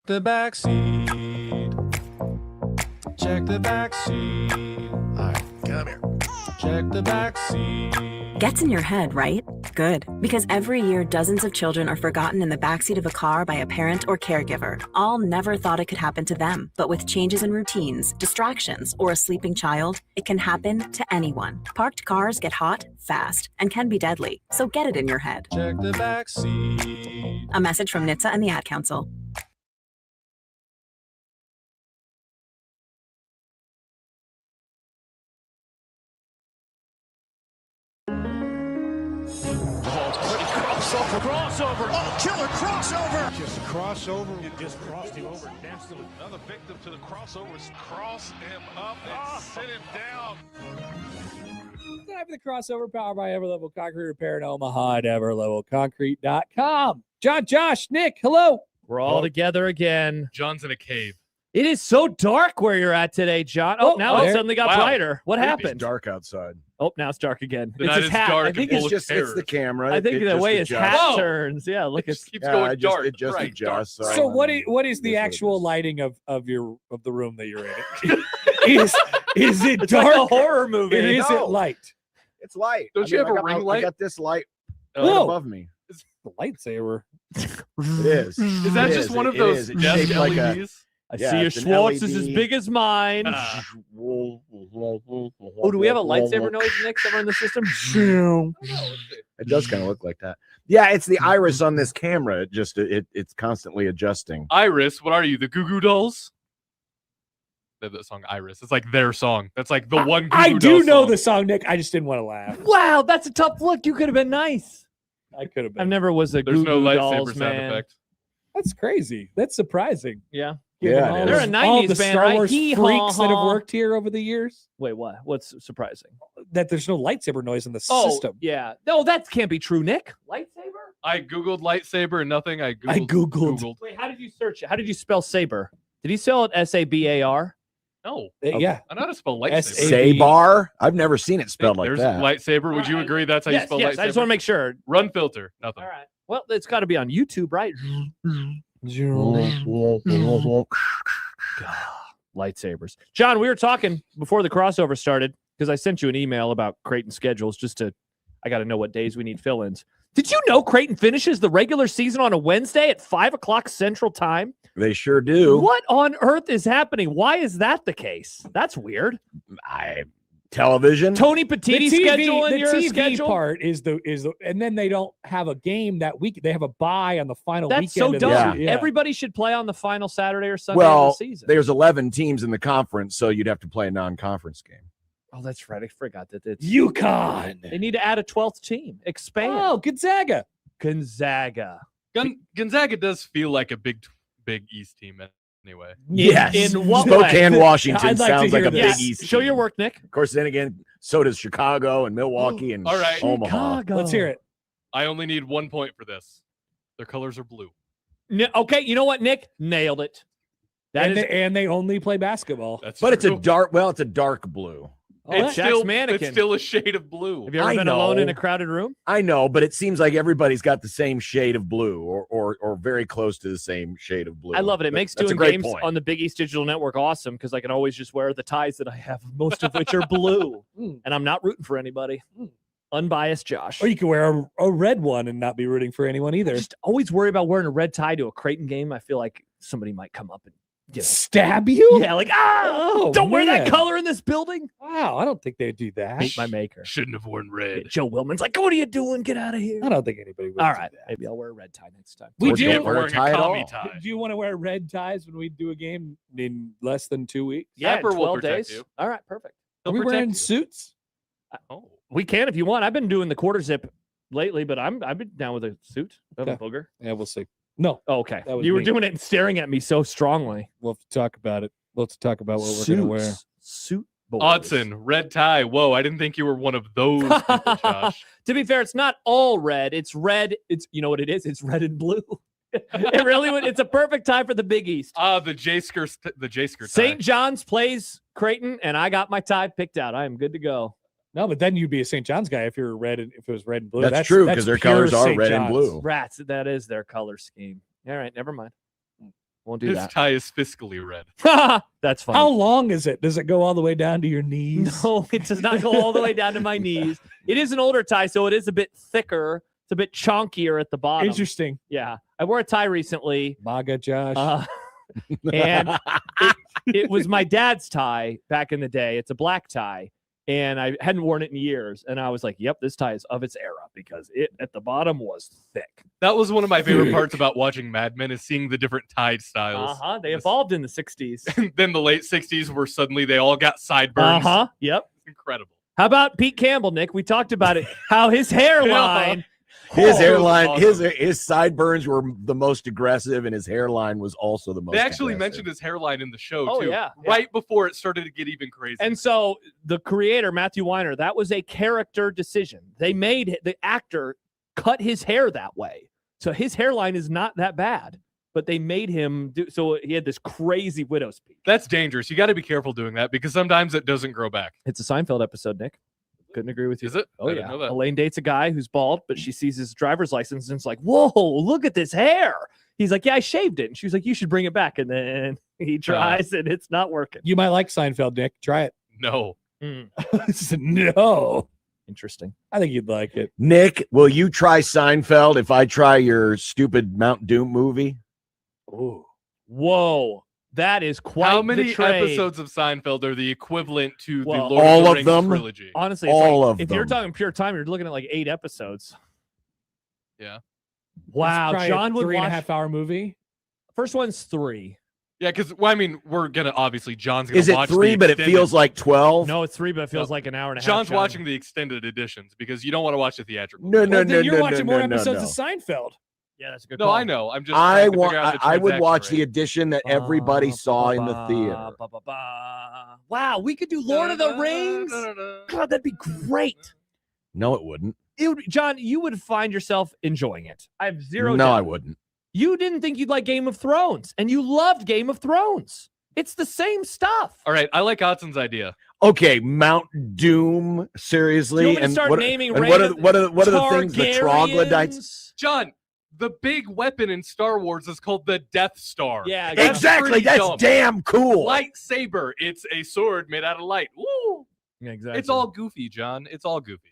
the back seat. Check the back seat. All right, come here. Check the back seat. Gets in your head, right? Good. Because every year, dozens of children are forgotten in the backseat of a car by a parent or caregiver. All never thought it could happen to them. But with changes in routines, distractions, or a sleeping child, it can happen to anyone. Parked cars get hot, fast, and can be deadly. So get it in your head. Check the back seat. A message from NHTSA and the Ad Council. Crossover. Oh, killer crossover. Just crossover. It just crossed him over. Nastily. Another victim to the crossovers. Cross him up and sit him down. Time for the crossover, powered by Everlevel Concrete Repair in Omaha at everlevelconcrete.com. John, Josh, Nick, hello. We're all together again. John's in a cave. It is so dark where you're at today, John. Oh, now it there- suddenly got brighter. What It's happened? dark outside. Oh, now it's dark again. The It's night his is hat. dark I think and it's full just. of It's the camera. I think It the just way his adjusts. hat Whoa. turns. Yeah, look, It it's just keeps Yeah, going it dark. just bright, adjusts. dark. So what It is the is what it actual is. lighting of the room that you're in? is it it's dark? like a horror movie. Or is No. it light? It's light. Don't you have a ring light? I got this light Whoa. above me. The lightsaber. It is. Is that It just is. one of It those is. It's desk shaped like a- LEDs? I Yeah, see your it's an Schwartz is as LED. big as mine. Oh, do we have a lightsaber noise, Nick, somewhere in the system? It does kind of look like that. Yeah, it's the iris on this camera. It's constantly adjusting. Iris, what are you? The Goo Goo Dolls? They have that song Iris. It's like their song. That's like the one Goo Goo I Doll do know song. the song, Nick. I just didn't want to laugh. Wow, that's a tough look. You could have been nice. I could have I been. never was a There's Goo no Goo lightsaber Dolls sound man. effect. That's crazy. That's surprising. Yeah. Given Yeah, all it the- They're a 90s all the band, Star right? Wars Hee-haw, freaks that have haw. worked here over the years. Wait, what? What's surprising? That there's no lightsaber noise in the Oh, system. yeah. No, that can't be true, Nick. Lightsaber? I Googled lightsaber and nothing. I I Googled. Wait, how did you search it? How did you spell saber? Did he spell it S-A-B-A-R? No. Yeah. I know how to spell lightsaber. S-A- Sabar? I've never seen it spelled like There's that. lightsaber. Would you Alright. agree that's how you Yes, spell yes. lightsaber? I just want to make sure. Run filter. Nothing. All right. Well, it's got to be on YouTube, right? Lightsabers. John, we were talking before the crossover started because I sent you an email about Creighton schedules I got to know what days we need fill-ins. Did you know Creighton finishes the regular season on a Wednesday at 5 o'clock Central Time? They sure do. What on earth is happening? Why is that the case? That's weird. Television. Tony Petitti's schedule and the your TV schedule? part is and then they don't have a game that week. They have a bye on the final That's so weekend. of dumb. the Yeah. season. Everybody should play on the final Saturday or Sunday of Well, the season. there's 11 teams in the conference, so you'd have to play a non-conference game. Oh, that's right. I forgot that it's UConn. They need to add a 12th team. Expand. Oh, Gonzaga. Gonzaga. Gonzaga does feel like a big East team anyway. Yes. In what Spokane, way? Washington I'd like to sounds like hear a this. Big East. Show your team. work, Nick. Of course, then again, so does Chicago and Milwaukee and All right. Omaha. Chicago. Let's hear it. I only need 1 point for this. Their colors are blue. Okay, you know what, Nick? Nailed it. And they only play basketball. That's But it's a true. dark blue. It's Jack's still, mannequin. it's still a shade of blue. Have you ever I been alone know. in a crowded room? I know, but it seems like everybody's got the same shade of blue or very close to the same shade of blue. I love it. It makes That's a doing great games point. on the Big East Digital Network awesome because I can always just wear the ties that I have, most of which are blue. And I'm not rooting for anybody. Unbiased Josh. Or you can wear a red one and not be rooting for anyone either. Just always worry about wearing a red tie to a Creighton game. I feel like somebody might come up and Stab you? yeah, like Oh, don't wear that man. color in this building. Wow, I don't think they'd do that. Hate my maker. Shouldn't have worn red. Joe Willman's like, what are you doing? Get out of here. I don't think anybody would. All do right, that. maybe I'll wear a red tie next time. We Or do. don't wear a Wearing tie at commie all. tie. Do you want to wear red ties when we do a game in less than 2 weeks? Yeah, Zapper will 12 protect days. you. All right, perfect. Are He'll we protect wearing you. suits? Oh. We can if you want. I've been doing the quarter zip lately, but I've been down with a suit. Of a Okay. booger. Yeah, we'll see. No, Oh, okay. That was You were me. doing it and staring at me so strongly. we'll have to talk about it. We'll have to talk about what we're going to wear. Suit boys. Odson, red tie. Whoa, I didn't think you were one of those people, Josh. To be fair, it's not all red. It's red. It's you know what it is? It's red and blue. It really would. It's a perfect time for the Big East. The J-skirt tie. St. John's plays Creighton, and I got my tie picked out. I am good to go. No, but then you'd be a St. John's guy if you're red and if it was red and blue. That's true because their pure colors are St. red and John's. blue. Rats. That is their color scheme. All right, never mind. Won't do His that. tie is fiscally red. That's funny. How long is it? Does it go all the way down to your knees? No, it does not go all the way down to my knees. It is an older tie, so it is a bit thicker. It's a bit chonkier at the bottom. Interesting. Yeah. I wore a tie recently. MAGA Josh. And it was my dad's tie back in the day. It's a black tie. And I hadn't worn it in years. And I was like, yep, this tie is of its era because it at the bottom was thick. That was one of my favorite parts about watching Mad Men is seeing the different tie styles. They evolved in the 60s. And then the late 60s where suddenly they all got sideburns. Yep. It's incredible. How about Pete Campbell, Nick? We talked about it. How his hairline. His Oh, hairline, awesome. his sideburns were the most aggressive, and his hairline was also the most. They actually aggressive. mentioned his hairline in the show, Oh, too. yeah. Right before it started to get even crazy. And so the creator, Matthew Weiner, that was a character decision. They made the actor cut his hair that way. So his hairline is not that bad, but they made him do so. He had this crazy widow's peak. That's dangerous. You got to be careful doing that because sometimes it doesn't grow back. It's a Seinfeld episode, Nick. Couldn't agree with you. Is it? Oh, I didn't yeah. know that. Elaine dates a guy who's bald, but she sees his driver's license and it's like, whoa, look at this hair. He's like, yeah, I shaved it. And she was like, you should bring it back. And then he tries and it's not working. You might like Seinfeld, Nick. Try it. No. No. Interesting. I think you'd like it. Nick, will you try Seinfeld if I try your stupid Mount Doom movie? Ooh. Whoa. That is quite How many the trade. episodes of Seinfeld are the equivalent to the Well, Lord all of the of Rings them? trilogy? Honestly, it's All like, of if you're them. talking pure time, you're looking at like 8 episodes. Yeah. Wow. It's probably John a would 3.5 watch. hour movie. First one's 3. Yeah, because, well, I mean, we're going to, obviously, John's going to Is it watch 3, the but it extended- feels like 12? No, it's 3, but it feels like an hour and a half. John's John. watching the extended editions because you don't want to watch the theatrical. No, no, Well, no, then you're no, watching no, more no, episodes no. of Seinfeld. Yeah, that's a good No, call. I know. I'm just I trying to want. figure out the I would watch transaction the rate. edition that everybody saw in the theater. Wow, we could do Lord of the Rings. God, that'd be great. No, it wouldn't. It would, John, you would find yourself enjoying it. I have zero No, doubt. I wouldn't. You didn't think you'd like Game of Thrones, and you loved Game of Thrones. It's the same stuff. All right, I like Odson's idea. Okay, Mount Doom. Seriously, Do you want me to and start what, naming and what are the things? The troglodytes. John, the big weapon in Star Wars is called the Death Star. Yeah, Exactly. pretty That's dumb. damn cool. Lightsaber. It's a sword made out of light. Woo! Yeah, exactly. It's all goofy, John. It's all goofy.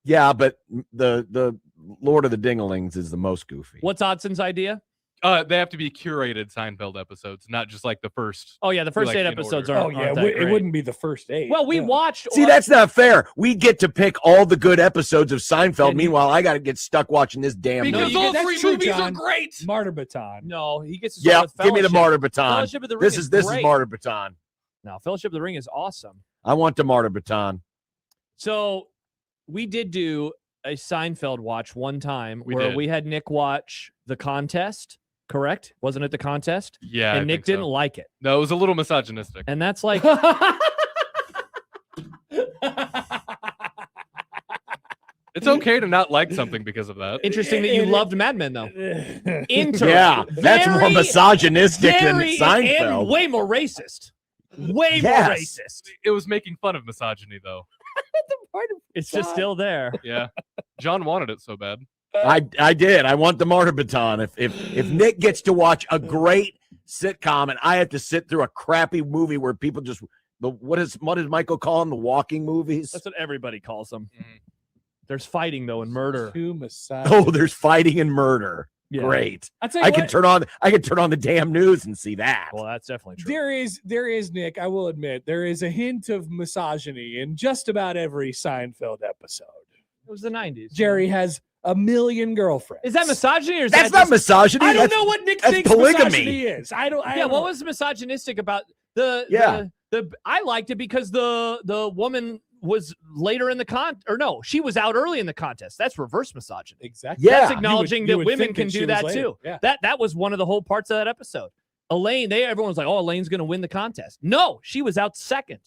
Yeah, but the Lord of the Dinglings is the most goofy. What's Odson's idea? They have to be curated Seinfeld episodes, not just like the first. Oh yeah, the first like 8 in episodes order. aren't. Oh, yeah. aren't that It great. wouldn't be the first 8. Well, we No. watched. See, that's not fair. We get to pick all the good episodes of Seinfeld. And- Meanwhile, I got to get stuck watching this damn Because movie. you all get- that's 3 true, movies are John. great. Martyr Baton. No, he gets to Yeah, start with give me the Fellowship. Martyr Baton. Fellowship of the Ring This is great. Martyr Baton. No, Fellowship of the Ring is awesome. I want the Martyr Baton. So we did do a Seinfeld watch one time We where did. we had Nick watch The Contest. Correct? Wasn't it The Contest? Yeah, And I Nick think so. didn't like it, No, it was a little misogynistic. and that's like. It's okay to not like something because of that. Interesting that you loved Mad Men, though. Inter- Yeah, that's more very, misogynistic than very, Seinfeld. and way more racist. Way more Yes. racist. It was making fun of misogyny, though. It's just still there. Yeah, John wanted it so bad. I did. I want the Martyr Baton. If Nick gets to watch a great sitcom and I have to sit through a crappy movie where people just what does Michael call them? The walking movies? That's what everybody calls them. Mhm. There's fighting though and murder. Too massage. Oh, there's fighting and murder. Yeah. Great. I tell you I what, can turn on the damn news and see that. Well, that's definitely true. there is Nick. I will admit there is a hint of misogyny in just about every Seinfeld episode. It was the 90s. Jerry has a million girlfriends. Is that misogyny or is That's that not just- misogyny. I don't That's- know what Nick that's thinks polygamy. misogyny is. I don't. Yeah, what was misogynistic about the I liked it because the woman was later in the or no, she was out early in the contest. That's reverse misogyny. exactly? Yeah. That's You acknowledging you that would women think can she do was that later. too. Yeah. That was one of the whole parts of that episode. Elaine, everyone was like, "Oh, Elaine's going to win the contest." No, she was out second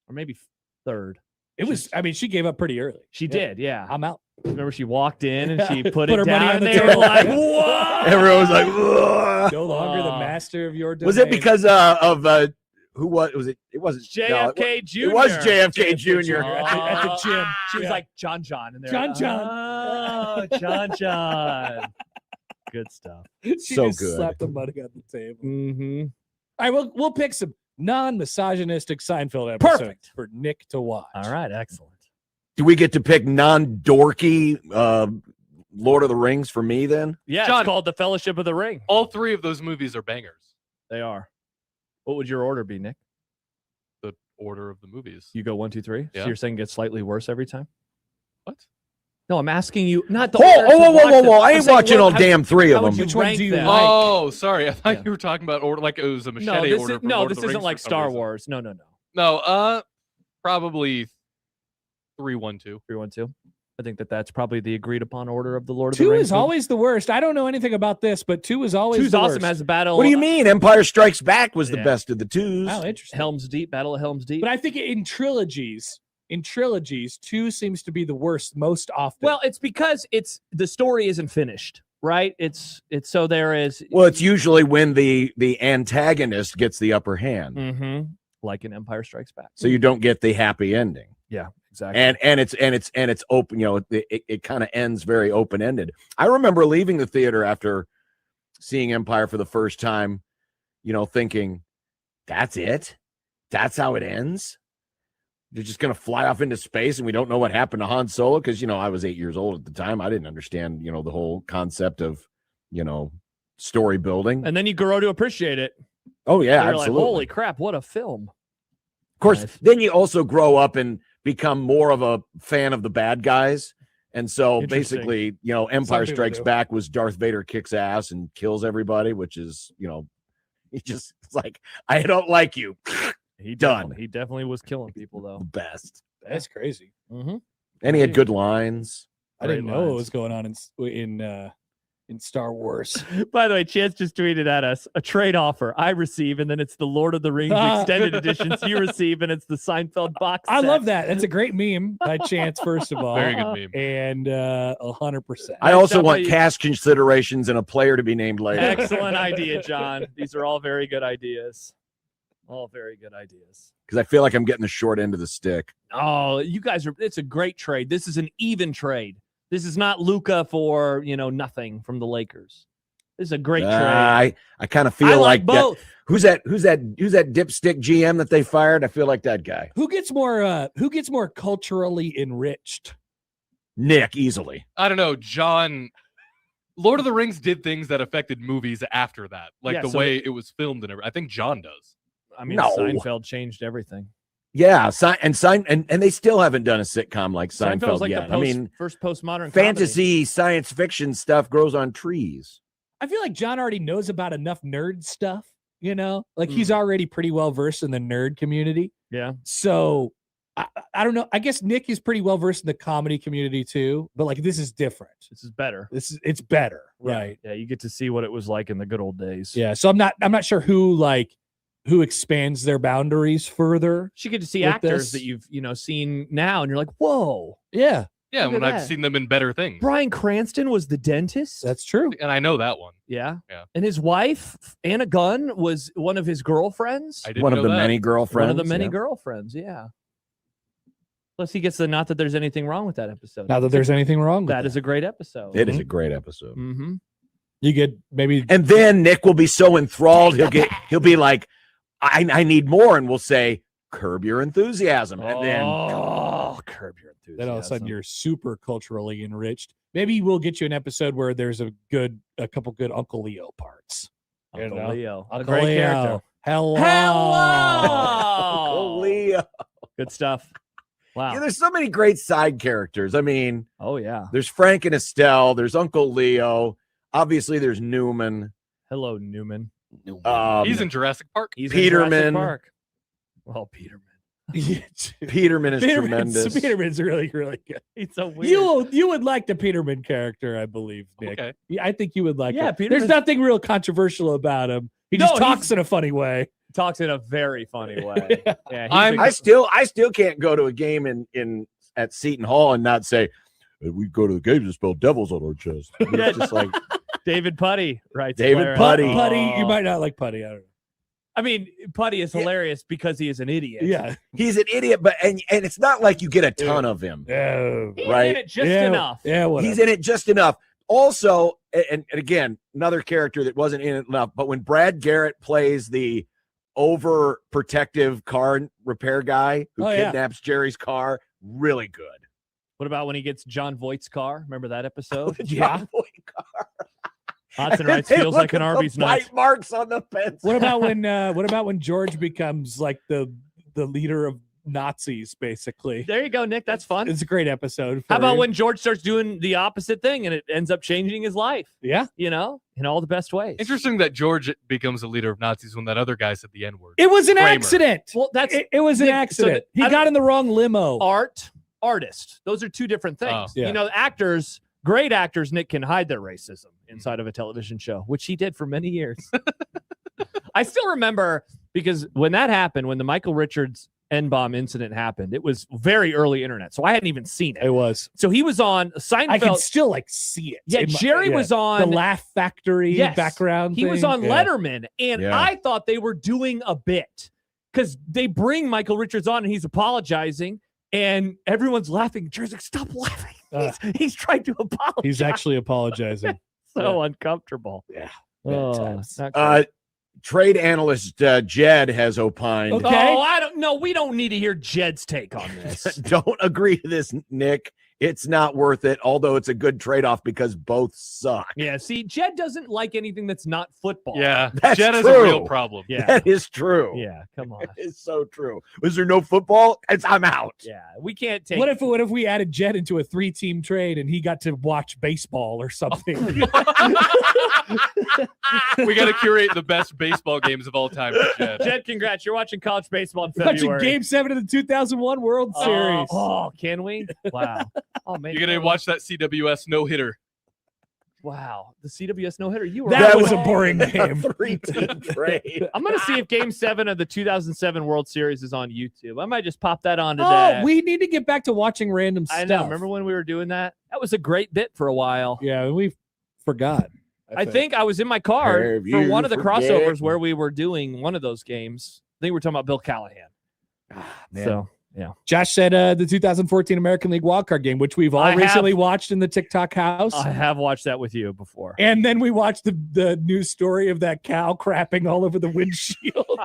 or maybe third. It was. I mean, she gave up pretty early. She Yeah. did, yeah. I'm out. Remember, she walked in and she put Put it her money down, on the and they were table. like, Yeah. "What?" Everyone was like, "Ugh." No longer the Oh. master of your domain. Was it because of who was it? It wasn't JFK Jr. It was JFK Jr. at the gym. She was Yeah. like John, and they're John. Oh, John. Good stuff. She So just good. slapped the money on the table. Mm-hmm. All right, we'll pick some non-misogynistic Seinfeld episodes Perfect. for Nick to watch. All right, excellent. Do we get to pick non-dorky Lord of the Rings for me then? Yeah, John- it's called The Fellowship of the Ring. All three of those movies are bangers. They are. What would your order be, Nick? The order of the movies. You go 1, 2, 3. Yeah. So you're saying it gets slightly worse every time? What? No, I'm asking you. Not the. Oh, order to whoa, watch them. I I'm ain't saying, watching what- all how- damn three how of would them. you Which one rank do you them? like? Oh, sorry. I thought Yeah. you were talking about order like it was a No, machete this order. is, from no, Lord this of the isn't Rings like for some Star reason. Wars. No. No, probably 3, 1, 2. 3, 1, 2. I think that's probably the agreed upon order of the Lord of Two the Rings. is always the worst. I don't know anything about this, but two is always Two's the awesome worst. as a battle. What do you mean? Empire Strikes Back was the Yeah. best of the twos. Oh, interesting. Helm's Deep, Battle of Helm's Deep. But I think in trilogies, two seems to be the worst most often. Well, it's because the story isn't finished, right? It's so there is. Well, it's usually when the antagonist gets the upper hand, Mm-hmm. Like in Empire Strikes Back. so you don't get the happy ending. Yeah, exactly. And it's open. You know, it kind of ends very open ended. I remember leaving the theater after seeing Empire for the first time, you know, thinking, that's it, that's how it ends. They're just gonna fly off into space, and we don't know what happened to Han Solo because you know I was 8 years old at the time. I didn't understand the whole concept of story building. And then you grow to appreciate it. Oh yeah, You're absolutely. like, holy crap, what a film. Of course, Nice. then you also grow up and become more of a fan of the bad guys. And so Interesting. basically, Empire people Strikes do. Back was Darth Vader kicks ass and kills everybody, which is, it's like, I don't like you. He Done. He definitely was killing people, The though. best. that's crazy. Mm-hmm. And he had good lines. I didn't Great know what lines. was going on in Star Wars. By the way, Chance just tweeted at us a trade offer. I receive, and then it's the Lord of the Rings extended editions you receive, and it's the Seinfeld box. I set. love that. That's a great meme by Chance, first of all. Very good meme. And 100%. I also Somebody- want cash considerations and a player to be named later. Excellent idea, John. These are all very good ideas. All very good ideas. Because I feel like I'm getting the short end of the stick. Oh, you guys are. It's a great trade. This is an even trade. This is not Luka for nothing from the Lakers. This is a great trade. I kind of feel I like that. both. Who's that dipstick GM that they fired? I feel like that guy. Who gets more culturally enriched? Nick, easily. I don't know, John. Lord of the Rings did things that affected movies after that, like Yeah, the so way it was filmed and everything. I think John does. I mean, No. Seinfeld changed everything. Yeah, and they still haven't done a sitcom like Seinfeld was like yet. the I mean, first postmodern fantasy, science fiction stuff grows on trees. I feel like John already knows about enough nerd stuff, like he's already pretty well versed in the nerd community. Yeah. So I don't know. I guess Nick is pretty well versed in the comedy community too, but like this is different. This is better. It's better, right? Yeah, you get to see what it was like in the good old days. Yeah. So I'm not sure who expands their boundaries further. You get to see With actors this- that you've seen now, and you're like, whoa. Yeah, Yeah, Look when at I've that. seen them in better things. Bryan Cranston was the dentist. that's true. And I know that one. Yeah. Yeah. And his wife, Anna Gunn, was one of his girlfriends. I didn't One of know the that. many girlfriends. One of the many yeah. girlfriends, yeah. Plus, he gets the not that there's anything wrong with that episode. Not that there's anything wrong with That is a great episode. It is a great episode. Mm-hmm. You get maybe And then Nick will be so enthralled, he'll be like, I need more, and we'll say, curb your enthusiasm. And then curb your enthusiasm. then all of a sudden you're super culturally enriched. Maybe we'll get you an episode where there's a couple good Uncle Leo parts. Uncle you know? Leo. A Uncle great Leo. character. Hello. Oh, Leo. Good stuff. Wow. Yeah, there's so many great side characters. I mean, Oh, yeah. there's Frank and Estelle. There's Uncle Leo. Obviously, there's Newman. Hello, Newman. He's in Jurassic Park. He's in Peterman. Jurassic Park. Well, Peterman. Peterman is tremendous. Peterman's really, really good. He's so weird. You would like the Peterman character, I believe, Nick. Okay. Yeah, I think you would like Yeah, him. Peterman's- There's nothing real controversial about him. He No, just he's- talks in a funny way. Talks in a very funny way. Yeah, I still can't go to a game at Seton Hall and not say, we go to the games and spell devils on our chest. It's just like David Putty, right? David Putty. Putty, you might not like Putty. I don't know. I mean, Putty is hilarious because he is an idiot. Yeah. he's an idiot, but and it's not like you get a ton of him. Yeah. He's Right. in it just Yeah, enough. Yeah, whatever. He's in it just enough. Also, and again, another character that wasn't in it enough, but when Brad Garrett plays the overprotective car repair guy who kidnaps Jerry's car, really good. What about when he gets John Voight's car? Remember that episode? John Voight car. Hudson writes feels like an Arby's nut. Bite marks on the fence. What about when George becomes like the leader of Nazis, basically? There you go, Nick. That's fun. It's a great episode. How about when George starts doing the opposite thing and it ends up changing his life? Yeah. In all the best ways. Interesting that George becomes the leader of Nazis when that other guy said the N-word. It was an Kramer. accident. Well, it was an accident. He got in the wrong limo. Artist. Those are two different things. Yeah. Actors, great actors, Nick, can hide their racism inside of a television show, which he did for many years. I still remember because when that happened, when the Michael Richards N-bomb incident happened, it was very early internet, so I hadn't even seen it. It was. So he was on Seinfeld. I can still see it. Yeah, Jerry was on the Laugh Factory background. He was on Letterman, and I thought they were doing a bit because they bring Michael Richards on and he's apologizing, and everyone's laughing. Jerry's like, "Stop laughing." He's trying to apologize. He's actually apologizing. So uncomfortable. Yeah. Trade analyst Jed has opined. Okay. Oh, I don't know. We don't need to hear Jed's take on this. Don't agree to this, Nick. It's not worth it, although it's a good trade-off because both suck. Yeah, see, Jed doesn't like anything that's not football. Yeah, That's Jed has true. a real problem. Yeah. That is true. Yeah, come on. It's so true. Was there no football? I'm out. Yeah, we can't take. What if we added Jed into a 3-team trade and he got to watch baseball or something? We got to curate the best baseball games of all time for Jed. Jed, congrats. You're watching college baseball in February. Watching Game 7 of the 2001 World Series. Oh, can we? Wow. Oh, man. You're going to watch that CWS no-hitter. Wow. The CWS no-hitter. You were That right. was a boring game. 3-team trade. I'm going to see if Game 7 of the 2007 World Series is on YouTube. I might just pop that on today. Oh, we need to get back to watching random stuff. I know. Remember when we were doing that? That was a great bit for a while. Yeah, we forgot. I think I was in my car Have for you one of the forget? crossovers where we were doing one of those games. I think we were talking about Bill Callahan. Man. So, yeah. Josh said the 2014 American League wildcard game, which we've all recently watched in the TikTok house. I have watched that with you before. And then we watched the news story of that cow crapping all over the windshield.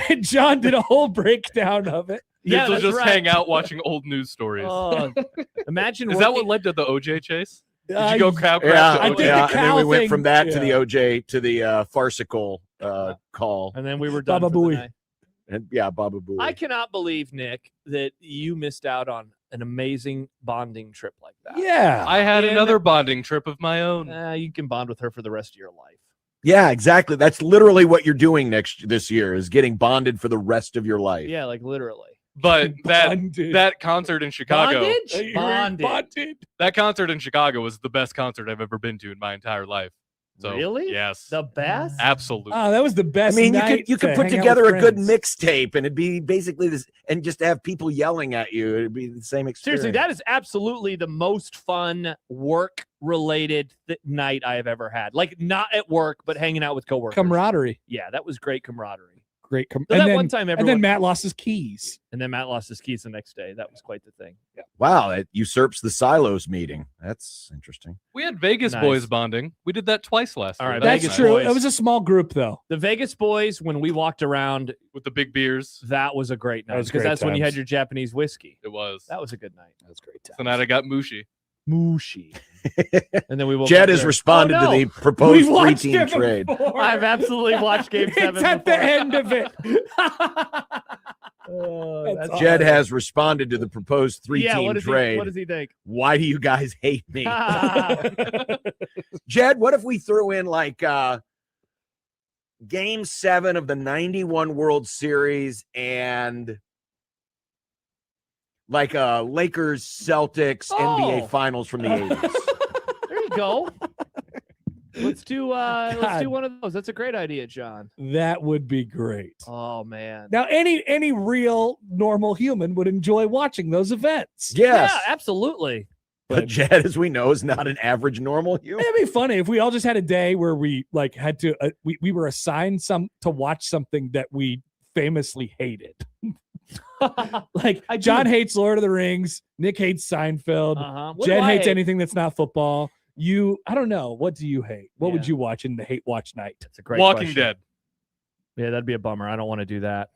And John did a whole breakdown of it. Yeah, that's just right. hang out watching old news stories. Imagine Is that what led to the OJ chase? Did you go cow Yeah, crap to I OJ? think yeah. the And then cow we went thing- from that to yeah. the OJ to the farcical call. And then we were done Baba for the Booey. night. And yeah, Baba Booey. I cannot believe, Nick, that you missed out on an amazing bonding trip like that. Yeah. I had And- another bonding trip of my own. You can bond with her for the rest of your life. Yeah, exactly. That's literally what you're doing this year is getting bonded for the rest of your life. Yeah, like literally. But Bonded. that concert in Chicago, Bondage? Bonded. that concert in Chicago was the best concert I've ever been to in my entire life. So, Really? Yes. The best? Absolutely. Oh, that was the I best. mean, night you could to put hang out together with a good friends. mixtape and it'd be basically this, and just have people yelling at you. It'd be the same experience. Seriously, that is absolutely the most fun work-related night I have ever had. Like, not at work, but hanging out with coworkers. Camaraderie. Yeah, that was great camaraderie. Great. So and that then, one time and everyone... then Matt lost his keys. And then Matt lost his keys the next day. That was quite the thing. Wow, it usurps the silos meeting. That's interesting. We had Vegas Nice. boys bonding. We did that twice last All year. right, That was That's Vegas nice. true. boys. It was a small group, though. The Vegas boys, when we walked around, With the big beers. that was a great night. was Because great that's when you had times. your Japanese whiskey. It was. That was a good night. That was great. Tonight I got Mushi. Mushi. And then we woke Jed up has there. responded Oh, no. to the proposed We watched 3-team it trade. before. I've absolutely watched Game 7 It's at the before. end of it. That's Jed has responded to the proposed 3-team yeah, what does trade. what does he think? Why do you guys hate me? Jed, what if we threw in like Game 7 of the 91 World Series and like Lakers Celtics NBA Oh. Finals from the 80s? There you go. Let's do God. one of those. That's a great idea, John. That would be great. Oh man. Now, any real normal human would enjoy watching those events. Yes. Yeah, absolutely. But Jed, as we know, is not an average normal human. It'd be funny if we all just had a day where we like had to we were assigned to watch something that we famously hated. Like John hates Lord of the Rings, Nick hates Seinfeld, Uh-huh. What Jed do I hates hate? anything that's not football. I don't know. What do you hate? What would Yeah. you watch in the hate watch night? It's a great Walking question. Dead. Yeah, that'd be a bummer. I don't want to do that.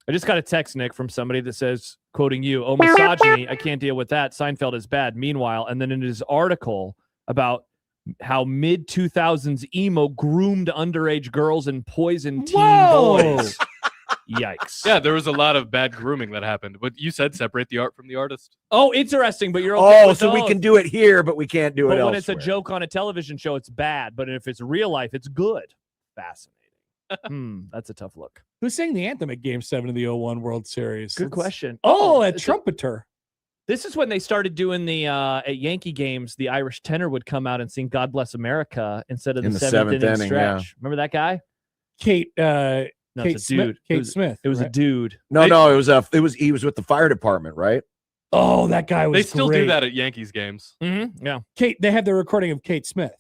I just got a text, Nick, from somebody that says, quoting you, "Oh, misogyny, I can't deal with that. Seinfeld is bad." Meanwhile, and then in his article about how mid-2000s emo groomed underage girls and poisoned teen Whoa! boys. Yikes. Yeah, there was a lot of bad grooming that happened. But you said separate the art from the artist. Oh, interesting, but you're okay Oh, with so we those. can do it here, but we can't do it But when elsewhere. it's a joke on a television show, it's bad. But if it's real life, it's good. Fascinating. That's a tough look. Who sang the anthem at Game 7 of the 01 World Series? Good question. Oh, a it's trumpeter. This is when they started doing the at Yankee games. The Irish tenor would come out and sing "God Bless America" instead of In the the seventh seventh inning inning, stretch. Remember that guy? Kate No, Kate it's a dude. Smith. Kate Smith. It was a right? dude. No, he was with the fire department, right? Oh, that guy was They still great. do that at Yankees games. Mm-hmm. Yeah. Kate, they have the recording of Kate Smith.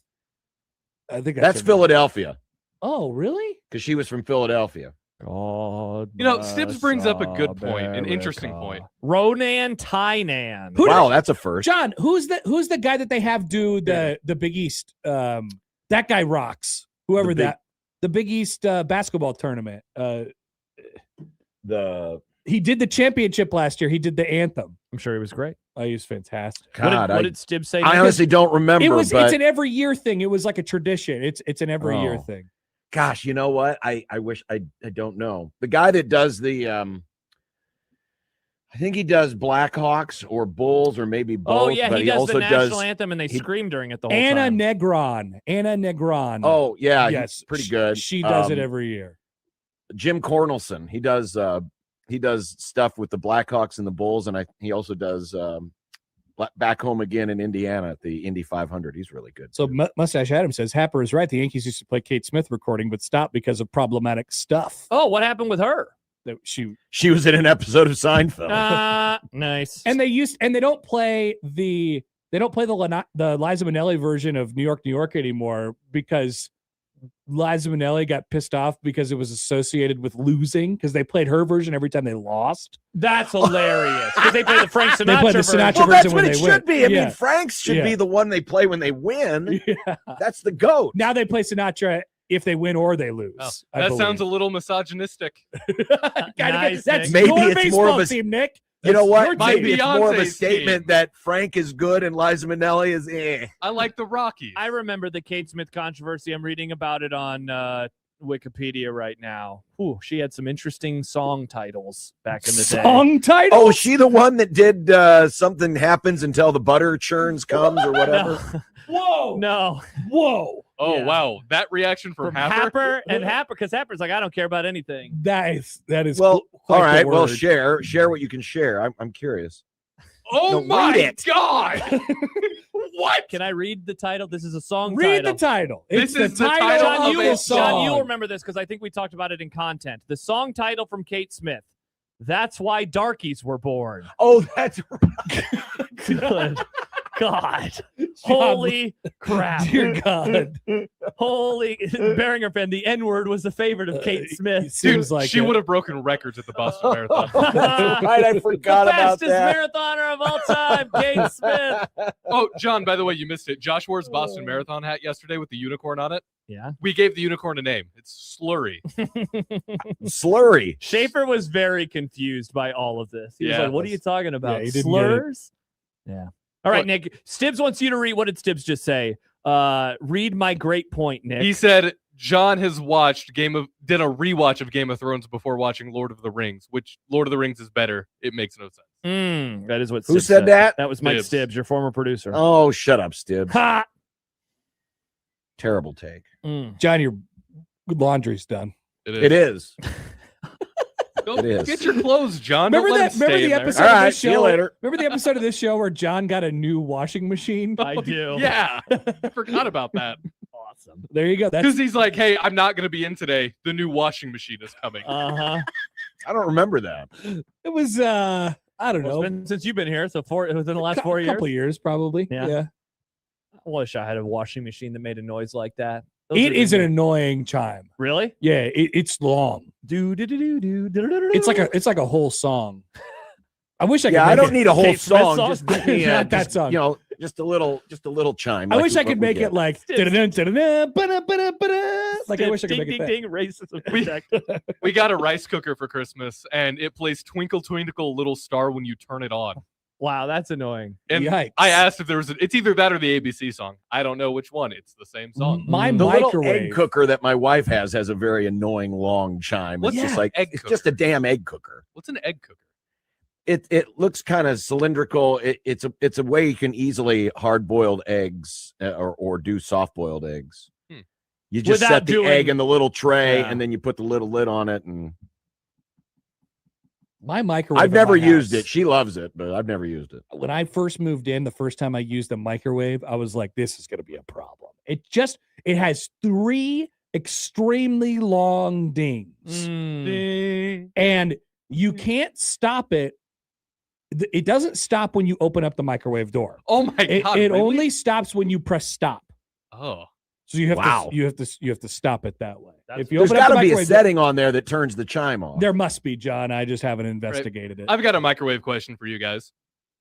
I think That's her name. Philadelphia Oh, really? because she was from Philadelphia. God You know, Stibbs brings up a good bless point, an interesting America. point. Ronan Tynan. Who Wow, that's a first. John, who's the guy that they have do the Big East? That guy rocks. Whoever The Big East basketball tournament. The He did the championship last year. He did the anthem. I'm sure he was great. Oh, he was fantastic. God, what did Stibbs say? I Nick? honestly don't remember. It's but an every year thing. It was like a tradition. It's an every year Oh. thing. gosh, you know what? I wish I don't know. The guy that does the I think he does Blackhawks or Bulls or maybe both. Oh yeah, but he does also the national does. anthem and they he- scream during it the whole Anna time. Negron. Oh yeah, yes, he's pretty good. She does it every year. Jim Cornelson, he does stuff with the Blackhawks and the Bulls, and he also does back home again in Indiana at the Indy 500. He's really good. So Mustache Adam says Happer is right. The Yankees used to play Kate Smith recording, but stopped because of problematic stuff. Oh, what happened with her? That She was in an episode of Seinfeld. Nice. and they don't play the Liza Minnelli version of New York anymore because Liza Minnelli got pissed off because it was associated with losing because they played her version every time they lost. That's hilarious because they play the Frank Sinatra. They play the version. Sinatra Well, that's version what when it they win. should be. I Yeah. mean, Frank's should Yeah. be the one they play when they win. Yeah. That's the GOAT. Now they play Sinatra if they win or they lose. Oh, I that believe. sounds a little misogynistic. Nice, That's Nick. Maybe your it's baseball more of a- team, Nick. You know what? my Maybe it's more of a Beyonce's statement team. that Frank is good and Liza Minnelli is eh. I like the Rockies. I remember the Kate Smith controversy. I'm reading about it on Wikipedia right now. Ooh, she had some interesting song titles back in the day. Song title. Oh, is she the one that did something happens until the butter churns comes or whatever? Whoa. No. Whoa. Oh Yeah. wow, that reaction from, From Happer. Happer, because Happer's like, I don't care about anything. That is Well, quite all the right. Well, word. share what you can share. I'm curious. Oh No, my read it. god! What? Can I read the title? This is a song Read title. the title. This It's is the title John, of you a will, song. John, you'll remember this because I think we talked about it in content. The song title from Kate Smith. That's why darkies were born. Oh, that's Good God. Holy crap. Dear God. Holy Beringer fan, the N-word was the favorite of Kate Smith. Dude, Seems like she it. would have broken records at the Boston Marathon. right. I forgot the about fastest that. marathoner of all time, Kate Smith. Oh, John, by the way, you missed it. Josh wore his Boston Marathon hat yesterday with the unicorn on it. Yeah. We gave the unicorn a name. It's Slurry. Slurry. Schaefer was very confused by all of this. He was Yeah. like, what are you talking about? Yeah, he didn't get it. Slurs? Yeah. All right, Look. Nick. Stibbs wants you to read. What did Stibbs just say? Read my great point, Nick. He said John has did a rewatch of Game of Thrones before watching Lord of the Rings, which Lord of the Rings is better. It makes no sense. That is what Who Stibbs said that? That was Mike Stibbs. Stibbs, your former producer. Oh, shut up, Stibbs. Ha! Terrible take. John, your laundry's done. It is. Go It is. get your clothes, John. Don't Remember let that? him Remember stay the in there. episode All of right, this see you show? later. Remember the episode of this show where John got a new washing machine? I do. Yeah, I forgot about that. Awesome. There you go. That's Because he's like, hey, I'm not going to be in today. The new washing machine is coming. Uh-huh. I don't remember that. it was. I don't Well, know. it's been since you've been here, so within the last A 4 years. couple years, probably. Yeah. Yeah. I wish I had a washing machine that made a noise like that. Those It are is the- an annoying chime. Really? Yeah, it's long. It's like a whole song. I wish I could. Yeah, I make don't it- need a whole Kate Smith song. song? Just give me Not that just, song. You know, Just a little chime. I like wish I what could we make get. it like da-da-dun, da-da-dun, ba-da-ba-da-ba-da. Like I wish I could ding, make it ding, that. ding, racism protect. We got a rice cooker for Christmas, and it plays "Twinkle Twinkle Little Star" when you turn it on. Wow, that's annoying. And Yikes. I asked if there was. It's either that or the ABC song. I don't know which one. It's the same song. My The little microwave egg cooker that my wife has a very annoying long chime. What's It's just an like egg it's cooker? just a damn egg cooker. What's an egg cooker? It looks kind of cylindrical. It's a way you can easily hard boiled eggs or do soft boiled eggs. You just Without set the doing- egg in the little tray Yeah. and then you put the little lid on it. And my microwave. I've at never my used house, it. She loves it, but I've never used it. When I first moved in, the first time I used a microwave, I was like, this is going to be a problem. It has 3 extremely long dings. And you can't stop it. It doesn't stop when you open up the microwave door. Oh my It god! really? only stops when you press stop. Oh, So you have Wow. to you have to stop it that way. That's- If you There's open up got the to be a microwave, setting on there that turns the chime off. there must be, John. I just haven't investigated it. I've got a microwave question for you guys.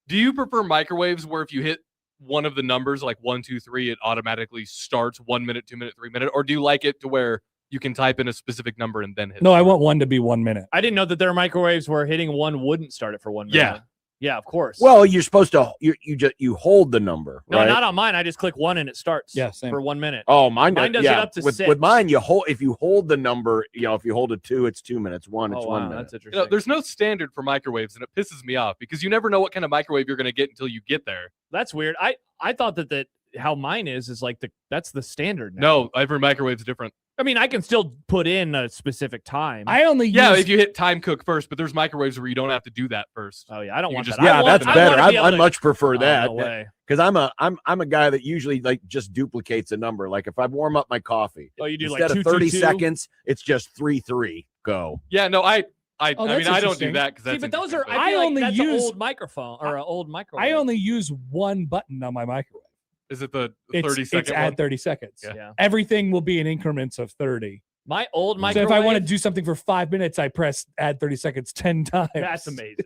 Do you prefer microwaves where if you hit one of the numbers like 1, 2, 3, it automatically starts 1 minute, 2 minute, 3 minute, or do you like it to where you can type in a specific number and then hit? No, I start? want one to be 1 minute. I didn't know that there are microwaves where hitting one wouldn't start it for 1 minute. Yeah. Yeah, of course. Well, you're supposed to you hold the number. no, right? not on mine. I just click 1 and it starts. Yeah, same. For 1 minute. Oh, mine Does it up to with 6. mine, if you hold the number, if you hold a 2, it's 2 minutes. 1, it's Oh, 1 wow, minute. that's interesting. You know, there's no standard for microwaves, and it pisses me off because you never know what kind of microwave you're going to get until you get there. That's weird. I thought that how mine is like that's the standard now. No, every microwave's different. I mean, I can still put in a specific time. I only Yeah, use if you hit time cook first, but there's microwaves where you don't have to do that first. Oh yeah, I don't You want just- that. Yeah, I want, that's I better. wanna be able I to- much prefer Oh, that no way. because I'm a guy that usually like just duplicates a number. Like if I warm up my coffee, Oh, you do instead like of 30 2, 2, 2? seconds, it's just 3-3 go. Yeah, no, I Oh, mean, that's I don't do interesting. that because See, that's but those are. interesting, I, feel like only that's use- an old microphone or an old microwave. I only use one button on my microwave. but is it the It's 30-second add one? 30 seconds. Yeah. Yeah. Everything will be in increments of 30. My old So microwave. if I want to do something for 5 minutes, I press add 30 seconds 10 times. that's amazing.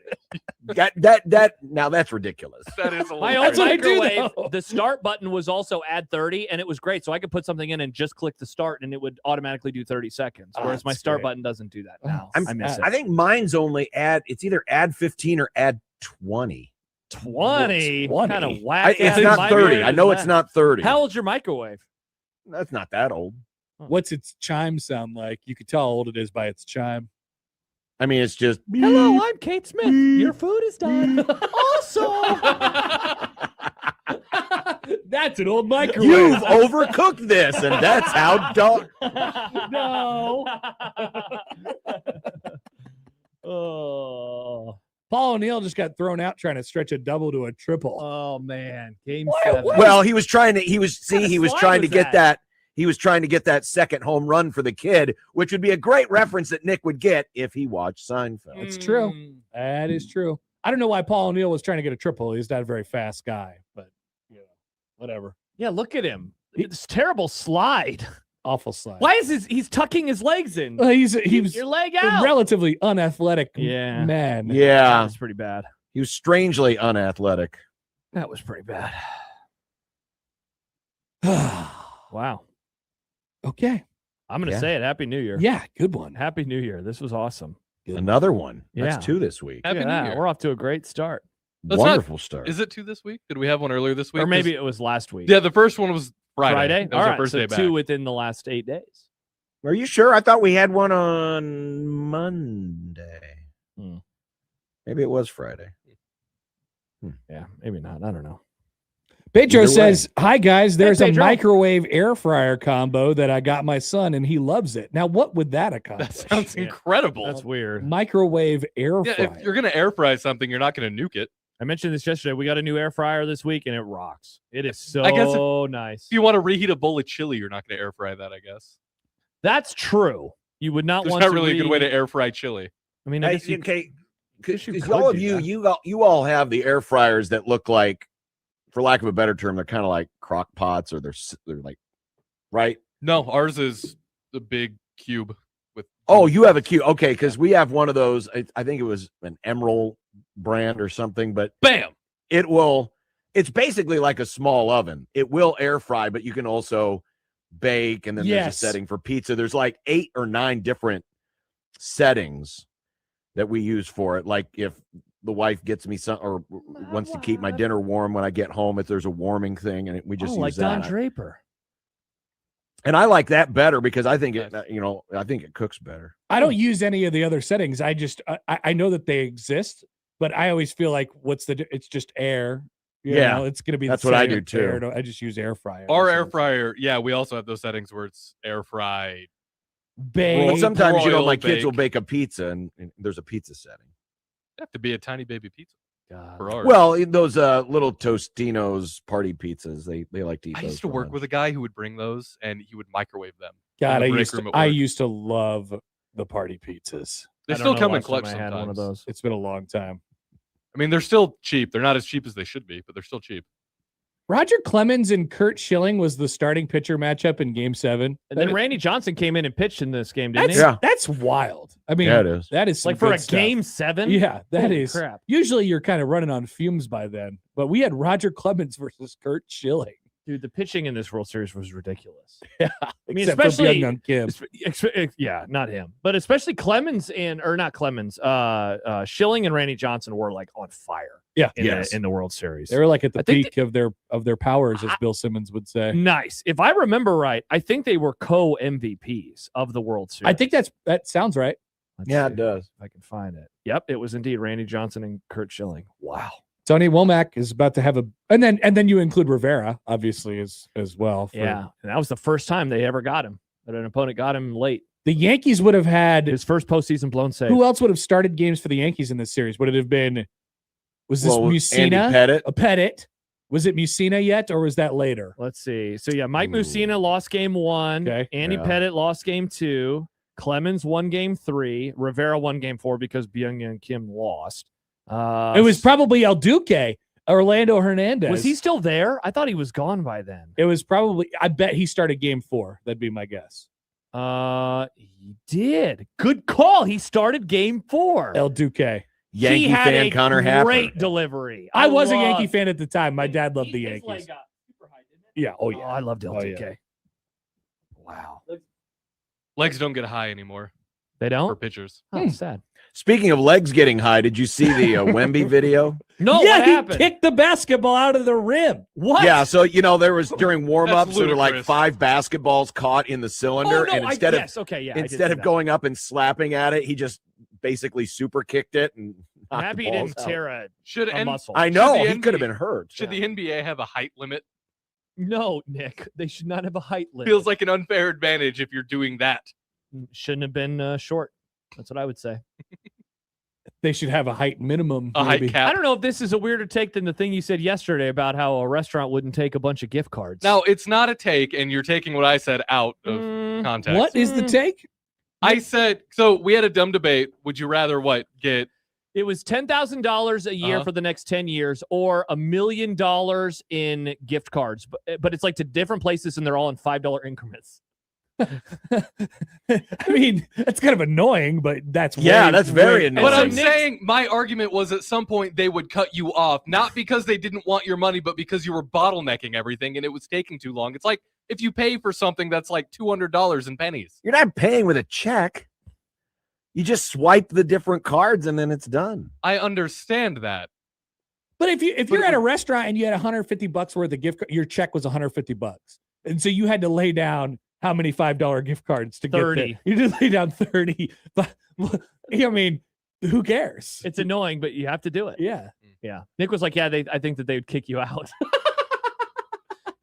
That now that's ridiculous. That is a My little old That's what I do, microwave, though. the start button was also add 30, and it was great. So I could put something in and just click the start, and it would automatically do 30 seconds. Oh, Whereas my that's start great. button doesn't do that now. I'm- I miss I it. think mine's only it's either add 15 or add 20. 20. 20. Kind of whack. It's ass not 30. microwave I know is it's that? not 30. How old's your microwave? That's not that old. What's its chime sound like? You could tell how old it is by its chime. I mean, it's just Hello, I'm Kate Smith. Your food is done. also. That's an old microwave. you've overcooked this, and that's how dog. No. Oh. Paul O'Neill just got thrown out trying to stretch a double to a triple. Oh man. Game What? 7. Well, he was trying to. He was kind of slide trying to was get that? that. He was trying to get that second home run for the kid, which would be a great reference that Nick would get if he watched Seinfeld. It's true. That is true. I don't know why Paul O'Neill was trying to get a triple. He's not a very fast guy, but whatever. Yeah, look at him. It's terrible slide. Awful slide. Why is he's tucking his legs in? Well, he was your leg a out. relatively unathletic Yeah. man. Yeah, That's pretty bad. he was strangely unathletic. That was pretty bad. Wow. Okay. I'm gonna Yeah. say it. Happy New Year. Yeah, good one. Happy New Year. This was awesome. Another one. That's Yeah. 2 this week. Happy Look at New that. Year. We're off to a great start. That's not- Wonderful start. Is it 2 this week? Did we have one earlier this week? Or maybe it was last week. Yeah, the first one was Friday. Friday. That was All our right. first So day back. 2 within the last 8 days. Are you sure? I thought we had one on Monday. Hmm. Maybe it was Friday. Yeah, maybe not. I don't know. Pedro Either way. says, "Hi guys, there's a Pedro. microwave air fryer combo that I got my son and he loves it. Now, what would that accomplish? That sounds Yeah. incredible. That's weird. Microwave air Yeah, fryer. if you're gonna air fry something, you're not gonna nuke it. I mentioned this yesterday. We got a new air fryer this week, and it rocks. It is so I guess if- nice. If you want to reheat a bowl of chili, you're not gonna air fry that. I guess That's true. You would not there's want not to really a good way read- to air fry chili. I mean, I guess you, Okay, guess you because could all of do you, that. you all have the air fryers that look like, for lack of a better term, they're kind of like crock pots, or they're like, right? No, ours is the big cube with. Oh, you have a cube. Okay, because we have one of those. I think it was an Emerald brand or something, but Bam. it will It's basically like a small oven. It will air fry, but you can also bake, and then there's a Yes. setting for pizza. There's like 8 or 9 different settings that we use for it. Like if the wife gets me some or wants to keep my dinner warm when I get home, if there's a warming thing, and we just use like that. Don Draper. And I like that better because I think I think it cooks better. I don't use any of the other settings. I just I know that they exist, but I always feel like it's just air. You Yeah, know, it's gonna be. that's the what I same do, too. air. I just use air fryer. Our air fryer, yeah, we also have those settings where it's air fry. Bake. But sometimes my broil, kids will bake. bake a pizza, and there's a pizza setting. You have to be a tiny baby pizza for ours. Well, those little Tostino's party pizzas, they like to eat. I those used to for work lunch. with a guy who would bring those, and he would microwave them. God, in I the break used room to. at I work. used to love the party pizzas. They I don't still know come in last time clutch I sometimes. had one of those. It's been a long time. I mean, they're still cheap. They're not as cheap as they should be, but they're still cheap. Roger Clemens and Kurt Schilling was the starting pitcher matchup in Game 7. And then Randy Johnson came in and pitched in this game, didn't he? That's wild. I mean, Yeah, it is. that is some Like for good a stuff. Game 7? Yeah, that Holy is. crap. Usually you're kind of running on fumes by then, but we had Roger Clemens versus Kurt Schilling. Dude, the pitching in this World Series was ridiculous. Yeah, I mean, except for especially Byung-Hyun Kim. yeah, not him, but especially Clemens or not Clemens. Schilling and Randy Johnson were like on fire. Yeah, in the World Series. They were like at the I think peak of their powers, as Bill Simmons would say. Nice. If I remember right, I think they were co-MVPs of the World Series. I think that sounds right. Let's Yeah, see it does. if I can find it. Yep, it was indeed Randy Johnson and Kurt Schilling. Wow. Tony Womack is about to have and then you include Rivera, obviously, as well. Yeah, and that was the first time they ever got him. That an opponent got him late. The Yankees would have had His first postseason blown save. who else would have started games for the Yankees in this series? Would it have been was this Andy Mussina? Pettit. Pettit. Was it Mussina yet, or was that later? Let's see. So yeah, Mike Mussina lost game 1. Okay. Andy Yeah. Pettit lost game 2. Clemens won game 3. Rivera won game 4 because Byung-Hyun Kim lost. It was probably El Duque, Orlando Hernandez. Was he still there? I thought he was gone by then. It was probably. I bet he started game 4. That'd be my guess. He did. Good call. He started game 4. El Duque. Yankee he had fan a Connor Happer. great delivery. I was a Yankee loved- fan at the time. My dad loved the His Yankees. leg got super high, didn't it? Yeah. Oh Oh, yeah. I loved El Oh, Duque. yeah. Wow. Legs don't get high anymore They for don't? pitchers. Oh, sad. Speaking of legs getting high, did you see the Wemby video? No, yeah, what he happened? kicked the basketball out of the rim. What? Yeah, so there was during warm-ups, there were like ludicrous. 5 basketballs caught in the cylinder, Oh, no, and instead instead of going up and slapping at it, he just basically super kicked it and knocked I'm the happy he balls didn't out. tear a Should a and muscle. I know Should the he could have NBA been hurt. Should the NBA have a height limit? No, Nick, they should not have a height limit. Feels like an unfair advantage if you're doing that. Shouldn't have been short. That's what I would say. They should have a height minimum. A height maybe. cap. I don't know if this is a weirder take than the thing you said yesterday about how a restaurant wouldn't take a bunch of gift cards. Now it's not a take, and you're taking what I said out of context. What is the take? I said? So we had a dumb debate. Would you rather get it was $10,000 a year Uh-huh. for the next 10 years or $1 million in gift cards. But it's like to different places and they're all in $5 increments. I mean, that's kind of annoying, but that's that's very annoying. But I'm Nick's- saying my argument was at some point they would cut you off, not because they didn't want your money, but because you were bottlenecking everything and it was taking too long. It's like if you pay for something that's like $200 in pennies. You're not paying with a check. You just swipe the different cards and then it's done. I understand that. But if you're at a restaurant and you had $150 worth of gift card, your check was $150, and so you had to lay down how many $5 gift cards to 30. get there? You just lay down 30. But I mean, who cares? It's annoying, but you have to do it. Yeah. Yeah. Nick was like, I think that they would kick you out.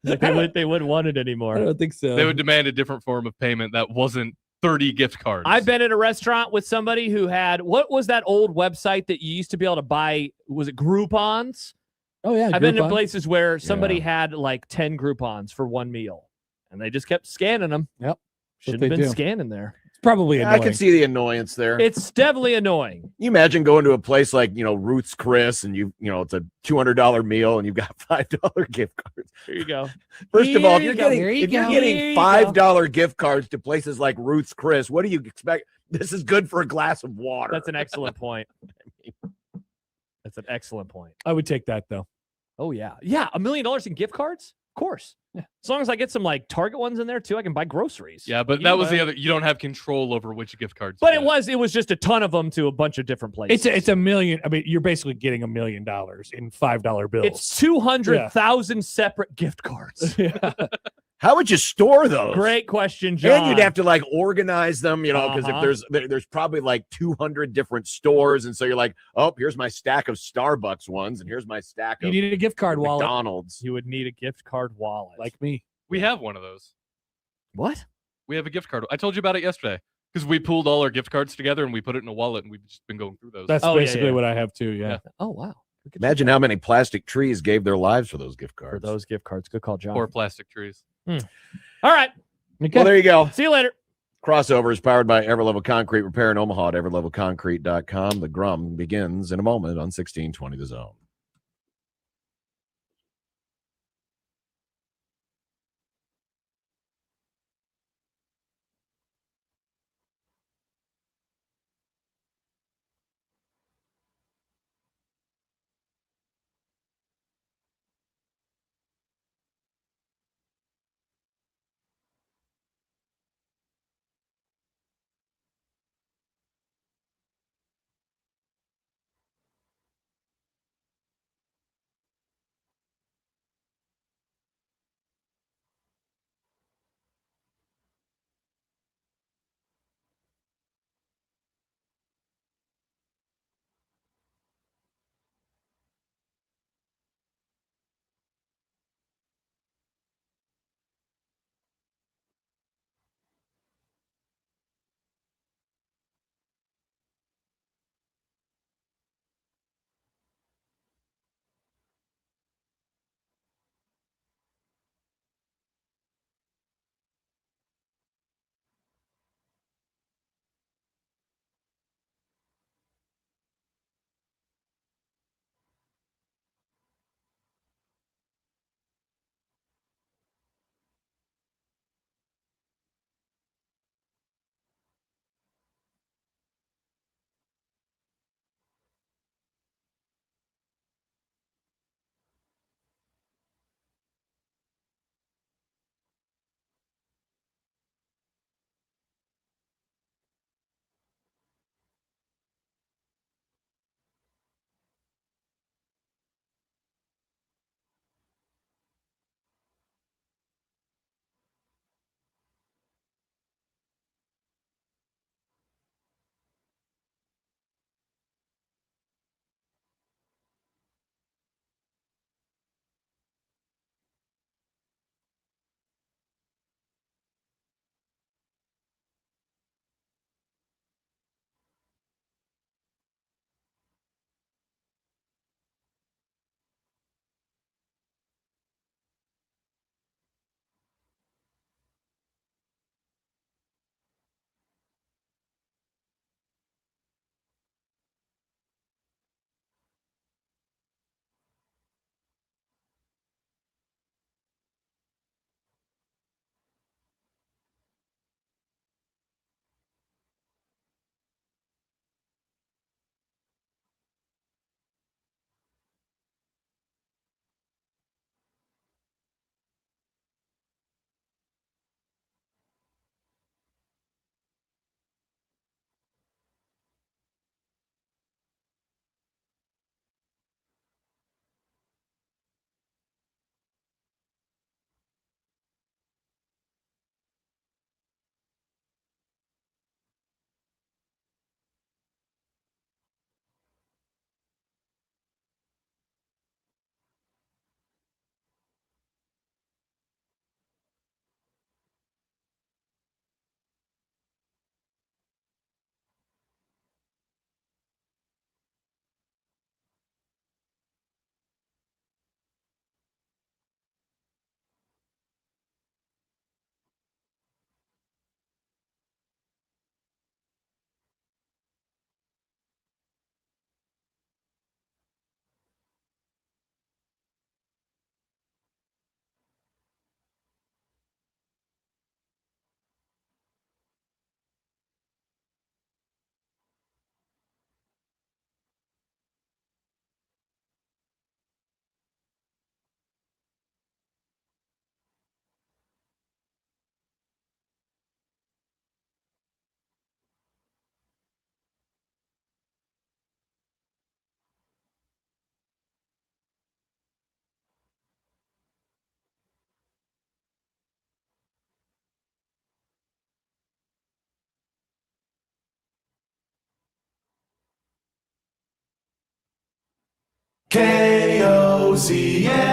Like they wouldn't want it anymore. I don't think so. They would demand a different form of payment that wasn't 30 gift cards. I've been at a restaurant with somebody who had, what was that old website that you used to be able to buy? Was it Groupons? Oh yeah. I've been to Groupon. places where somebody had like 10 Groupons for one meal and they just kept scanning them. Yep. Shouldn't they have been do. scanning there. It's probably I annoying. can see the annoyance there. It's definitely annoying. You imagine going to a place like, Ruth's Chris and it's a $200 meal and you've got $5 gift cards. Here you go. First of all, if Here you're you go. getting, Here you if you're go. getting Here you $5 gift cards to places like Ruth's Chris, what do you expect? This is good for a glass of water. That's an excellent point. That's an excellent point. I would take that though. Oh yeah. Yeah. $1 million in gift cards? Of course. Yeah. As long as I get some like Target ones in there too, I can buy groceries. Yeah, but You that know was the what? other. You don't have control over which gift cards. But you it was just a ton of them to a bunch of different places. It's a million. I mean, you're basically getting $1 million in $5 bills. It's 200,000 separate gift cards. Yeah. How would you store those? Great question, John. And you'd have to like organize them, because Uh-huh. if there's probably like 200 different stores, and so you're like, oh, here's my stack of Starbucks ones, and here's my stack You of need a gift card wallet, McDonald's. You would need a gift card wallet. like me. We have one of those. what? We have a gift card. I told you about it yesterday because we pulled all our gift cards together and we put it in a wallet and we've just been going through those. That's Oh, yeah, basically yeah. what I have too. Yeah. Oh wow. Look at you. Imagine how many plastic trees gave their lives for those gift For cards. those gift cards. Good call, John. Or plastic trees. All right. Okay. Well, there you go. See you later. Crossover is powered by Everlevel Concrete Repair in Omaha at everlevelconcrete.com. The Grum begins in a moment on 1620 The Zone.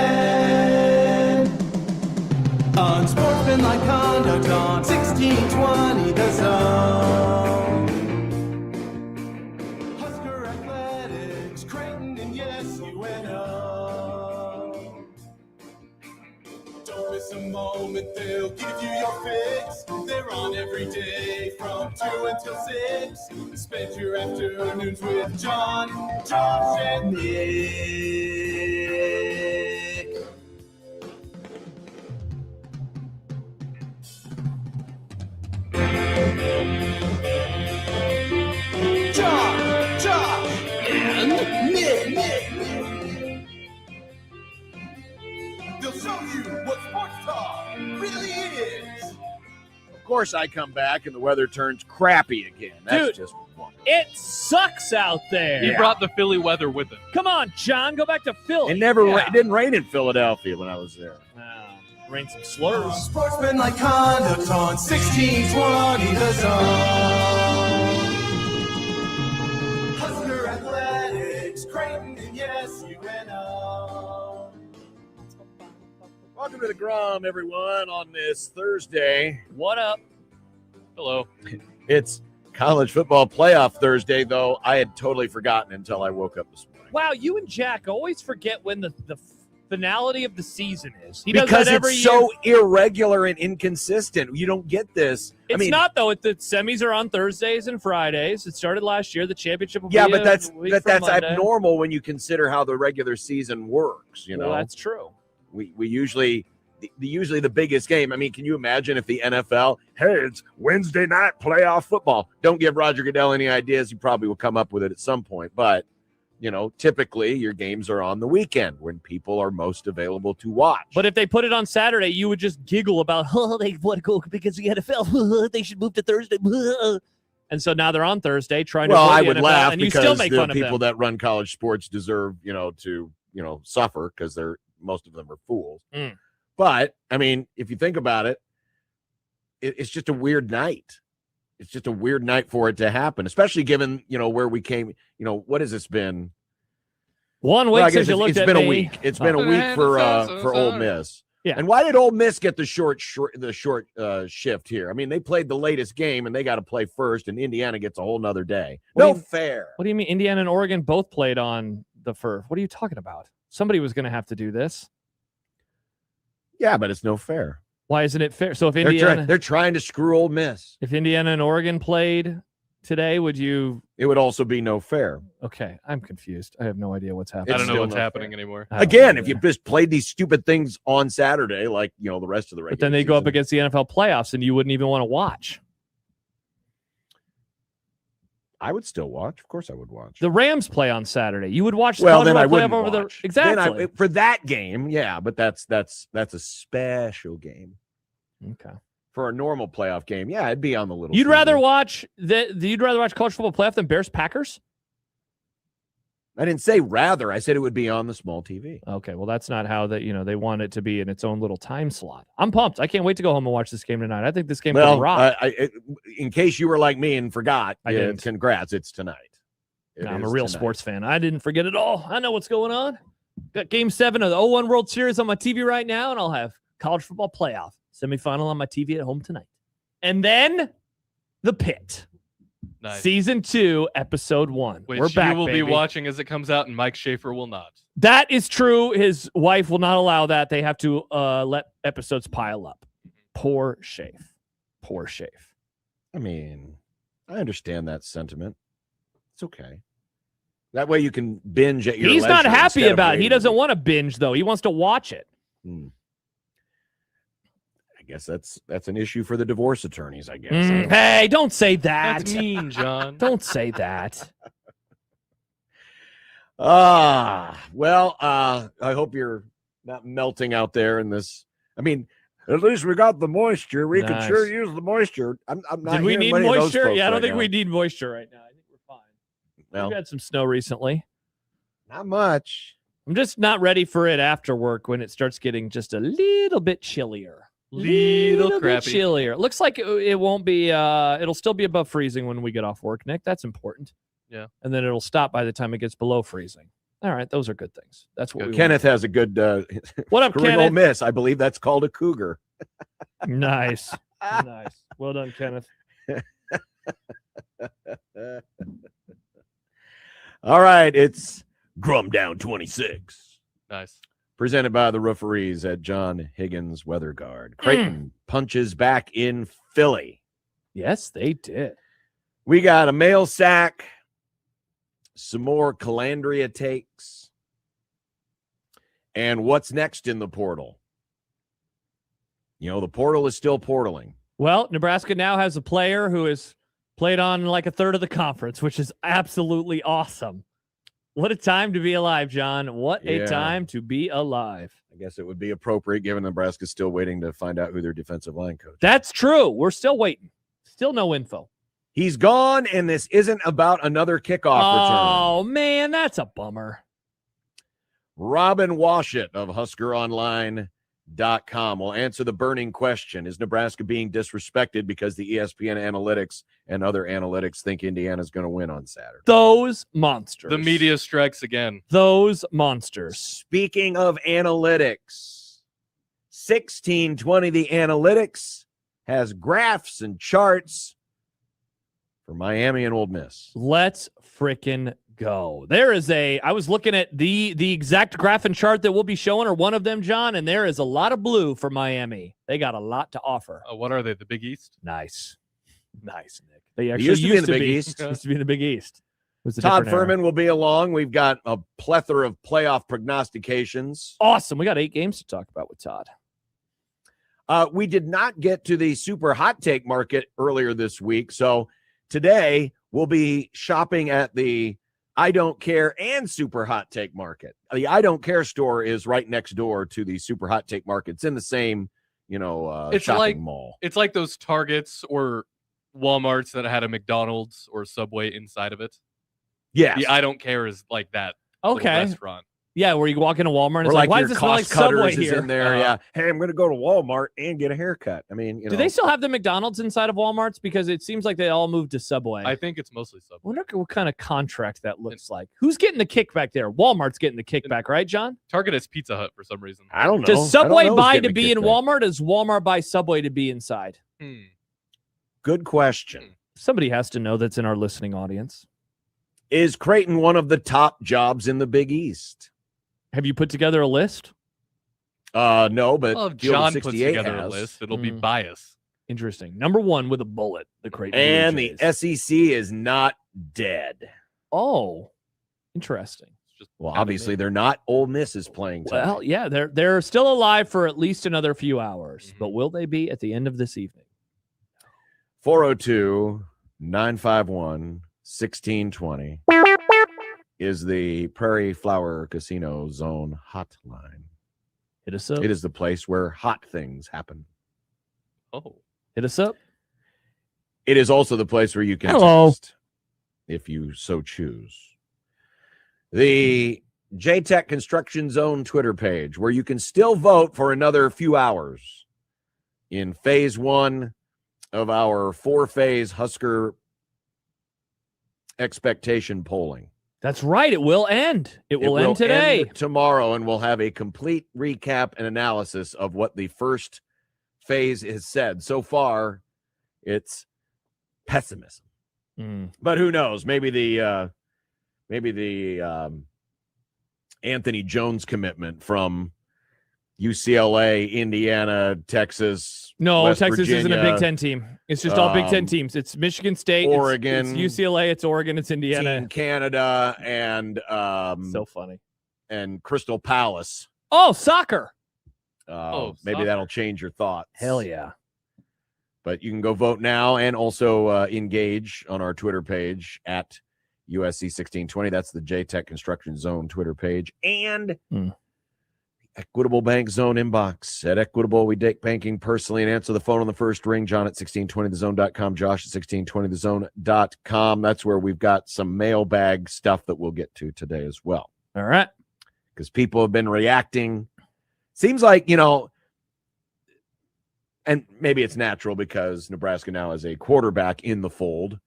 K-O-Z-N. Unsportsmanlike conduct on 1620 The Zone. Husker athletics, Creighton, and yes, UNO. Don't miss a moment, they'll give you your fix. They're on every day from 2 until 6. Spend your afternoons with John, Josh, and Nick. John, Josh, and Nick. They'll show you what sports talk really is. Of course, I come back and the weather turns crappy again. That's Dude. just wonderful. It sucks out there. He brought the Philly weather with him. Come on, John, go back to Philly. It never it didn't rain in Philadelphia when I was there. Rain some slurs. Sportsmanlike conduct on 1620 The Zone. Husker athletics, Creighton, and yes, UNO. Welcome to the Grum, everyone, on this Thursday. What up? Hello. It's college football playoff Thursday, though I had totally forgotten until I woke up this morning. Wow, you and Jack always forget when the finality of the season is. He does Because that every it's year. so irregular and inconsistent. You don't get this. It's not, though. The semis are on Thursdays and Fridays. It started last year. The championship will Yeah, be but that's a week from that's Monday. abnormal when you consider how the regular season works. You know, Well, that's true. we usually the biggest game. I mean, can you imagine if the NFL, hey, it's Wednesday night playoff football? Don't give Roger Goodell any ideas. He probably will come up with it at some point. But, you know, typically your games are on the weekend when people are most available to watch. But if they put it on Saturday, you would just giggle about, oh, they want to go because the NFL, they should move to Thursday. And so now they're on Thursday trying to I avoid the would NFL, laugh and you because still make the fun of people them. that run college sports deserve, to suffer because most of them are fools. Mm. But I mean, if you think about it, it's just a weird night. It's just a weird night for it to happen, especially given, where we came, what has this been? 1 week Well, I guess since you looked it's at been me. a week. It's been a week for Ole Miss. Yeah. And why did Ole Miss get the short shift here? I mean, they played the latest game and they got to play first, and Indiana gets a whole nother day. What do you- Fair. What do you mean? Indiana and Oregon both played on the FIRF. What are you talking about? Somebody was going to have to do this. Yeah, but it's no fair. Why isn't it fair? So if They're trying to screw Ole Miss. if Indiana and Oregon played today, would you? It would also be no fair. Okay, I'm confused. I have no idea what's happening. I don't know still what's not happening fair. anymore. I don't Again, know if you either. just played these stupid things on Saturday, like the rest of the regular But then they go up season. against the NFL playoffs, and you wouldn't even want to watch. I would still watch. Of course, I would watch. The Rams play on Saturday. You would watch the Well, college then I football wouldn't playoff over watch. the exactly. Then for that game, yeah, but that's a special game. Okay. For a normal playoff game, yeah, it'd be on the little. You'd TV. rather watch college football playoff than Bears Packers? I didn't say rather. I said it would be on the small TV. Okay, well that's not how they want it to be in its own little time slot. I'm pumped. I can't wait to go home and watch this game tonight. I think this game could rock. In case you were like me and forgot, I didn't. Congrats, it's tonight. I'm a real sports fan. I didn't forget it all. I know what's going on. Got Game 7 of the 0-1 World Series on my TV right now, and I'll have college football playoff semifinal on my TV at home tonight. And then The Pit. Nice. Season 2, Episode 1. Which We're back, you will baby. be watching as it comes out, and Mike Schaefer will not. That is true. His wife will not allow that. They have to let episodes pile up. Poor Schaefer. Poor Schaefer. I mean, I understand that sentiment. It's okay. That way you can binge at your He's not leisure happy instead of about it. He waiting. doesn't want to binge, though. He wants to watch it. I guess that's an issue for the divorce attorneys, I guess. Hey, don't say that. That's mean, John. Don't say that. Well, I hope you're not melting out there in this. I mean, at least we got the moisture. We could Nice. sure use the moisture. I'm not. Did we hearing need many of those moisture? folks Yeah, I don't right think now. we need moisture right now. I think we're fine. Well, We've had some snow recently. not much. I'm just not ready for it after work when it starts getting just a little bit chillier. Little bit crappy. chillier. It looks like it won't be it'll still be above freezing when we get off work, Nick. That's important. Yeah. And then it'll stop by the time it gets below freezing. All right, those are good things. That's what we Kenneth has a good What up, Screwing Ole Kenneth? Miss. I believe that's called a cougar. Nice. Nice. Well done, Kenneth. All right, it's Grum Down 26. Nice. Presented by the referees at John Higgins Weather Guard. Creighton punches back in Philly. Yes, they did. We got a mail sack, some more Calandria takes, and what's next in the portal? You know, the portal is still portaling. Well, Nebraska now has a player who has played on like a third of the conference, which is absolutely awesome. What a time to be alive, John. What a time to be alive. I guess it would be appropriate given Nebraska's still waiting to find out who their defensive line coach is. That's true. We're still waiting. Still no info. He's gone, and this isn't about another kickoff return. Oh, man, that's a bummer. Robin Washut of HuskerOnline.com will answer the burning question. Is Nebraska being disrespected because the ESPN analytics and other analytics think Indiana's going to win on Saturday? Those monsters. The media strikes again. Those monsters. Speaking of analytics, 1620 The Analytics has graphs and charts for Miami and Ole Miss. Let's frickin' go. There is I was looking at the exact graph and chart that we'll be showing, or one of them, John, and there is a lot of blue for Miami. They got a lot to offer. What are they? The Big East? Nice, Nick. They actually used to be in the Big East. Used to be in the Big East. Todd Furman will be along. We've got a plethora of playoff prognostications. Awesome. We got 8 games to talk about with Todd. We did not get to the super hot take market earlier this week, so today we'll be shopping at the I Don't Care and Super Hot Take Market. The I Don't Care store is right next door to the Super Hot Take Market. It's in the same, It's shopping like mall. It's like those Targets or Walmarts that had a McDonald's or Subway inside of it. Yes. The I Don't Care is like that. little Okay. restaurant. Yeah, where you walk into Walmart and Or it's like, why your does it smell like cost cutters Subway is here? in there. Yeah. Hey, I'm going to go to Walmart and get a haircut. I mean, Do they still have the McDonald's inside of Walmart's? Because it seems like they all moved to Subway. I think it's mostly Subway. I wonder what kind of contract that looks like. Who's getting the kickback there? Walmart's getting the kickback, right, John? Target is Pizza Hut for some reason. I don't know. Does Subway I don't know who's buy getting to the be in kickback. Walmart? Does Walmart buy Subway to be inside? Good question. Somebody has to know that's in our listening audience. Is Creighton one of the top jobs in the Big East? Have you put together a list? No, but Well, if Field of John puts 68 together a has. list, it'll be bias. Interesting. Number 1 with a bullet, the Creighton And Blue the Jays. SEC is not dead. Oh, interesting. Well, obviously they're not. Ole Miss is playing tonight. Well, yeah, they're still alive for at least another few hours, but will they be at the end of this evening? 402-951-1620 is the Prairie Flower Casino Zone hotline. Hit us up. It is the place where hot things happen. Oh. Hit us up. It is also the place where you can Hello. text if you so choose. The JTech Construction Zone Twitter page, where you can still vote for another few hours in phase 1 of our 4-phase Husker expectation polling. That's right. It will end. It will end today. End tomorrow, and we'll have a complete recap and analysis of what the first phase has said. So far, it's pessimism. But who knows? Maybe the Anthony Jones commitment from UCLA, Indiana, Texas. No, West Texas isn't a Virginia, Big Ten team. It's just all Big Ten teams. It's Michigan State, Oregon, it's UCLA, it's Oregon, it's Indiana. Team Canada, and So funny. and Crystal Palace. Oh, soccer. Maybe soccer. that'll change your thoughts. Hell yeah. But you can go vote now and also engage on our Twitter page at USC 1620. That's the JTech Construction Zone Twitter page. And Equitable Bank Zone inbox. At Equitable, we take banking personally and answer the phone on the first ring. John at 1620thezone.com. Josh at 1620thezone.com. That's where we've got some mailbag stuff that we'll get to today as well. All right. Because people have been reacting. Seems like, and maybe it's natural because Nebraska now has a quarterback in the fold.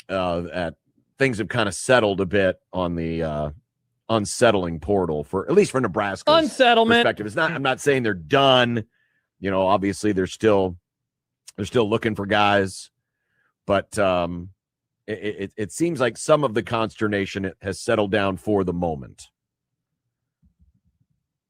Things have kind of settled a bit on the unsettling portal for at least for Nebraska's Unsettlement. perspective. It's not. I'm not saying they're done. Obviously they're still looking for guys, but it seems like some of the consternation has settled down for the moment.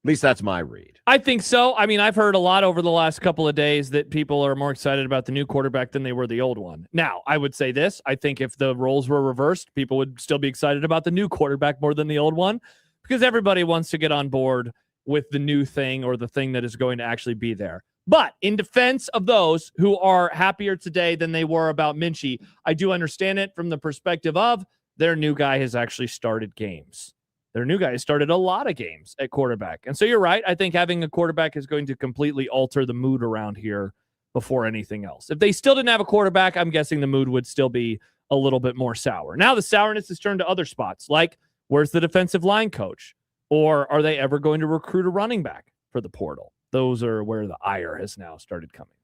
At least that's my read. I think so. I mean, I've heard a lot over the last couple of days that people are more excited about the new quarterback than they were the old one. Now, I would say this. I think if the roles were reversed, people would still be excited about the new quarterback more than the old one because everybody wants to get on board with the new thing or the thing that is going to actually be there. But in defense of those who are happier today than they were about Minchie, I do understand it from the perspective of their new guy has actually started games. Their new guy started a lot of games at quarterback. And so you're right. I think having a quarterback is going to completely alter the mood around here before anything else. If they still didn't have a quarterback, I'm guessing the mood would still be a little bit more sour. Now the sourness has turned to other spots, like where's the defensive line coach? Or are they ever going to recruit a running back for the portal? Those are where the ire has now started coming.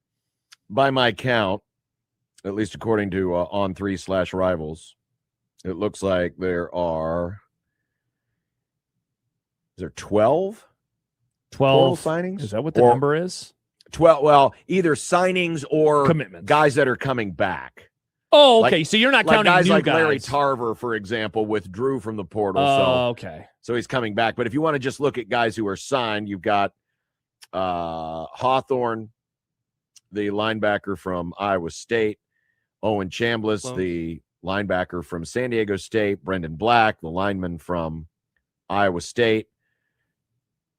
By my count, at least according to On3/Rivals, it looks like there are... Is there 12? 12 signings? Is that what the number is? 12. Well, either signings or commitments. Guys that are coming back. Oh, okay. So you're not counting guys new like guys. Larry Tarver, for example, withdrew from the portal. Okay. So he's coming back. But if you want to just look at guys who are signed, you've got Hawthorne, the linebacker from Iowa State, Owen Chambliss, the linebacker from San Diego State, Brendan Black, the lineman from Iowa State,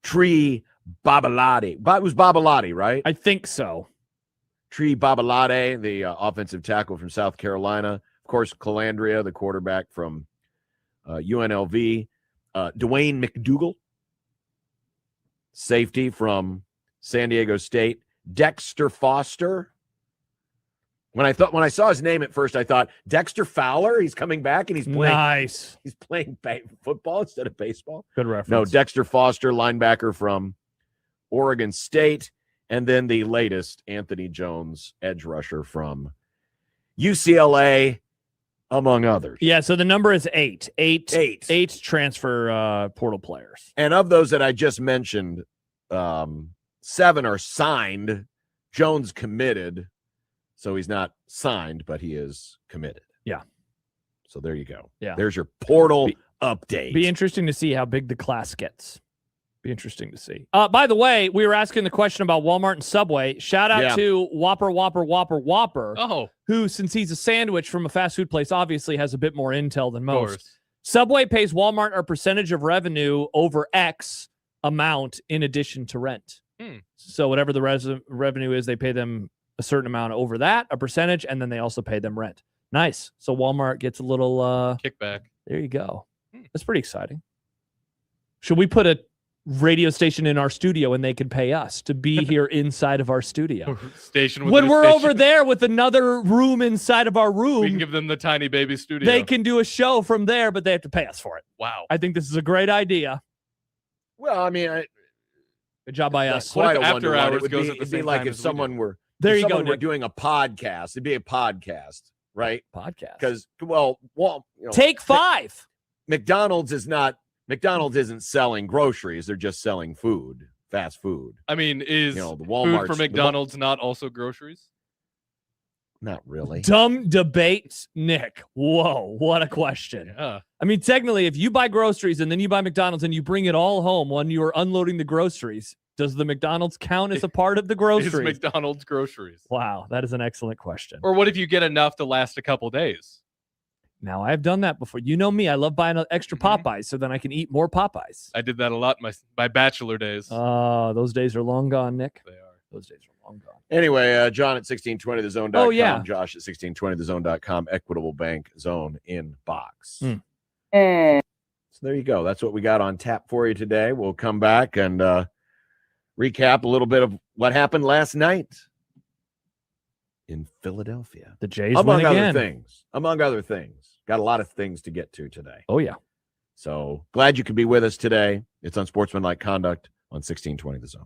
Tree Babalade. It was Babalade, right? I think so. Tree Babalade, the offensive tackle from South Carolina. Of course, Calandria, the quarterback from UNLV. Dwayne McDougal, safety from San Diego State. Dexter Foster. When I saw his name at first, I thought Dexter Fowler. He's coming back and he's playing. Nice. He's playing football instead of baseball. Good reference. No, Dexter Foster, linebacker from Oregon State, and then the latest Anthony Jones, edge rusher from UCLA, among others. Yeah. So the number is 8. 8 transfer portal players. And of those that I just mentioned, 7 are signed. Jones committed. So he's not signed, but he is committed. Yeah. So there you go. Yeah. There's your portal update. Be interesting to see how big the class gets. Be interesting to see. By the way, we were asking the question about Walmart and Subway. Shout out to Whopper. Oh. Who, since he's a sandwich from a fast food place, obviously has a bit more intel than most. Subway pays Walmart a percentage of revenue over X amount in addition to rent. So whatever the revenue is, they pay them a certain amount over that, a percentage, and then they also pay them rent. Nice. So Walmart gets a little kickback. There you go. That's pretty exciting. Should we put a radio station in our studio and they can pay us to be here inside of our studio? When we're over there with another room inside of our room, we can give them the tiny baby studio. They can do a show from there, but they have to pay us for it. Wow. I think this is a great idea. Well, I mean, good job by us. Quite a after hours it would be like if someone were we're doing a podcast. It'd be a podcast, right? Podcast. Because Take 5. McDonald's isn't selling groceries; they're just selling food, fast food. I mean, is the Walmart food for McDonald's not also groceries? Not really. Dumb debate, Nick. Whoa, what a question. Yeah. I mean, technically, if you buy groceries and then you buy McDonald's and you bring it all home when you are unloading the groceries, does the McDonald's count as a part of the groceries? Is McDonald's groceries? Wow, that is an excellent question. Or what if you get enough to last a couple days? Now, I've done that before. You know me. I love buying extra Popeyes so then I can eat more Popeyes. I did that a lot my bachelor days. Those days are long gone, Nick. They are. Those days are long gone. Anyway, John at 1620thezone.com. Oh, yeah. Josh at 1620thezone.com. Equitable Bank Zone in box. So there you go. That's what we got on tap for you today. We'll come back and recap a little bit of what happened last night in Philadelphia. The Jays among win again. Among other things. Got a lot of things to get to today. Oh, yeah. So glad you could be with us today. It's Unsportsmanlike Conduct on 1620 The Zone.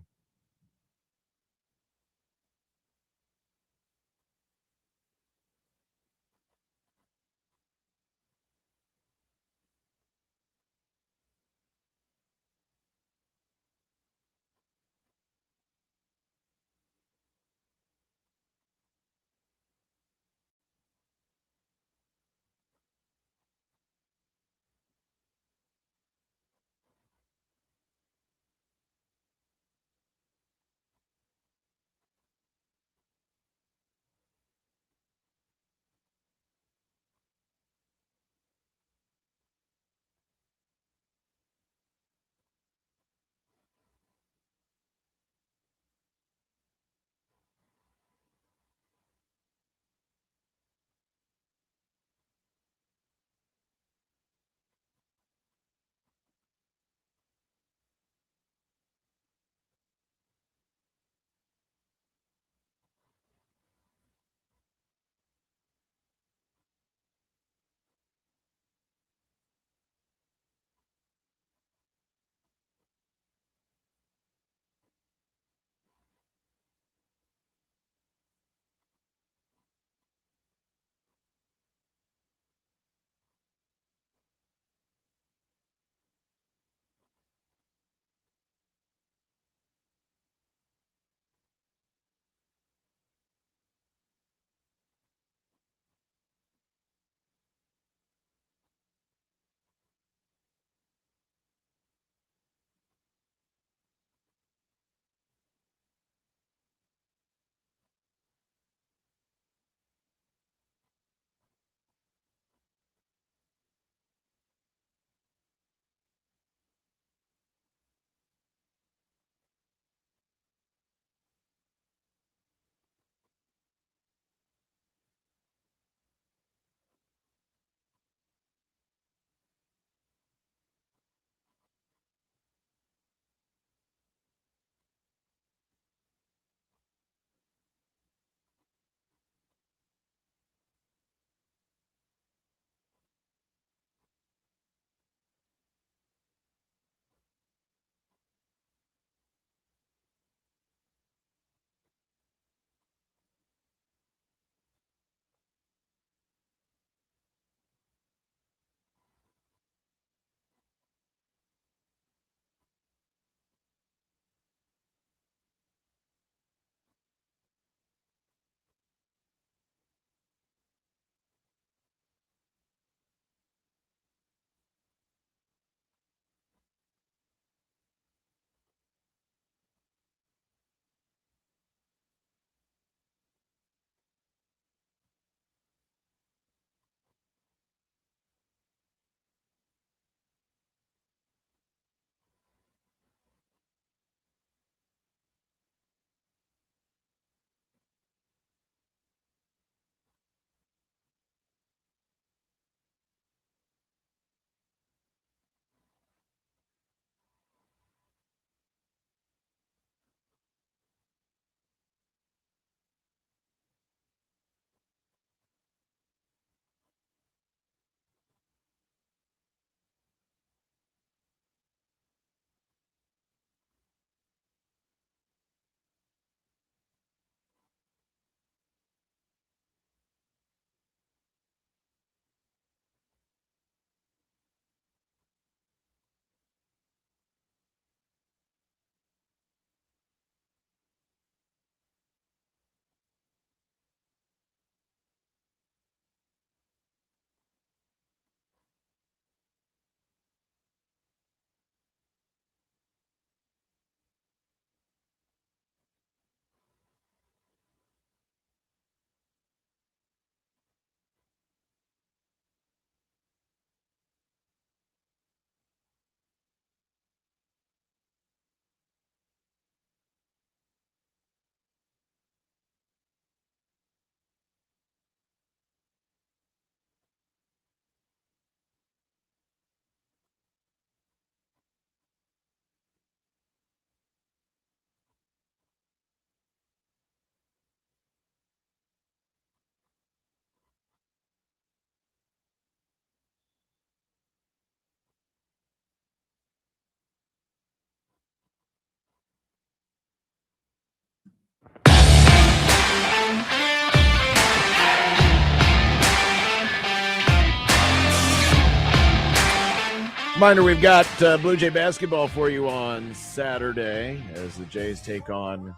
Reminder, we've got Blue Jay basketball for you on Saturday as the Jays take on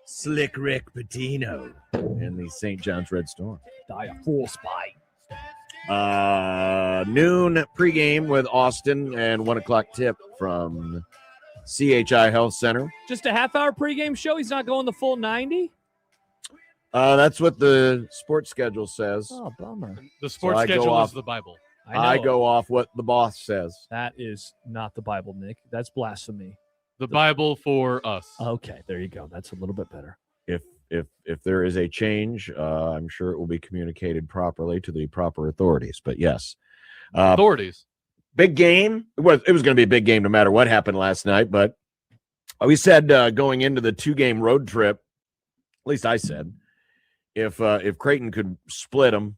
Slick Rick Pitino in the St. John's Red Storm. Full spy. Noon pregame with Austin and 1 o'clock tip from CHI Health Center. Just a half-hour pregame show? He's not going the full 90? That's what the sports schedule says. Oh, bummer. The sports I go schedule off- is the Bible. I go off what the boss says. That is not the Bible, Nick. That's blasphemy. The Bible for us. Okay, there you go. That's a little bit better. If there is a change, I'm sure it will be communicated properly to the proper authorities. But yes, Authorities. big game. It was going to be a big game no matter what happened last night. But we said going into the 2-game road trip, at least I said, if Creighton could split them,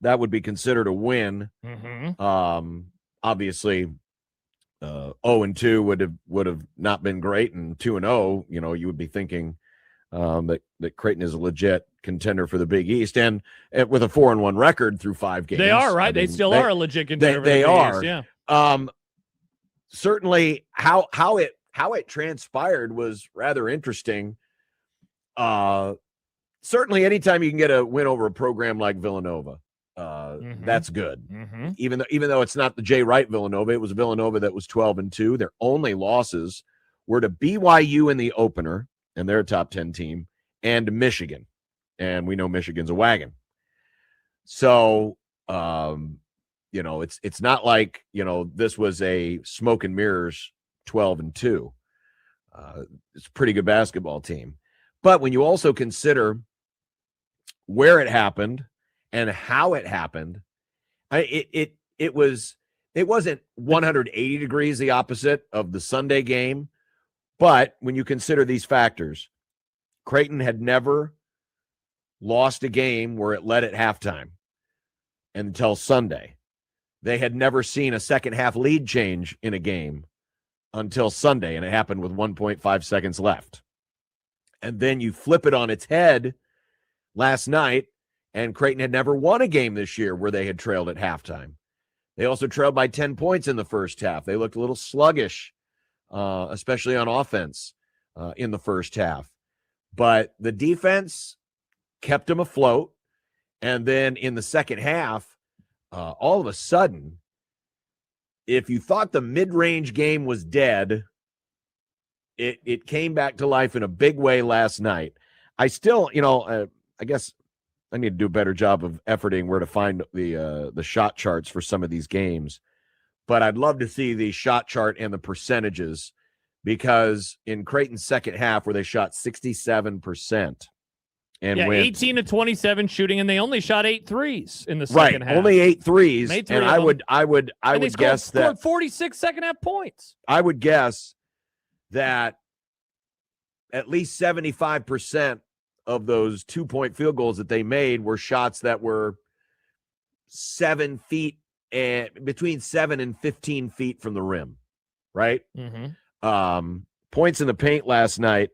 that would be considered a win. Obviously, 0-2 would have not been great, and 2-0, you would be thinking that Creighton is a legit contender for the Big East, and with a 4-1 record through 5 games. They are, right? I they mean, still are a legit contender. They are. Yeah. Certainly, how it transpired was rather interesting. Certainly, anytime you can get a win over a program like Villanova, that's good. Even though it's not the Jay Wright Villanova, it was Villanova that was 12-2. Their only losses were to BYU in the opener, and they're a top 10 team, and Michigan, and we know Michigan's a wagon. So, it's not like this was a smoke and mirrors 12-2. It's a pretty good basketball team, but when you also consider where it happened and how it happened, it wasn't 180 degrees the opposite of the Sunday game. But when you consider these factors, Creighton had never lost a game where it led at halftime until Sunday. They had never seen a second half lead change in a game until Sunday, and it happened with 1.5 seconds left. And then you flip it on its head last night, and Creighton had never won a game this year where they had trailed at halftime. They also trailed by 10 points in the first half. They looked a little sluggish, especially on offense in the first half. But the defense kept them afloat. And then in the second half, all of a sudden, if you thought the mid-range game was dead, it came back to life in a big way last night. I still, I guess I need to do a better job of efforting where to find the shot charts for some of these games. But I'd love to see the shot chart and the percentages, because in Creighton's second half, where they shot 67% and went 18-27 shooting, and they only shot 8 threes in the second half. Only 8 threes. Made 3 and of I them. would And guess scored that 46 second half points. I would guess that at least 75% of those 2-point field goals that they made were shots that were 7 feet and between 7 and 15 feet from the rim, right? Points in the paint last night,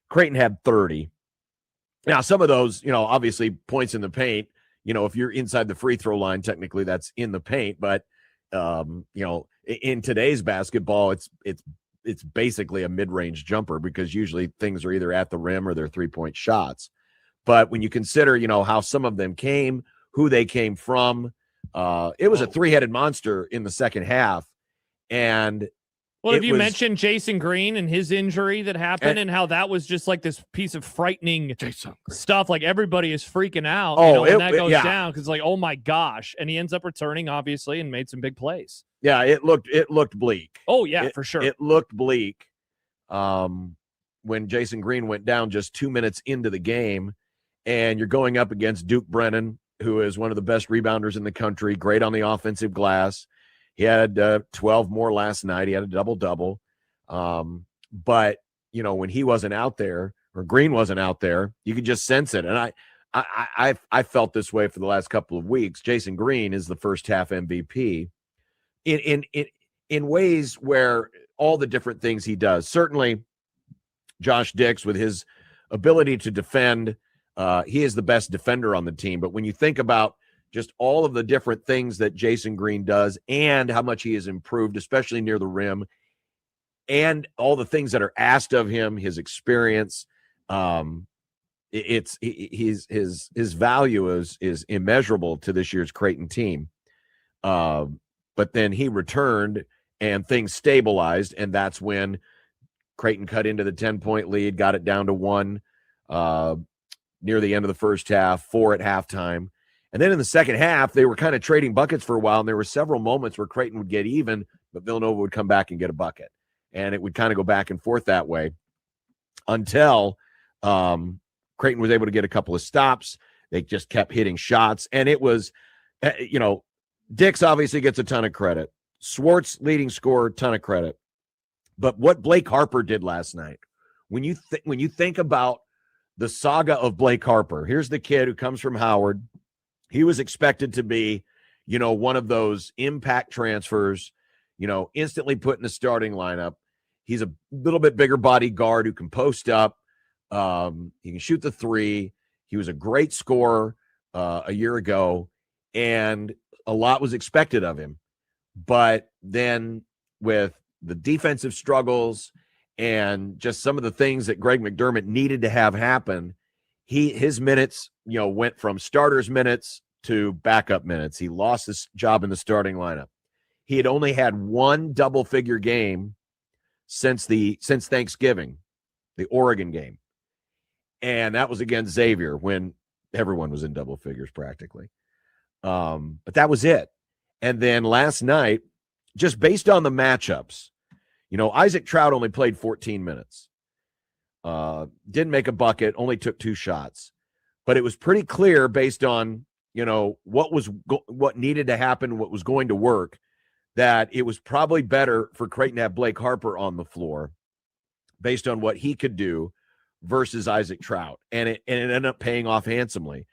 Creighton had 30. Now, some of those, obviously points in the paint, if you're inside the free throw line, technically that's in the paint. But, in today's basketball, it's basically a mid-range jumper, because usually things are either at the rim or they're 3-point shots. But when you consider, how some of them came, who they came from, it was a 3-headed monster in the second half. And well, have you mentioned Jason Green and his injury that happened, and how that was just like this piece of frightening stuff? Like, everybody is freaking out when that goes down, because like, oh my gosh. And he ends up returning, obviously, and made some big plays. Yeah, it looked bleak. Oh, yeah, for sure. It looked bleak when Jason Green went down just 2 minutes into the game, and you're going up against Duke Brennan, who is one of the best rebounders in the country, great on the offensive glass. He had 12 more last night. He had a double-double. But, when he wasn't out there, or Green wasn't out there, you could just sense it. And I felt this way for the last couple of weeks. Jason Green is the first half MVP in ways where all the different things he does. Certainly, Josh Dix, with his ability to defend, he is the best defender on the team. But when you think about just all of the different things that Jason Green does and how much he has improved, especially near the rim, and all the things that are asked of him, his experience. His value is immeasurable to this year's Creighton team. But then he returned and things stabilized, and that's when Creighton cut into the 10-point lead, got it down to 1 near the end of the first half, 4 at halftime. And then in the second half, they were kind of trading buckets for a while, and there were several moments where Creighton would get even, but Villanova would come back and get a bucket. And it would kind of go back and forth that way until Creighton was able to get a couple of stops. They just kept hitting shots. And it was, Dix obviously gets a ton of credit. Swartz, leading scorer, ton of credit. But what Blake Harper did last night, when you think about the saga of Blake Harper, here's the kid who comes from Howard. He was expected to be, one of those impact transfers, instantly put in the starting lineup. He's a little bit bigger body guard who can post up. He can shoot the three. He was a great scorer a year ago, and a lot was expected of him. But then with the defensive struggles and just some of the things that Greg McDermott needed to have happen, his minutes, went from starters minutes to backup minutes. He lost his job in the starting lineup. He had only had one double-figure game since Thanksgiving, the Oregon game. And that was against Xavier when everyone was in double figures practically. But that was it. And then last night, just based on the matchups, Isaac Trout only played 14 minutes. Didn't make a bucket, only took 2 shots. But it was pretty clear based on, what needed to happen, what was going to work, that it was probably better for Creighton to have Blake Harper on the floor based on what he could do versus Isaac Trout. And it ended up paying off handsomely.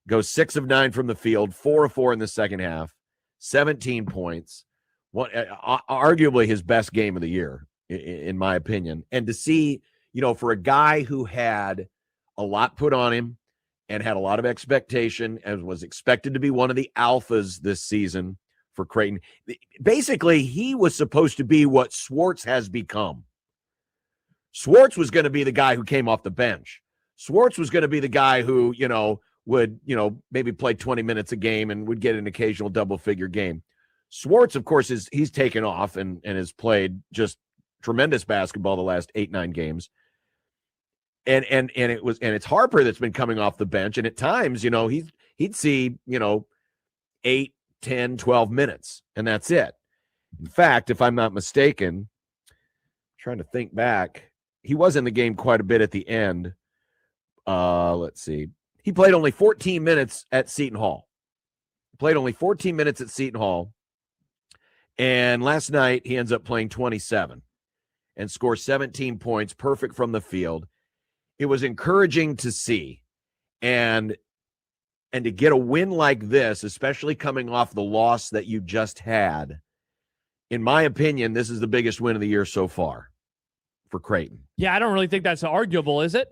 Goes 6 of 9 from the field, 4 of 4 in the second half, 17 points. Arguably his best game of the year, in my opinion. And to see, for a guy who had a lot put on him and had a lot of expectation and was expected to be one of the alphas this season for Creighton, basically he was supposed to be what Swartz has become. Swartz was going to be the guy who came off the bench. Swartz was going to be the guy who, would, maybe play 20 minutes a game and would get an occasional double-figure game. Swartz, of course, he's taken off and has played just tremendous basketball the last 8-9 games. And it's Harper that's been coming off the bench. And at times, he'd see, 8, 10, 12 minutes, and that's it. In fact, if I'm not mistaken, trying to think back, he was in the game quite a bit at the end. Let's see. He played only 14 minutes at Seton Hall. And last night he ends up playing 27 and scores 17 points, perfect from the field. It was encouraging to see. And to get a win like this, especially coming off the loss that you just had, in my opinion, this is the biggest win of the year so far for Creighton. Yeah, I don't really think that's arguable, is it?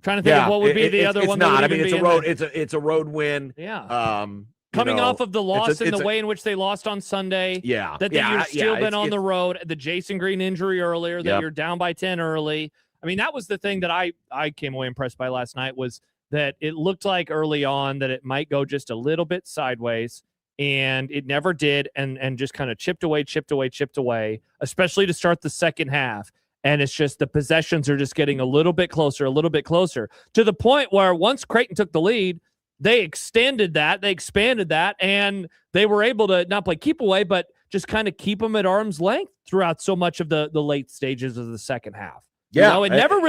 Trying to think of what would be the other one. It's not. I mean, it's a road. It's a road win. Yeah. Coming off of the loss and the way in which they lost on Sunday. Yeah. That you've still been on the road. The Jason Green injury earlier. That you're down by 10 early. I mean, that was the thing that I came away impressed by last night, was that it looked like early on that it might go just a little bit sideways, and it never did, and just kind of chipped away, especially to start the second half. And it's just the possessions are just getting a little bit closer, to the point where once Creighton took the lead, they expanded that, and they were able to not play keep away, but just kind of keep them at arm's length throughout so much of the late stages of the second half. Yeah, it never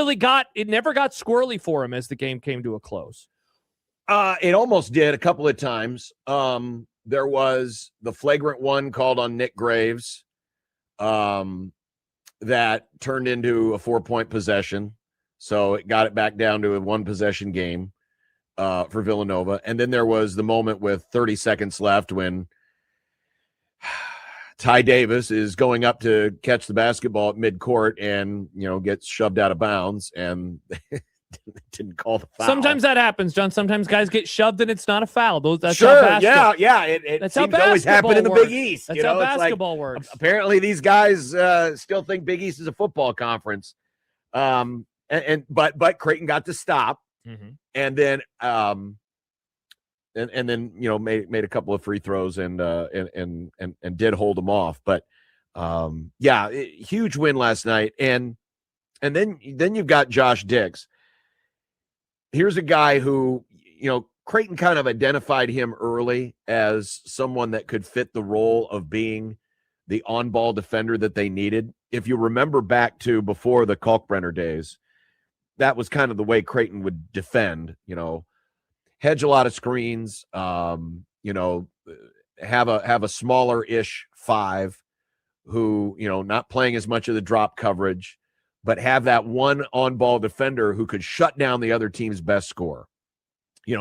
got squirrely for him as the game came to a close. It almost did a couple of times. There was the flagrant one called on Nick Graves that turned into a 4-point possession. So it got it back down to a 1-possession game for Villanova. And then there was the moment with 30 seconds left when Ty Davis is going up to catch the basketball at midcourt and, gets shoved out of bounds. And didn't call the foul. Sometimes that happens, John. Sometimes guys get shoved and it's not a foul. That's sure, how basketball. yeah. It That's how seems to always happen in the basketball Big East. That's you know, how it's like, basketball works. apparently these guys still think Big East is a football conference. But Creighton got to stop, and then made a couple of free throws and did hold them off. But huge win last night, and then you've got Josh Dix. Here's a guy who, Creighton kind of identified him early as someone that could fit the role of being the on-ball defender that they needed. If you remember back to before the Kalkbrenner days, that was kind of the way Creighton would defend, hedge a lot of screens, have a smaller-ish five who, not playing as much of the drop coverage, but have that one on-ball defender who could shut down the other team's best scorer.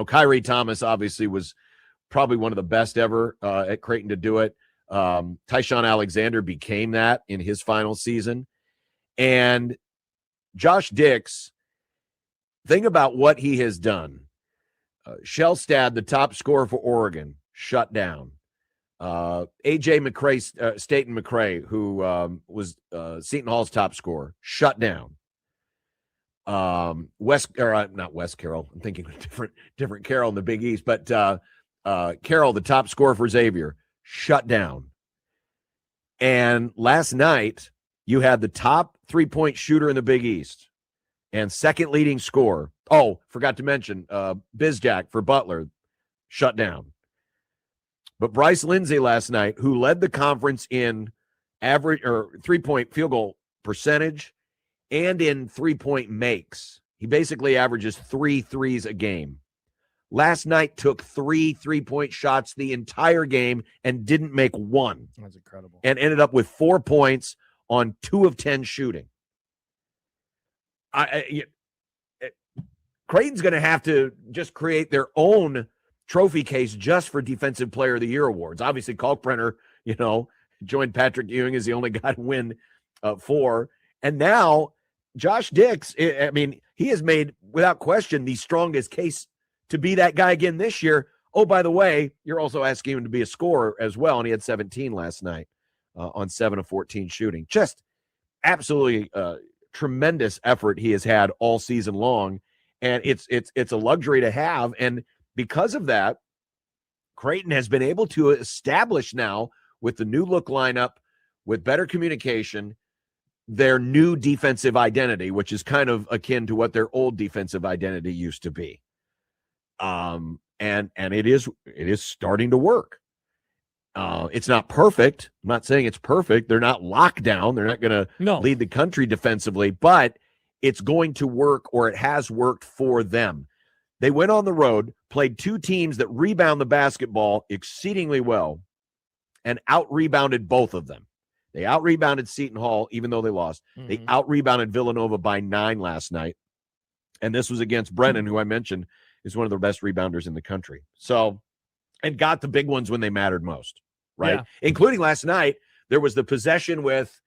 Kyrie Thomas obviously was probably one of the best ever at Creighton to do it. Tyshawn Alexander became that in his final season. And Josh Dix, think about what he has done. Shellstad, the top scorer for Oregon, shut down. A.J. McCray, Staten McCray, who was Seton Hall's top scorer, shut down. Not West Carroll. I'm thinking of different Carroll in the Big East, but Carroll, the top scorer for Xavier, shut down. And last night, you had the top 3-point shooter in the Big East and second leading scorer. Oh, forgot to mention Bizjack for Butler, shut down. But Bryce Lindsey last night, who led the conference in average or 3-point field goal percentage and in 3-point makes, he basically averages 3 threes a game. Last night took 3 3-point shots the entire game and didn't make one. That's incredible. And ended up with 4 points on 2 of 10 shooting. Creighton's going to have to just create their own trophy case just for Defensive Player of the Year awards. Obviously, Kalkbrenner, joined Patrick Ewing as the only guy to win 4. And now Josh Dix, he has made, without question, the strongest case to be that guy again this year. Oh, by the way, you're also asking him to be a scorer as well, and he had 17 last night on 7 of 14 shooting. Just absolutely tremendous effort he has had all season long, and it's a luxury to have. And because of that, Creighton has been able to establish now with the new look lineup, with better communication, their new defensive identity, which is kind of akin to what their old defensive identity used to be. And it is starting to work. It's not perfect. I'm not saying it's perfect. They're not locked down. They're not going to lead the country defensively, but it's going to work, or it has worked for them. They went on the road, played 2 teams that rebound the basketball exceedingly well, and out-rebounded both of them. They out-rebounded Seton Hall, even though they lost. They out-rebounded Villanova by 9 last night. And this was against Brennan, who I mentioned is one of the best rebounders in the country. So, and got the big ones when they mattered most, right? Yeah. Including last night, there was the possession with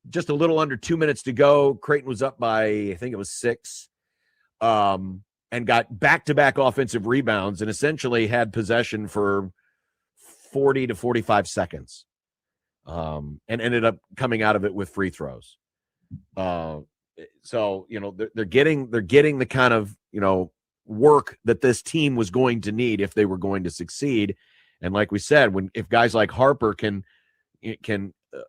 just a little under 2 minutes to go. Creighton was up by, I think it was 6, and got back-to-back offensive rebounds and essentially had possession for 40 to 45 seconds, and ended up coming out of it with free throws. So, they're getting the kind of, work that this team was going to need if they were going to succeed. And like we said, if guys like Harper can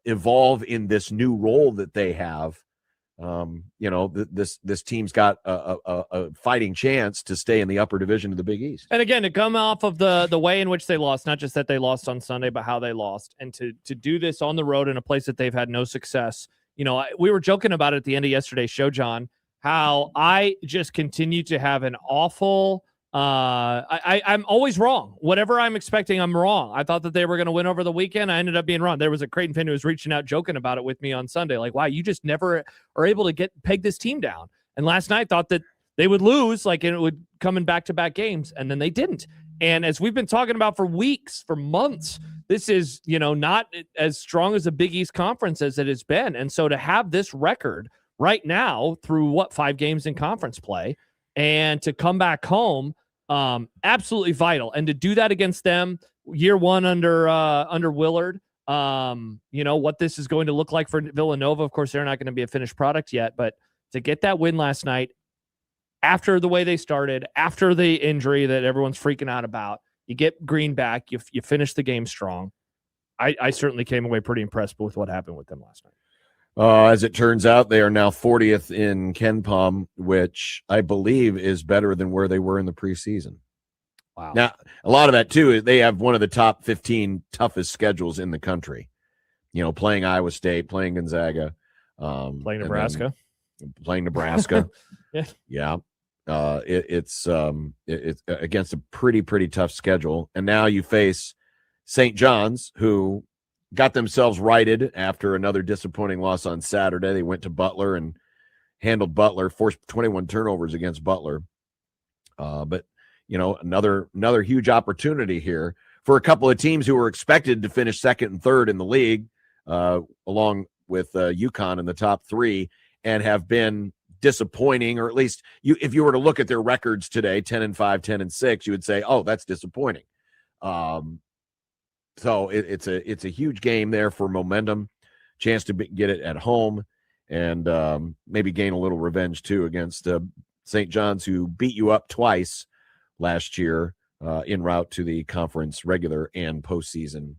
evolve in this new role that they have, this team's got a fighting chance to stay in the upper division of the Big East. And again, to come off of the way in which they lost, not just that they lost on Sunday, but how they lost, and to do this on the road in a place that they've had no success. We were joking about it at the end of yesterday's show, John, how I just continue to have an awful I'm always wrong. Whatever I'm expecting, I'm wrong. I thought that they were going to win over the weekend. I ended up being wrong. There was a Creighton fan who was reaching out, joking about it with me on Sunday. Like, wow, you just never are able to peg this team down. And last night thought that they would lose, like, and it would come in back-to-back games, and then they didn't. And as we've been talking about for weeks, for months, this is, not as strong as the Big East Conference as it has been. And so to have this record right now through 5 games in conference play, and to come back home, absolutely vital. And to do that against them, year one under Willard, what this is going to look like for Villanova. Of course, they're not going to be a finished product yet, but to get that win last night, after the way they started, after the injury that everyone's freaking out about, you get Green back, you finish the game strong. I certainly came away pretty impressed with what happened with them last night. As it turns out, they are now 40th in KenPom, which I believe is better than where they were in the preseason. Wow. Now, a lot of that, too, is they have one of the top 15 toughest schedules in the country. Playing Iowa State, playing Gonzaga. Playing Nebraska. Playing Nebraska. Yeah. It's against a pretty tough schedule. And now you face St. John's, who got themselves righted after another disappointing loss on Saturday. They went to Butler and handled Butler, forced 21 turnovers against Butler. But another huge opportunity here for a couple of teams who were expected to finish second and third in the league, along with UConn in the top three, and have been disappointing, or at least if you were to look at their records today, 10-5, 10-6, you would say, oh, that's disappointing. So it's a huge game there for momentum, chance to get it at home, and maybe gain a little revenge too against St. John's, who beat you up twice last year en route to the conference regular and postseason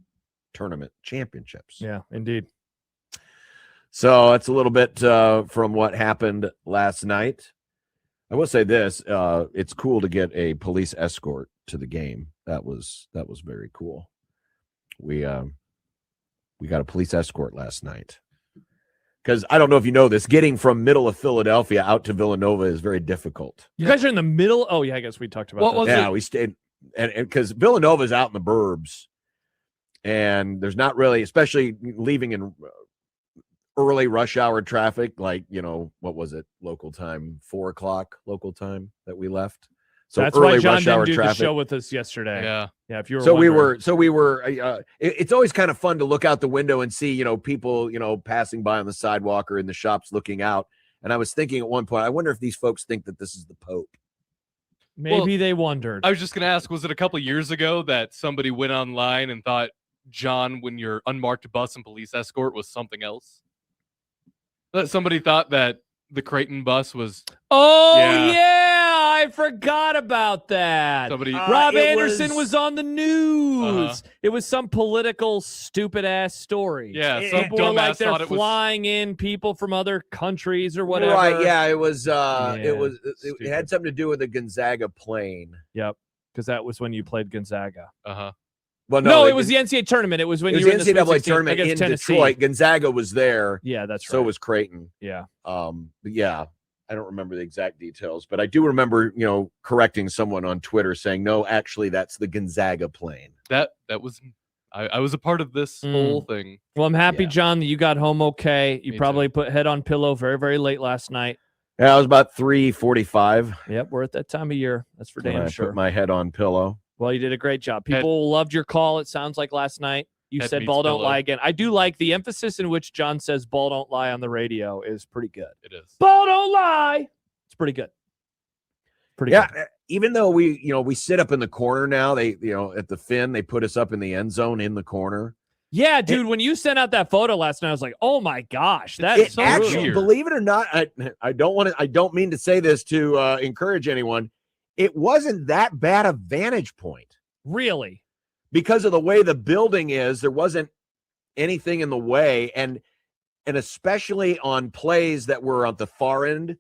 tournament championships. Yeah, indeed. So that's a little bit from what happened last night. I will say this: it's cool to get a police escort to the game. That was very cool. We got a police escort last night, because I don't know if you know this, getting from middle of Philadelphia out to Villanova is very difficult. You guys are in the middle. Oh yeah, I guess we talked about that. We stayed, and because Villanova is out in the burbs, and there's not really, especially leaving in early rush hour traffic, like, what was it, local time, 4:00 local time that we left. So that's early why John rush hour didn't do traffic. the show with us yesterday. Yeah. If you were So wondering. we were. It's always kind of fun to look out the window and see, people, passing by on the sidewalk or in the shops looking out. And I was thinking at one point, I wonder if these folks think that this is the Pope. Maybe they wondered. I was just going to ask, was it a couple years ago that somebody went online and thought, John, when your unmarked bus and police escort was something else? That somebody thought that the Creighton bus was. Oh, yeah, I forgot about that. Somebody, Rob Anderson was on the news. It was some political stupid ass story. Yeah, some people were like dumbass they're thought it was flying in people from other countries or whatever. Right? Yeah, it was. It stupid. had something to do with the Gonzaga plane. Yep, because that was when you played Gonzaga. Well, no, it was the NCAA tournament. It was when you were in the NCAA Sweet 16 tournament in against Tennessee. Detroit. Gonzaga was there. Yeah, that's right. So was Creighton. Yeah. But yeah, I don't remember the exact details, but I do remember, correcting someone on Twitter saying, no, actually, that's the Gonzaga plane. That was. I was a part of this whole thing. Well, I'm happy, Yeah. John, that you got home okay. You Me probably put head on pillow very, very late last night. Yeah, it was about 3:45. Yep, we're at that time of year. That's for when damn I sure. put my head on pillow. Well, you did a great job. People loved your call, it sounds like, last night. You Head said meets ball don't pillow. lie again. I do like the emphasis in which John says ball don't lie on the radio is pretty good. It is. Ball don't lie. It's pretty good. Pretty Yeah, good. even though we sit up in the corner now, they, at the Finn, they put us up in the end zone in the corner. Yeah, dude, when you sent out that photo last night, I was like, oh my gosh, that's It so actually, weird. believe it or not, I don't mean to say this to encourage anyone. It wasn't that bad a vantage point. Really? Because of the way the building is, there wasn't anything in the way, and especially on plays that were on the far end,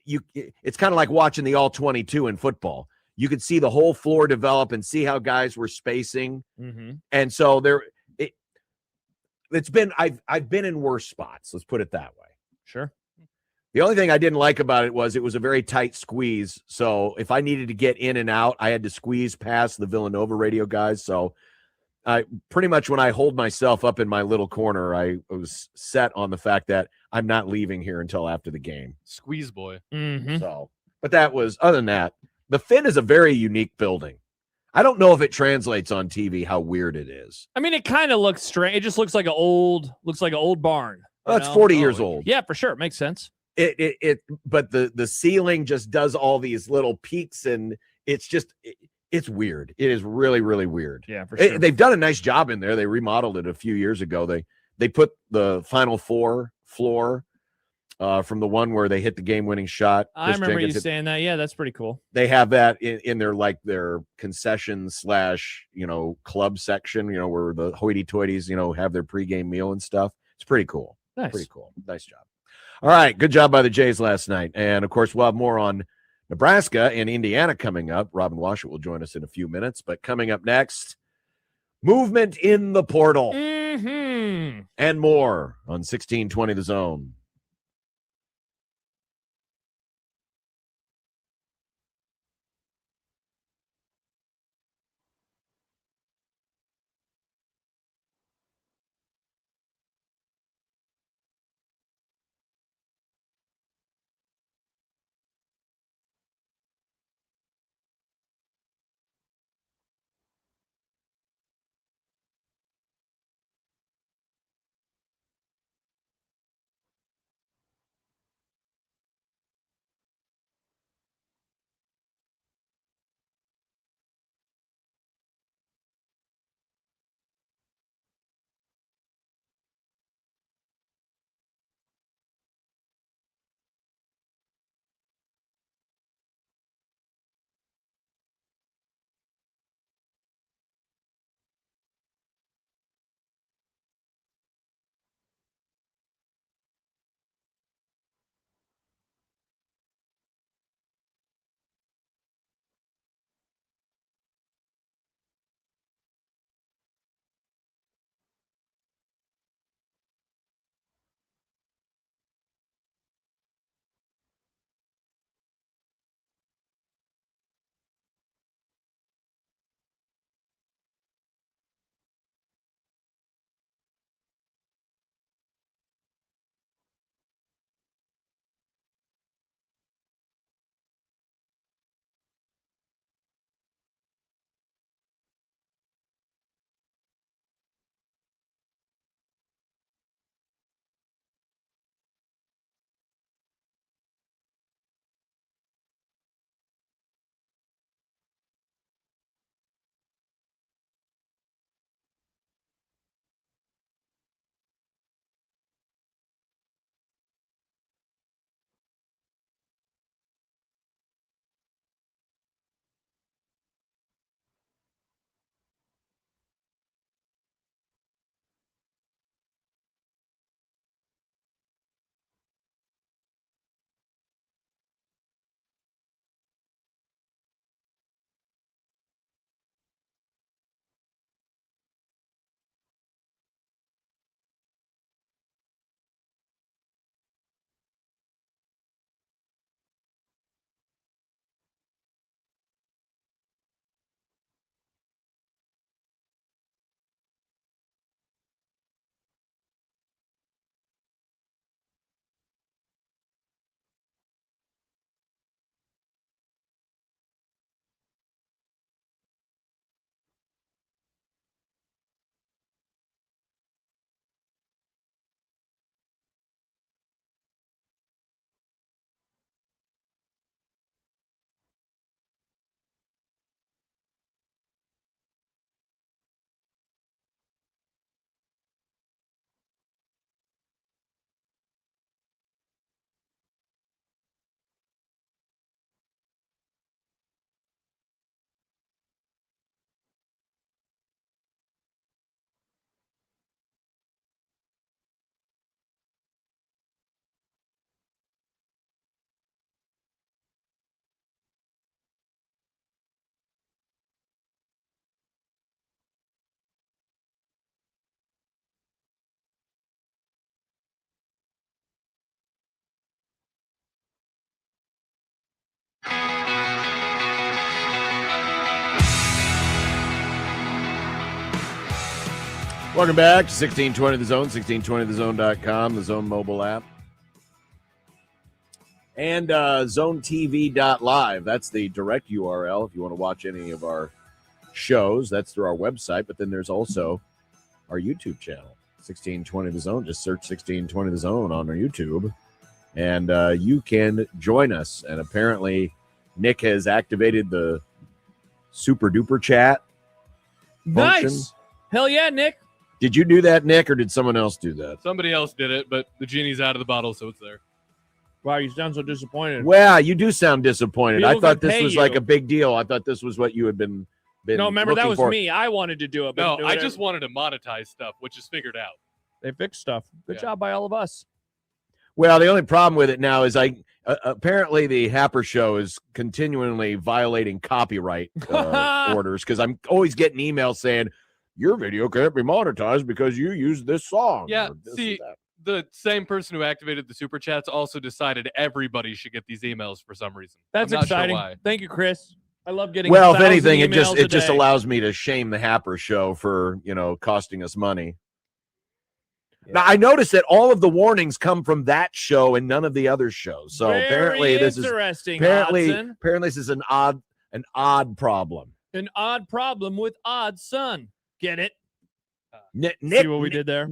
it's kind of like watching the all-22 in football. You could see the whole floor develop and see how guys were spacing, and so I've been in worse spots. Let's put it that way. Sure. The only thing I didn't like about it was a very tight squeeze. So if I needed to get in and out, I had to squeeze past the Villanova radio guys. So I pretty much, when I hold myself up in my little corner, I was set on the fact that I'm not leaving here until after the game. Squeeze boy. So, but other than that, the Finn is a very unique building. I don't know if it translates on TV how weird it is. I mean, it kind of looks strange. It just looks like an old barn. Well, it's 40 years old. Yeah, for sure. It makes sense. But the ceiling just does all these little peaks, and it's weird. It is really, really weird. Yeah, for sure. They've done a nice job in there. They remodeled it a few years ago. They put the Final Four floor from the one where they hit the game-winning shot. I remember you saying that. Yeah, that's pretty cool. They have that in their concession / club section, where the hoity-toities, have their pregame meal and stuff. It's pretty cool. Nice. Pretty cool. Nice job. All right. Good job by the Jays last night. And, of course, we'll have more on Nebraska and Indiana coming up. Robin Washut will join us in a few minutes. But coming up next, movement in the portal and more on 1620 The Zone. Welcome back to 1620 The Zone, 1620thezone.com, the Zone mobile app, and zonetv.live. That's the direct URL if you want to watch any of our shows. That's through our website, but then there's also our YouTube channel, 1620 The Zone. Just search 1620 The Zone on our YouTube, and you can join us. And apparently, Nick has activated the super duper chat function. Nice. Hell yeah, Nick. Did you do that, Nick, or did someone else do that? Somebody else did it, but the genie's out of the bottle, so it's there. Wow, you sound so disappointed. Well, you do sound disappointed. People I thought can this pay was like you. a big deal. I thought this was what you had been No, remember that looking was for. me. I wanted to do it. No, But I just wanted to monetize stuff, which is figured out. they fixed stuff. Good Yeah. job by all of us. Well, the only problem with it now is apparently the Happer Show is continually violating copyright orders because I'm always getting emails saying your video can't be monetized because you used this song. Yeah, or this see, or that. the same person who activated the super chats also decided everybody should get these emails for some reason. That's I'm not sure exciting. why. Thank you, Chris. I love getting. Well, if 1,000 anything, it emails a just day. allows me to shame the Happer Show for costing us money. Now I noticed that all of the warnings come from that show and none of the other shows. So Very apparently this is interesting. apparently Hodson. this is an odd problem. An odd problem with odd son. Get it? Nick, See what we did there?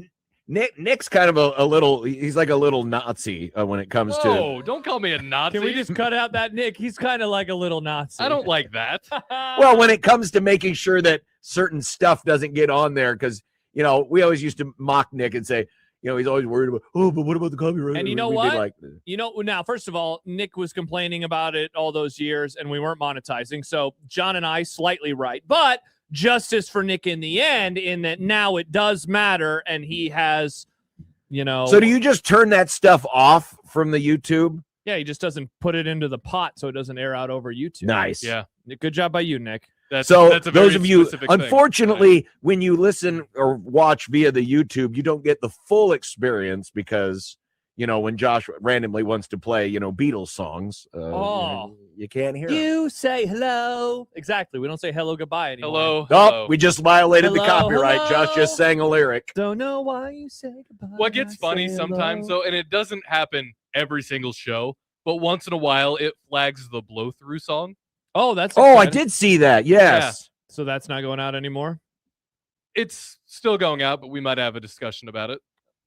Nick's kind of a little. He's like a little Nazi when it comes to. Whoa, don't call me a Nazi. Can we just cut out that Nick? He's kind of like a little Nazi. I don't like that. Well, when it comes to making sure that certain stuff doesn't get on there, because we always used to mock Nick and say, he's always worried about. Oh, but what about the copyright? And you know We'd be what? like, Now, first of all, Nick was complaining about it all those years, and we weren't monetizing. So John and I slightly right, but justice for Nick in the end, in that now it does matter, and he has, So do you just turn that stuff off from the YouTube? Yeah, he just doesn't put it into the pot so it doesn't air out over YouTube. Nice. Yeah. Good job by you, Nick. That's So a those very of you, specific thing. unfortunately, when you listen or watch via the YouTube, you don't get the full experience because, when Josh randomly wants to play, Beatles songs, you can't hear it. You say hello. Exactly. We don't say hello goodbye anymore. Hello. Oh, we just violated the Hello, copyright. hello. Josh just sang a lyric. Don't know why you say goodbye. What gets funny Say sometimes, hello. though, and it doesn't happen every single show, but once in a while it flags the blow through song. Oh, that's Oh, I exciting. did see that. Yes. So that's not going out anymore? It's still going out, but we might have a discussion about it.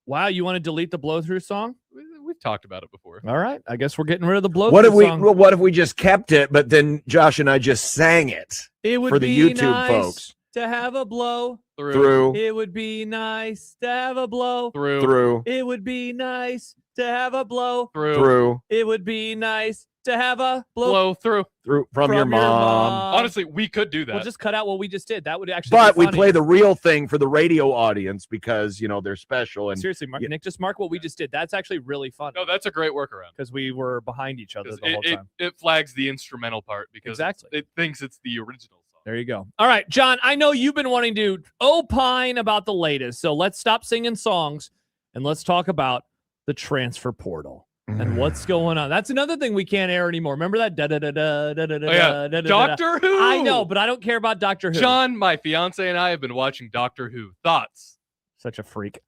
Wow, you want to delete the blow through song? We've talked about it before. All right. I guess we're getting rid of the blow What through if we song. what if we just kept it, but then Josh and I just sang it It would for the be YouTube nice folks to have a blow. through It would be nice to have a blow. through It would be nice to have a blow. through It would be nice to have a blow. Blow through. from your mom. Honestly, we could do that. We'll just cut out what we just did. That would actually But be we funny. play the real thing for the radio audience because they're special and Seriously, Mark, Yeah. Nick, just mark what we just did. That's actually really fun No, that's a great workaround. because we were behind each other 'Cause the whole time. It flags the instrumental part because Exactly. it thinks it's the original song. There you go. All right, John, I know you've been wanting to opine about the latest. So let's stop singing songs and let's talk about the transfer portal and what's going on. That's another thing we can't air anymore. Remember that? Oh, yeah. Doctor Who. I know, but I don't care about Doctor Who. John, my fiance, and I have been watching Doctor Who. Thoughts? Such a freak.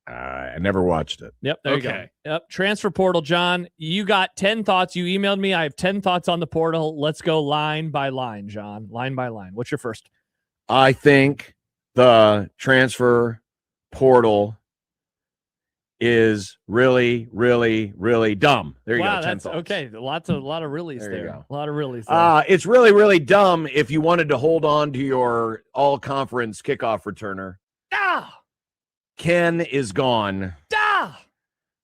I never watched it. Yep, there you go. Okay. Yep, transfer portal, John. You got 10 thoughts. You emailed me. I have 10 thoughts on the portal. Let's go line by line, John. Line by line. What's your first? I think the transfer portal is really, really, really dumb. There you Wow, go. 10 that's thoughts. okay. A lot of reallys There you there. go. A lot of reallys there. It's really, really dumb if you wanted to hold on to your all-conference kickoff returner. Ah! Ken is gone. Ah!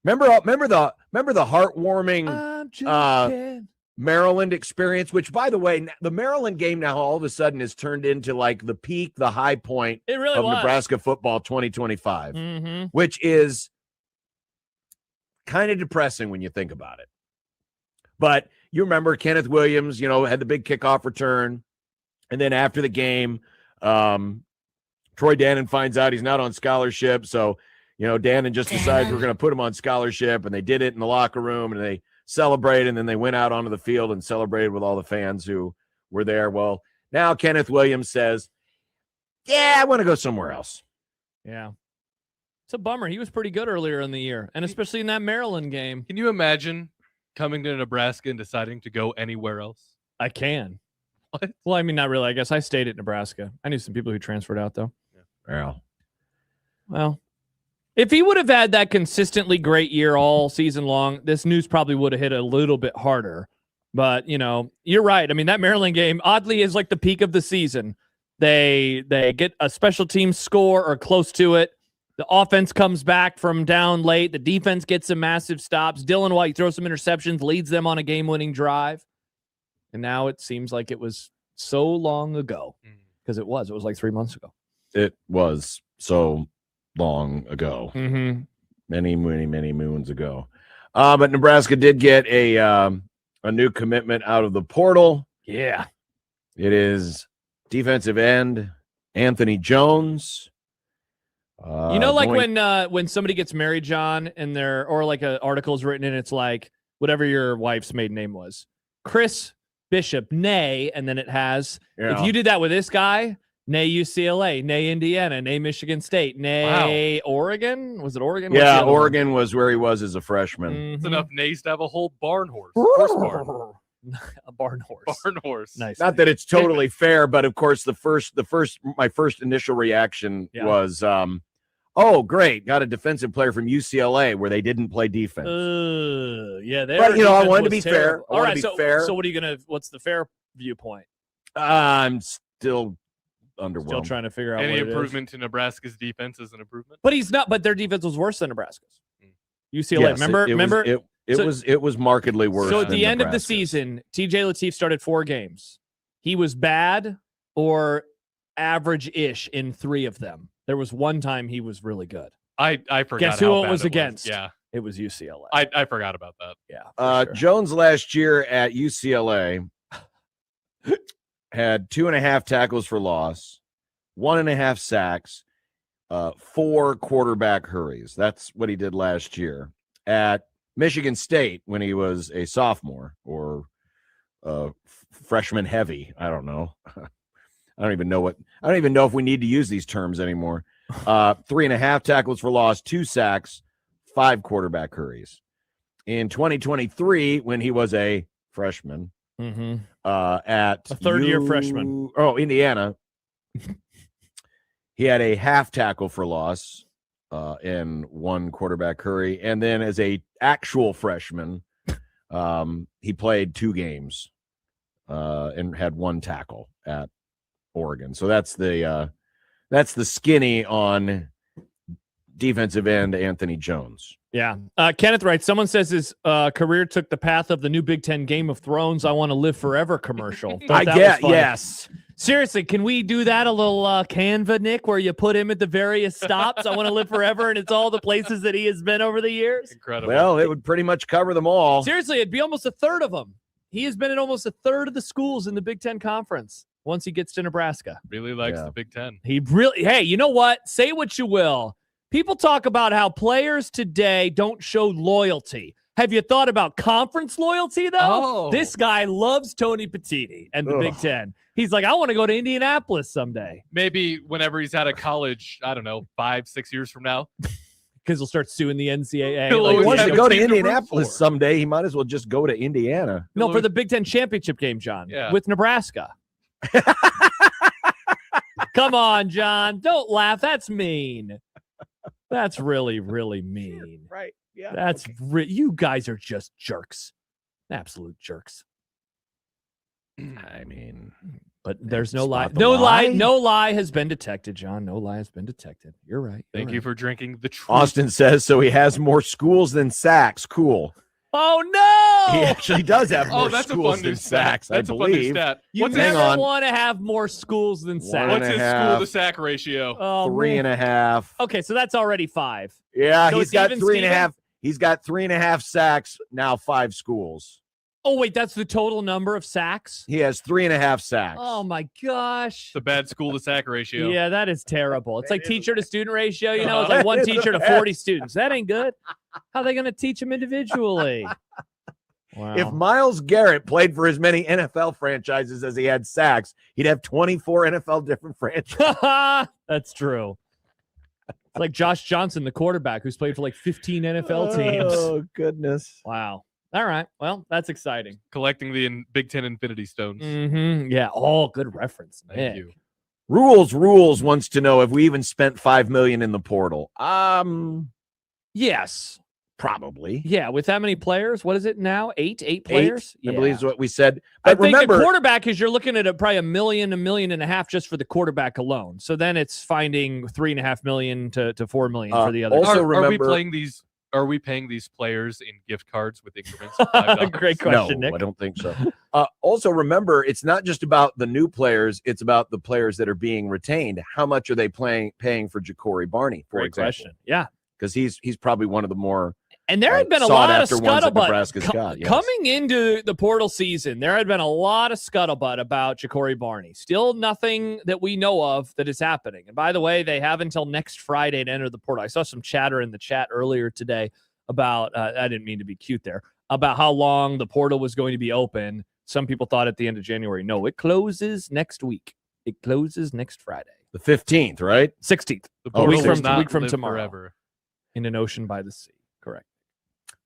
Remember the heartwarming I'm just kidding. Maryland experience, which, by the way, the Maryland game now all of a sudden has turned into like the peak, the high point It really of was. Nebraska football 2025, Mm-hmm. which is kind of depressing when you think about it. But you remember Kenneth Williams, had the big kickoff return. And then after the game, Troy Dannon finds out he's not on scholarship. So, Dannon just decides we're going to put him on scholarship. And they did it in the locker room and they celebrated. And then they went out onto the field and celebrated with all the fans who were there. Well, now Kenneth Williams says, yeah, I want to go somewhere else. Yeah. It's a bummer. He was pretty good earlier in the year, and especially in that Maryland game. Can you imagine coming to Nebraska and deciding to go anywhere else? I can. What? Well, I mean, not really. I guess I stayed at Nebraska. I knew some people who transferred out, though. Yeah. Well, If he would have had that consistently great year all season long, this news probably would have hit a little bit harder. But, you're right. I mean, that Maryland game, oddly, is like the peak of the season. They get a special team score or close to it. The offense comes back from down late. The defense gets some massive stops. Dylan White throws some interceptions, leads them on a game-winning drive. And now it seems like it was so long ago. Because it was like 3 months ago. It was so long ago. Mm-hmm. Many moons ago. But Nebraska did get a new commitment out of the portal. Yeah. It is defensive end Anthony Jones. When somebody gets married, John, and or like an article is written and it's like whatever your wife's maiden name was, Chris Bishop, nay, and then it has. Yeah. If you did that with this guy, nay UCLA, nay Indiana, nay Michigan State, nay Oregon. Was it Oregon? Yeah, Oregon was where he was as a freshman. Mm-hmm. It's enough nays to have a whole barn horse. Horse barn. A barn horse. Barn horse. Nice. Not that it's totally fair, but of course, my first initial reaction was, oh, great, got a defensive player from UCLA where they didn't play defense. Yeah, but I wanted to be fair. All right, so what are you gonna? What's the fair viewpoint? I'm still underwhelmed. Still trying to figure out any what improvement to Nebraska's defense is an improvement. But he's not. But their defense was worse than Nebraska's. UCLA. Yes, remember? It was markedly worse. So at the end of the Nebraska's. season, TJ Lateef started 4 games. He was bad or average-ish in 3 of them. There was one time he was really good. I forgot. Guess who how it bad was against? Yeah, it was UCLA. I forgot about that. Yeah. Sure. Jones last year at UCLA had 2.5 tackles for loss, 1.5 sacks, 4 quarterback hurries. That's what he did last year. At Michigan State, when he was a sophomore or freshman heavy, I don't know. I don't even know if we need to use these terms anymore. 3.5 tackles for loss, 2 sacks, 5 quarterback hurries. In 2023, when he was a freshman, at a third-year freshman. Indiana, he had a half tackle for loss in 1 quarterback hurry, and then as a actual freshman, he played 2 games and had 1 tackle at Oregon. So that's the skinny on defensive end Anthony Jones. Yeah. Kenneth writes, someone says his career took the path of the new Big Ten Game of Thrones I Want to Live Forever commercial. Yes. Seriously, can we do that? A little Canva, Nick, where you put him at the various stops? I Want to Live Forever, and it's all the places that he has been over the years? Incredible. Well, it would pretty much cover them all. Seriously, it'd be almost a third of them. He has been at almost a third of the schools in the Big Ten Conference once he gets to Nebraska. Really likes the Big Ten. Hey, you know what? Say what you will. People talk about how players today don't show loyalty. Have you thought about conference loyalty, though? Oh. This guy loves Tony Petitti and the Big Ten. He's like, I want to go to Indianapolis someday. Maybe whenever he's out of college, I don't know, 5-6 years from now. Because he'll start suing the NCAA. He'll If he always wants have to a go to team to root Indianapolis for. someday, he might as well just go to Indiana. No, for the Big Ten championship game, John, with Nebraska. Come on, John. Don't laugh. That's mean. That's really, really mean. Right. Yeah. That's you guys are just jerks. Absolute jerks. I mean, but there's no lie. Spot the No lie? No lie has been detected, John. No lie has been detected. You're right. Thank you for drinking the truth. Austin says so. He has more schools than sacks. Cool. Oh no! He actually does have more that's a schools fun than new stat. sacks. That's I a fun new believe. stat. You What's hang never on. want to have more schools than sacks. What's his half. school to sack ratio? Oh, 3.5. Okay, so that's already 5. Yeah, So he's it's got even, 3.5. He's got 3.5 sacks. Now 5 schools. Oh wait, that's the total number of sacks. He has 3.5 sacks. Oh my gosh. It's a bad school to sack ratio. Yeah, that is terrible. It's like teacher to student ratio. You know, it's like one teacher to 40 students. That ain't good. How are they going to teach them individually? Wow. If Myles Garrett played for as many NFL franchises as he had sacks, he'd have 24 NFL different franchises. That's true. It's like Josh Johnson, the quarterback, who's played for like 15 NFL teams. Oh, goodness. Wow. All right. Well, that's exciting. Collecting the Big Ten Infinity Stones. Mm-hmm. Yeah. Oh, good reference. Thank Nick. you. Rules wants to know if we even spent $5 million in the portal. Yes. Probably. Yeah, with that many players, what is it now? Eight players? I believe is what we said. But But I think remember, the quarterback is you're looking at probably $1 million, $1.5 million just for the quarterback alone. So then it's finding $3.5 million to $4 million for the other. also Are we remember- playing these? Are we paying these players in gift cards with increments of $5? Great question, no, Nick. I don't think so. Also, remember, it's not just about the new players; it's about the players that are being retained. How much are they paying for Ja'Cory Barney, for Great example? question. Yeah, because he's probably one of the more and there had been a lot of Nebraska's scuttlebutt got, yes. coming into the portal season. There had been a lot of scuttlebutt about Ja'Cory Barney. Still nothing that we know of that is happening. And by the way, they have until next Friday to enter the portal. I saw some chatter in the chat earlier today about, I didn't mean to be cute there, about how long the portal was going to be open. Some people thought at the end of January. No, it closes next week. It closes next Friday. The 15th, right? 16th. The Oh, portal week will from- not week from live tomorrow. forever. In an ocean by the sea. Correct.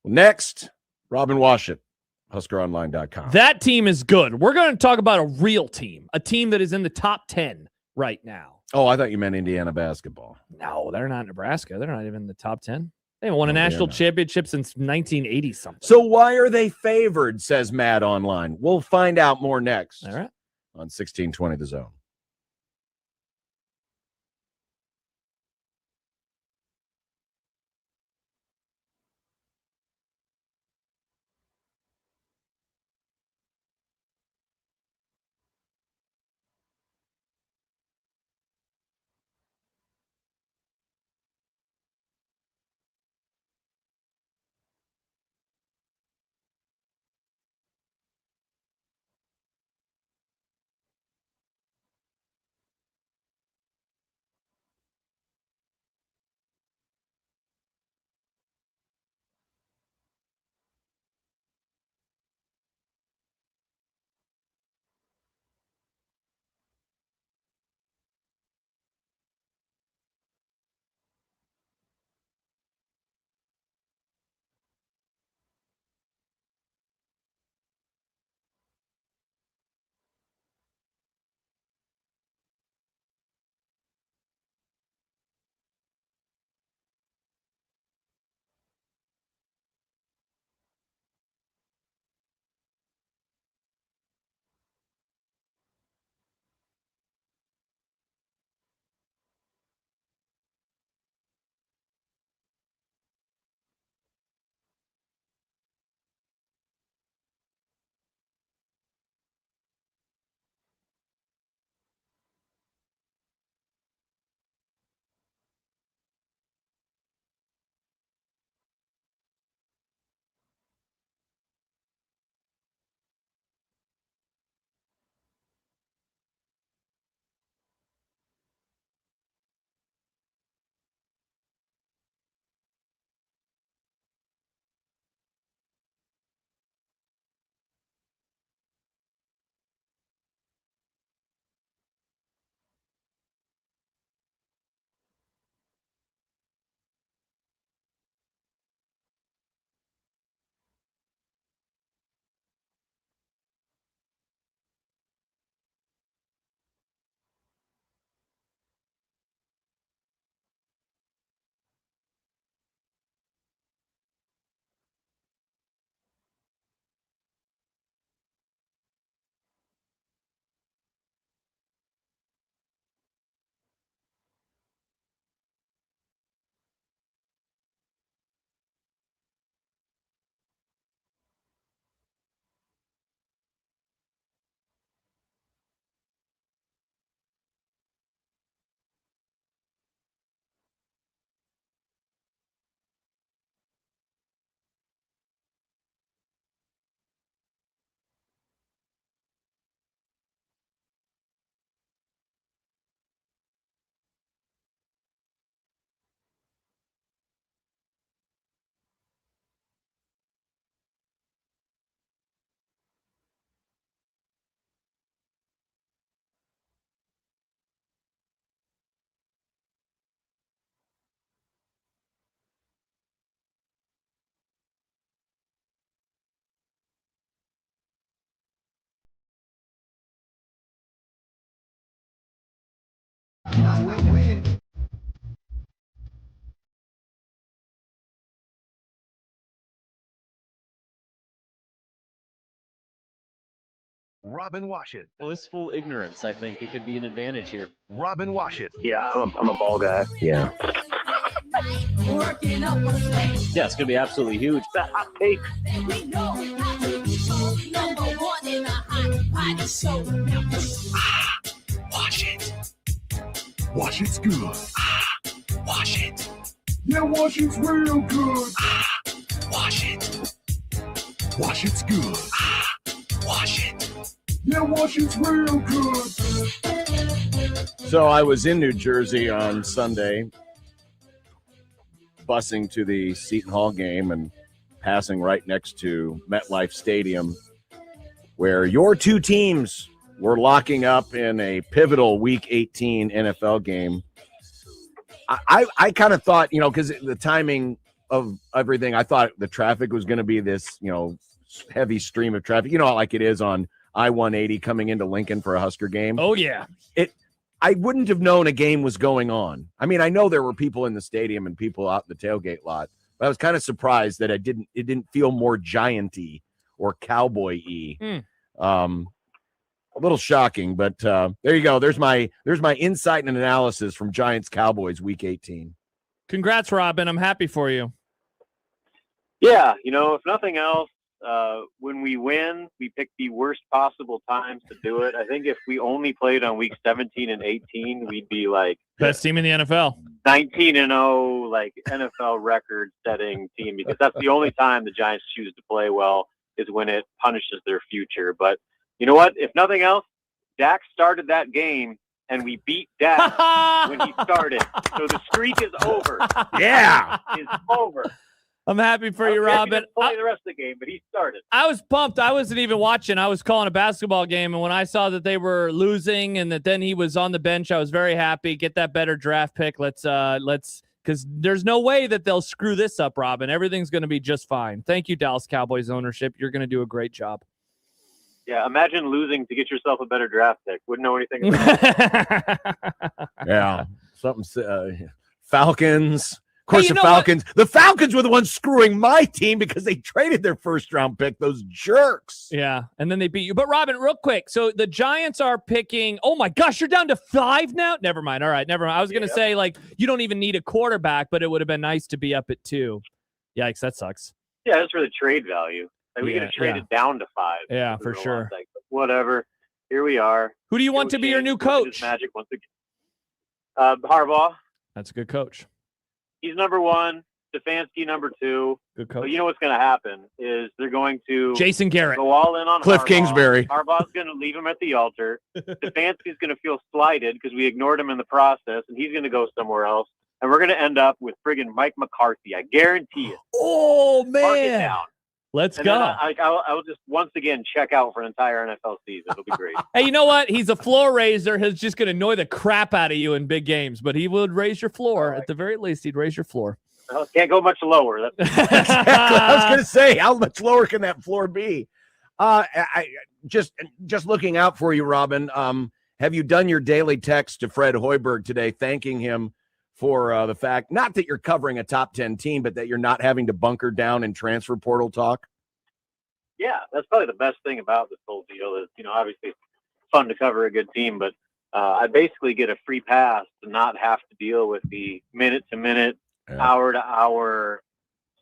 Next, Robin Washut, HuskerOnline.com. That team is good. We're going to talk about a real team, a team that is in the top 10 right now. Oh, I thought you meant Indiana basketball. No, they're not Nebraska. They're not even in the top 10. They haven't won a No, they're national not. championship since 1980 something. So why are they favored, says Matt online. We'll find out more next All right. on 1620 The Zone. Robin Washit. Blissful ignorance. I think it could be an advantage here. Robin Washit. Yeah, I'm a ball guy. Yeah. Yeah, it's going to be absolutely huge. The hot take. Wash it. Wash it's good. Wash it. Yeah, wash it's real good. Wash it. Wash it's good. Wash it. Yeah, wash it's real good. So I was in New Jersey on Sunday, busing to the Seton Hall game and passing right next to MetLife Stadium, where your two teams were locking up in a pivotal Week 18 NFL game. I kind of thought, because the timing of everything, I thought the traffic was going to be this, heavy stream of traffic, like it is on I-180 coming into Lincoln for a Husker game. Oh, yeah. I wouldn't have known a game was going on. I mean, I know there were people in the stadium and people out in the tailgate lot, but I was kind of surprised that it didn't feel more giant-y or cowboy-y. A little shocking, but there you go. There's my insight and analysis from Giants Cowboys Week 18. Congrats, Robin. I'm happy for you. Yeah, if nothing else, when we win, we pick the worst possible times to do it. I think if we only played on week 17 and 18, we'd be like best team in the NFL. 19-0, like NFL record-setting team, because that's the only time the Giants choose to play well is when it punishes their future. But you know what? If nothing else, Dak started that game, and we beat Dak when he started. So the streak is over. Yeah. It's over. I'm happy for you, Robin. He didn't play the rest of the game, but he started. I was pumped. I wasn't even watching. I was calling a basketball game, and when I saw that they were losing and that then he was on the bench, I was very happy. Get that better draft pick. Let's because there's no way that they'll screw this up, Robin. Everything's going to be just fine. Thank you, Dallas Cowboys ownership. You're going to do a great job. Yeah, imagine losing to get yourself a better draft pick. Wouldn't know anything about it. Yeah, something. Falcons. Of course, Hey, the Falcons were the ones screwing my team because they traded their first-round pick, those jerks. Yeah, and then they beat you. But, Robin, real quick, so the Giants are picking – oh, my gosh, you're down to 5 now? Never mind. All right, never mind. I was going to say, you don't even need a quarterback, but it would have been nice to be up at 2. Yikes, that sucks. Yeah, that's for the trade value. We could have traded down to 5. Yeah, for sure. Whatever. Here we are. Who do you want to be your new coach? Magic once again. Harbaugh. That's a good coach. He's number 1. Stefanski number 2. Good coach. But you know what's going to happen is they're going to Jason Garrett go all in on Cliff Harbaugh. Kingsbury. Harbaugh's going to leave him at the altar. Stefanski's going to feel slighted because we ignored him in the process, and he's going to go somewhere else. And we're going to end up with friggin' Mike McCarthy. I guarantee it. Oh, Mark it man. down. Let's And go. then I'll just once again check out for an entire NFL season. It'll be great. Hey, you know what? He's a floor raiser. He's just going to annoy the crap out of you in big games, but he would raise your floor. At the very least, he'd raise your floor. Well, can't go much lower. Exactly. I was going to say, how much lower can that floor be? I just looking out for you, Robin. Have you done your daily text to Fred Hoiberg today, thanking him for the fact, not that you're covering a top 10 team, but that you're not having to bunker down in transfer portal talk? Yeah, that's probably the best thing about this whole deal is, obviously it's fun to cover a good team, but I basically get a free pass to not have to deal with the minute-to-minute, hour-to-hour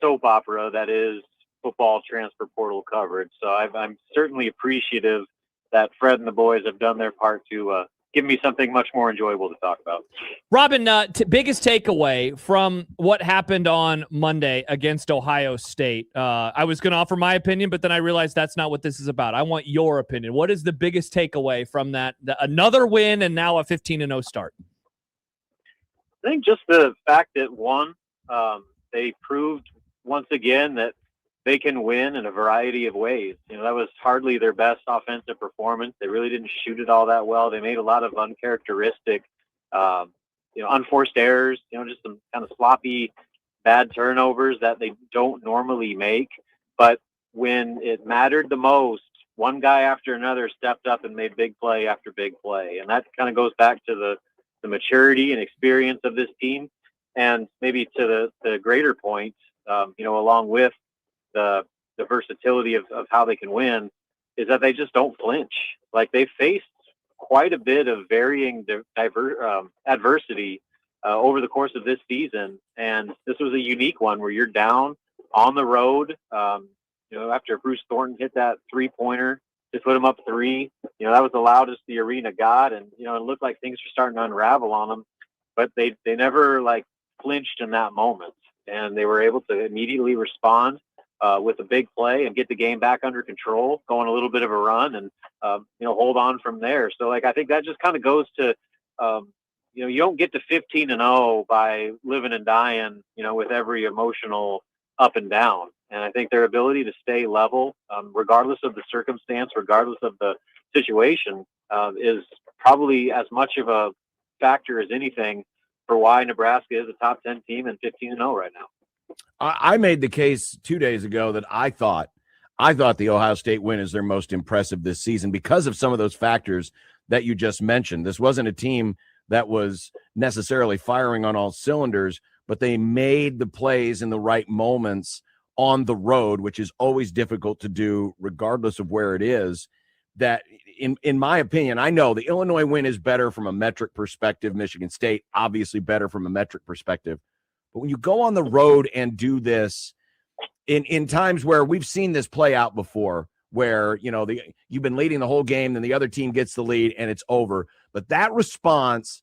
soap opera that is football transfer portal coverage. So I'm certainly appreciative that Fred and the boys have done their part to give me something much more enjoyable to talk about. Robin, biggest takeaway from what happened on Monday against Ohio State. I was going to offer my opinion, but then I realized that's not what this is about. I want your opinion. What is the biggest takeaway from that? Another win and now a 15-0 start. I think just the fact that, one, they proved once again that they can win in a variety of ways. That was hardly their best offensive performance. They really didn't shoot it all that well. They made a lot of uncharacteristic, unforced errors, just some kind of sloppy, bad turnovers that they don't normally make. But when it mattered the most, one guy after another stepped up and made big play after big play. And that kind of goes back to the the maturity and experience of this team, and maybe to the greater point, along with the versatility of how they can win, is that they just don't flinch. Like, they faced quite a bit of varying adversity over the course of this season, and this was a unique one where you're down on the road. After Bruce Thornton hit that 3-pointer to put him up 3, that was the loudest the arena got, and it looked like things were starting to unravel on them, but they never flinched in that moment, and they were able to immediately respond with a big play and get the game back under control, go on a little bit of a run, and hold on from there. So I think that just kind of goes to you don't get to 15-0 by living and dying with every emotional up and down. And I think their ability to stay level, regardless of the circumstance, regardless of the situation, is probably as much of a factor as anything for why Nebraska is a top 10 team and 15-0 right now. I made the case 2 days ago that I thought the Ohio State win is their most impressive this season because of some of those factors that you just mentioned. This wasn't a team that was necessarily firing on all cylinders, but they made the plays in the right moments on the road, which is always difficult to do regardless of where it is. That, in my opinion, I know the Illinois win is better from a metric perspective. Michigan State, obviously better from a metric perspective. But when you go on the road and do this in times where we've seen this play out before, where, you've been leading the whole game, then the other team gets the lead and it's over. But that response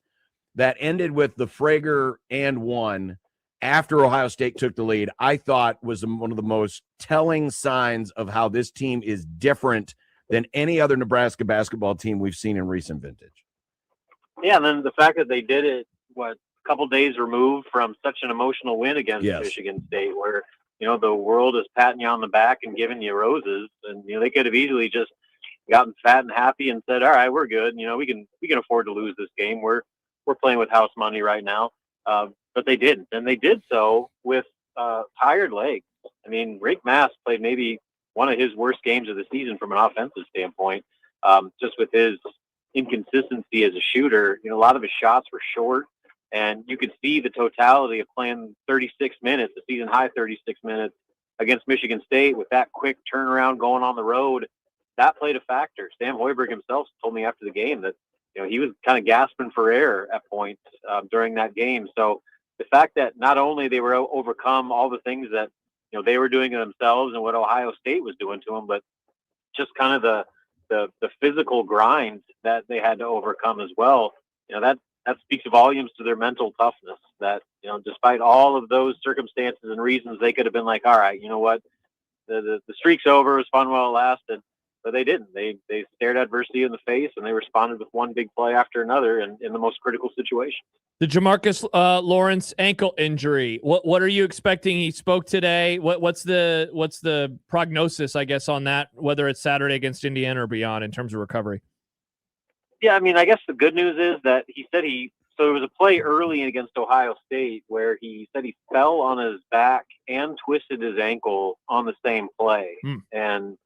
that ended with the Frager and 1 after Ohio State took the lead, I thought was one of the most telling signs of how this team is different than any other Nebraska basketball team we've seen in recent vintage. Yeah, and then the fact that they did it, a couple days removed from such an emotional win against Michigan State, where the world is patting you on the back and giving you roses, and they could have easily just gotten fat and happy and said, all right, we're good, we can afford to lose this game, we're playing with house money right now, but they didn't, and they did so with tired legs. I mean, Rick Mass played maybe one of his worst games of the season from an offensive standpoint, just with his inconsistency as a shooter. A lot of his shots were short, and you could see the totality of playing 36 minutes, the season high 36 minutes against Michigan State with that quick turnaround going on the road. That played a factor. Sam Hoiberg himself told me after the game that he was kind of gasping for air at points during that game. So the fact that not only they were overcome all the things that they were doing to themselves and what Ohio State was doing to them, but just kind of the physical grind that they had to overcome as well. That speaks volumes to their mental toughness. That despite all of those circumstances and reasons, they could have been like, all right, you know what, the streak's over. It was fun while it lasted. But they didn't. They stared adversity in the face, and they responded with one big play after another in the most critical situations. The Jamarcus Lawrence ankle injury. What are you expecting? He spoke today. What's the prognosis, I guess, on that, whether it's Saturday against Indiana or beyond in terms of recovery? Yeah, I mean, I guess the good news is that he said so there was a play early against Ohio State where he said he fell on his back and twisted his ankle on the same play. And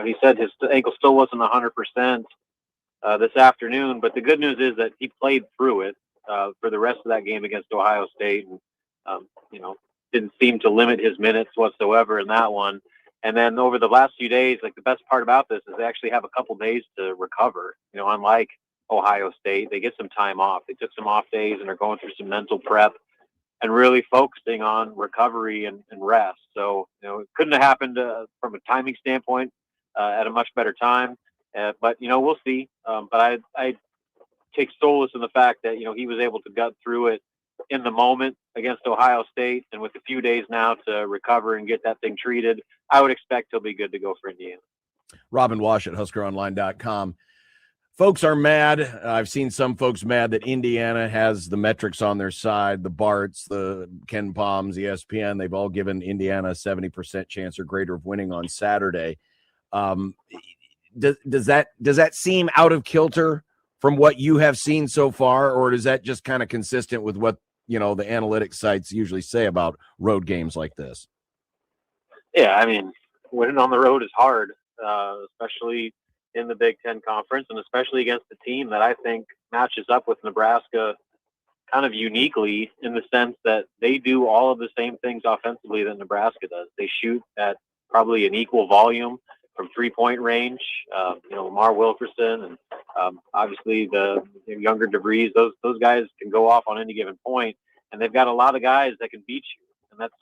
he said his ankle still wasn't 100% this afternoon, but the good news is that he played through it for the rest of that game against Ohio State, and didn't seem to limit his minutes whatsoever in that one. And then over the last few days, the best part about this is they actually have a couple days to recover. Unlike Ohio State, they get some time off. They took some off days and are going through some mental prep and really focusing on recovery and rest. So, it couldn't have happened from a timing standpoint at a much better time. But, we'll see. But I take solace in the fact that, he was able to gut through it in the moment against Ohio State. And with a few days now to recover and get that thing treated, I would expect he'll be good to go for Indiana. Robin Wash at HuskerOnline.com. Folks are mad. I've seen some folks mad that Indiana has the metrics on their side. The Barts, the Ken Palms, ESPN, they've all given Indiana a 70% chance or greater of winning on Saturday. Does that seem out of kilter from what you have seen so far, or is that just kind of consistent with what the analytics sites usually say about road games like this? Yeah, I mean, winning on the road is hard, especially in the Big Ten Conference, and especially against a team that I think matches up with Nebraska kind of uniquely in the sense that they do all of the same things offensively that Nebraska does. They shoot at probably an equal volume from 3-point range. Lamar Wilkerson and obviously the younger DeVries, those guys can go off on any given point, and they've got a lot of guys that can beat you, and that's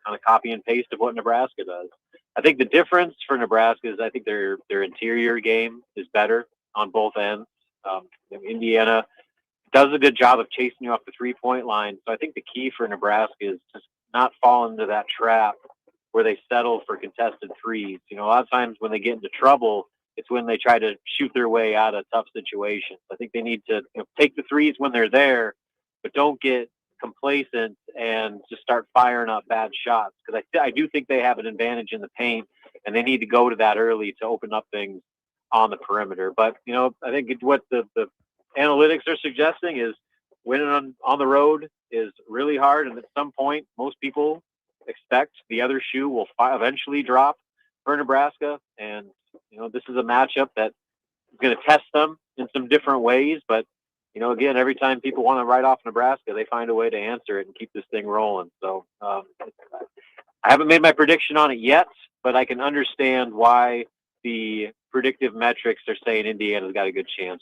kind of copy and paste of what Nebraska does. I think the difference for Nebraska is I think their interior game is better on both ends. Indiana does a good job of chasing you off the 3-point line. So I think the key for Nebraska is just not fall into that trap where they settle for contested threes. A lot of times when they get into trouble, it's when they try to shoot their way out of tough situations. I think they need to take the threes when they're there, but don't get complacent and just start firing up bad shots. Because I do think they have an advantage in the paint, and they need to go to that early to open up things on the perimeter. But, I think what the analytics are suggesting is winning on the road is really hard. And at some point, most people expect the other shoe will eventually drop for Nebraska. And, this is a matchup that is going to test them in some different ways. But, again, every time people want to write off Nebraska, they find a way to answer it and keep this thing rolling. So I haven't made my prediction on it yet, but I can understand why the predictive metrics are saying Indiana's got a good chance.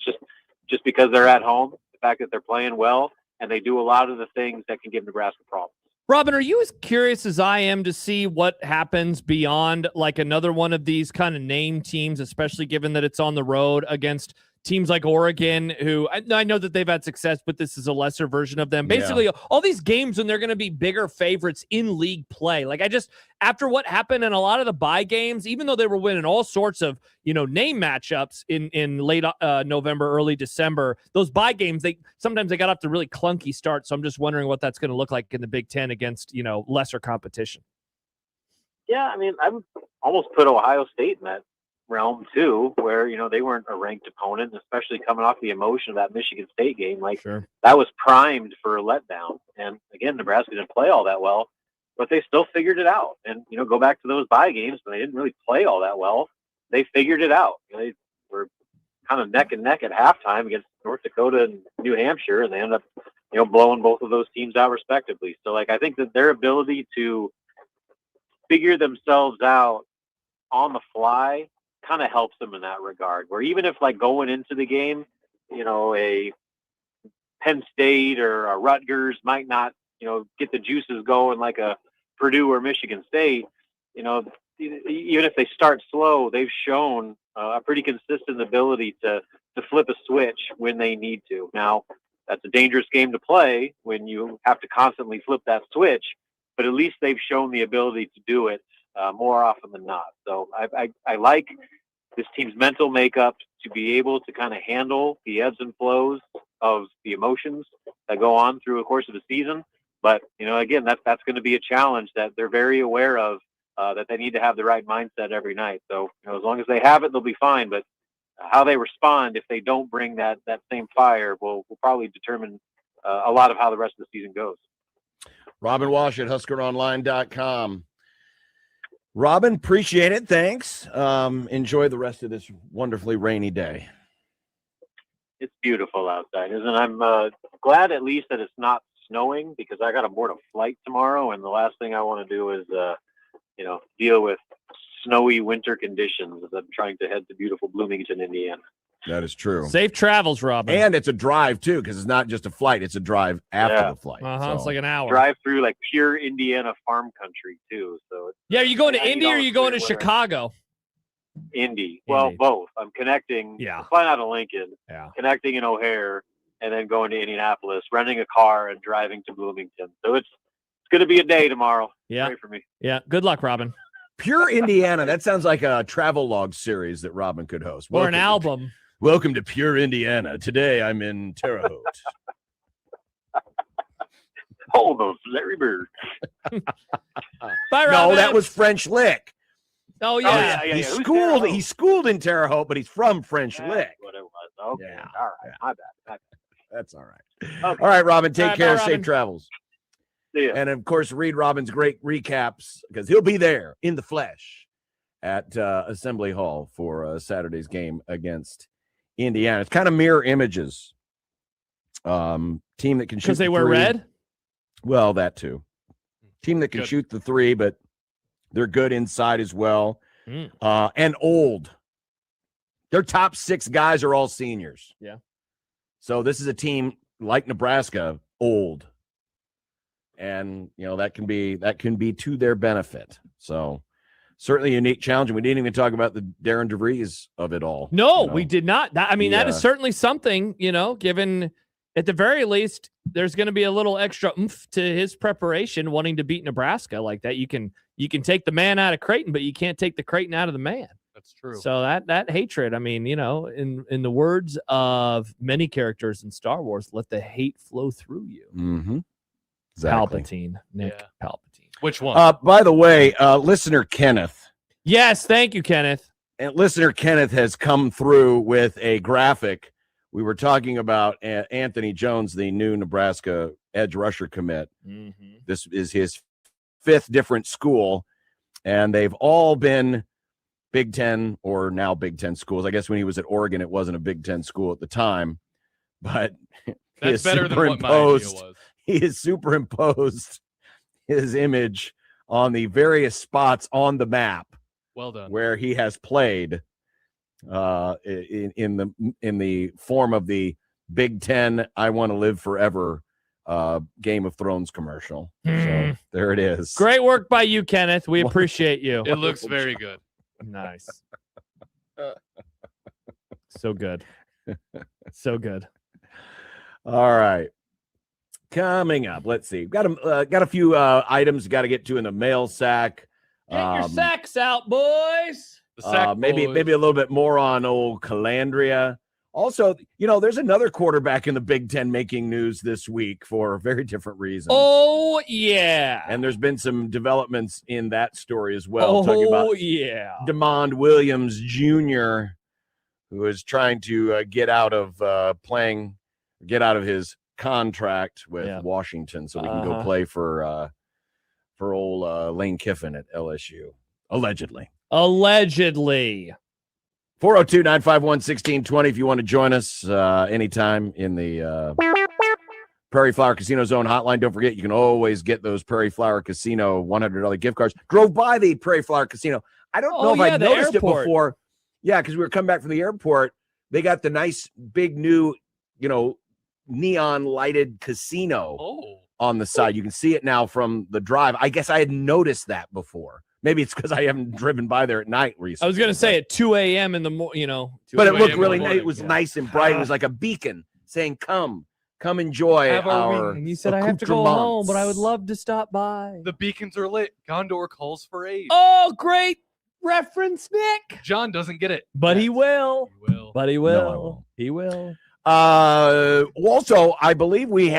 Just because they're at home, the fact that they're playing well, and they do a lot of the things that can give Nebraska problems. Robin, are you as curious as I am to see what happens beyond like another one of these kind of name teams, especially given that it's on the road against teams like Oregon, who I know that they've had success, but this is a lesser version of them. Basically, all these games when they're going to be bigger favorites in league play. Like after what happened in a lot of the bye games, even though they were winning all sorts of, name matchups in late November, early December, those bye games, sometimes they got off to really clunky starts. So I'm just wondering what that's going to look like in the Big Ten against, lesser competition. Yeah, I almost put Ohio State in that realm too, where they weren't a ranked opponent, especially coming off the emotion of that Michigan State game. That was primed for a letdown, and again, Nebraska didn't play all that well, but they still figured it out. And go back to those bye games when they didn't really play all that well, they figured it out. They were kind of neck and neck at halftime against North Dakota and New Hampshire, and they ended up blowing both of those teams out respectively. So I think that their ability to figure themselves out on the fly kind of helps them in that regard, where even if going into the game, a Penn State or a Rutgers might not, get the juices going like a Purdue or Michigan State, even if they start slow, they've shown a pretty consistent ability to flip a switch when they need to. Now, that's a dangerous game to play when you have to constantly flip that switch, but at least they've shown the ability to do it more often than not. So I like this team's mental makeup to be able to kind of handle the ebbs and flows of the emotions that go on through the course of the season. But, again, that's going to be a challenge that they're very aware of, that they need to have the right mindset every night. So, as long as they have it, they'll be fine. But how they respond if they don't bring that same fire will probably determine a lot of how the rest of the season goes. Robin Wash at HuskerOnline.com. Robin, appreciate it. Thanks. Enjoy the rest of this wonderfully rainy day. It's beautiful outside, isn't it? I'm glad at least that it's not snowing, because I got to board a flight tomorrow, and the last thing I want to do is, deal with snowy winter conditions as I'm trying to head to beautiful Bloomington, Indiana. That is true. Safe travels, Robin. And it's a drive, too, because it's not just a flight. It's a drive after the flight. So. It's like an hour. Drive through pure Indiana farm country, too. So are you going to Indy or are you going to Chicago? Indy. Well, both. I'm connecting. Yeah. Flying out of Lincoln. Yeah. Connecting in O'Hare, and then going to Indianapolis, renting a car and driving to Bloomington. So it's going to be a day tomorrow. Yeah. Pray for me. Yeah. Good luck, Robin. Pure Indiana. That sounds like a travel log series that Robin could host. Or an album. Welcome to Pure Indiana. Today I'm in Terre Haute. Oh, those Larry Bird. Bye, Robin. No, that was French Lick. Oh, yeah. He's schooled in Terre Haute, but he's from French Lick. That's what it was. Okay. Yeah. All right. My bad. That's all right. Okay. All right, Robin. Take care. Bye, Safe Robin. travels. See ya. And, of course, read Robin's great recaps, because he'll be there in the flesh at Assembly Hall for Saturday's game against Indiana. It's kind of mirror images Team that can shoot Because they the wear three. red? Well, that too. Team that can shoot the three, but they're good inside as well. And old. Their top 6 guys are all seniors. Yeah. So this is a team like Nebraska, old. And that can be to their benefit. So certainly a unique challenge. And we didn't even talk about the Darren DeVries of it all. No, we did not. That is certainly something, given at the very least, there's going to be a little extra oomph to his preparation wanting to beat Nebraska like that. You can take the man out of Creighton, but you can't take the Creighton out of the man. That's true. So that hatred, in the words of many characters in Star Wars, let the hate flow through you. Mm-hmm. Exactly. Palpatine, Nick Palpatine. Which one? By the way, listener Kenneth. Yes, thank you, Kenneth. And listener Kenneth has come through with a graphic. We were talking about Anthony Jones, the new Nebraska edge rusher commit. Mm-hmm. This is his 5th different school, and they've all been Big Ten or now Big Ten schools. I guess when he was at Oregon, it wasn't a Big Ten school at the time, but that's better than what my idea was. He has superimposed his image on the various spots on the map. Well done. Where he has played in the form of the Big Ten I Want to Live Forever Game of Thrones commercial. So there it is. Great work by you, Kenneth. We appreciate you. It looks very good. Nice. So good. So good. All right. Coming up, let's see. Got a few items got to get to in the mail sack. Get your sacks out, boys. The sack maybe a little bit more on old Calandria. Also, there's another quarterback in the Big Ten making news this week for very different reasons. Oh, yeah. And there's been some developments in that story as well. Talking about DeMond Williams Jr., who is trying to get out of his contract with Washington so he can go play for old Lane Kiffin at LSU. Allegedly. 402-951-1620 if you want to join us anytime in the Prairie Flower Casino Zone hotline. Don't forget, you can always get those Prairie Flower Casino $100 gift cards. Drove by the Prairie Flower Casino. I don't know if I noticed it before. Yeah, because we were coming back from the airport. They got the nice, big, new, neon lighted casino on the side. You can see it now from the drive. I guess I had noticed that before. Maybe it's because I haven't driven by there at night recently. I was going to say at 2 a.m. in the morning, But it looked really nice. It was nice and bright. It was like a beacon saying, come enjoy our And you said, I have to go home, but I would love to stop by. The beacons are lit. Gondor calls for aid. Oh, great reference, Nick. John doesn't get it. But he will. He will. But he will. No, I won't. He will. Also, I believe we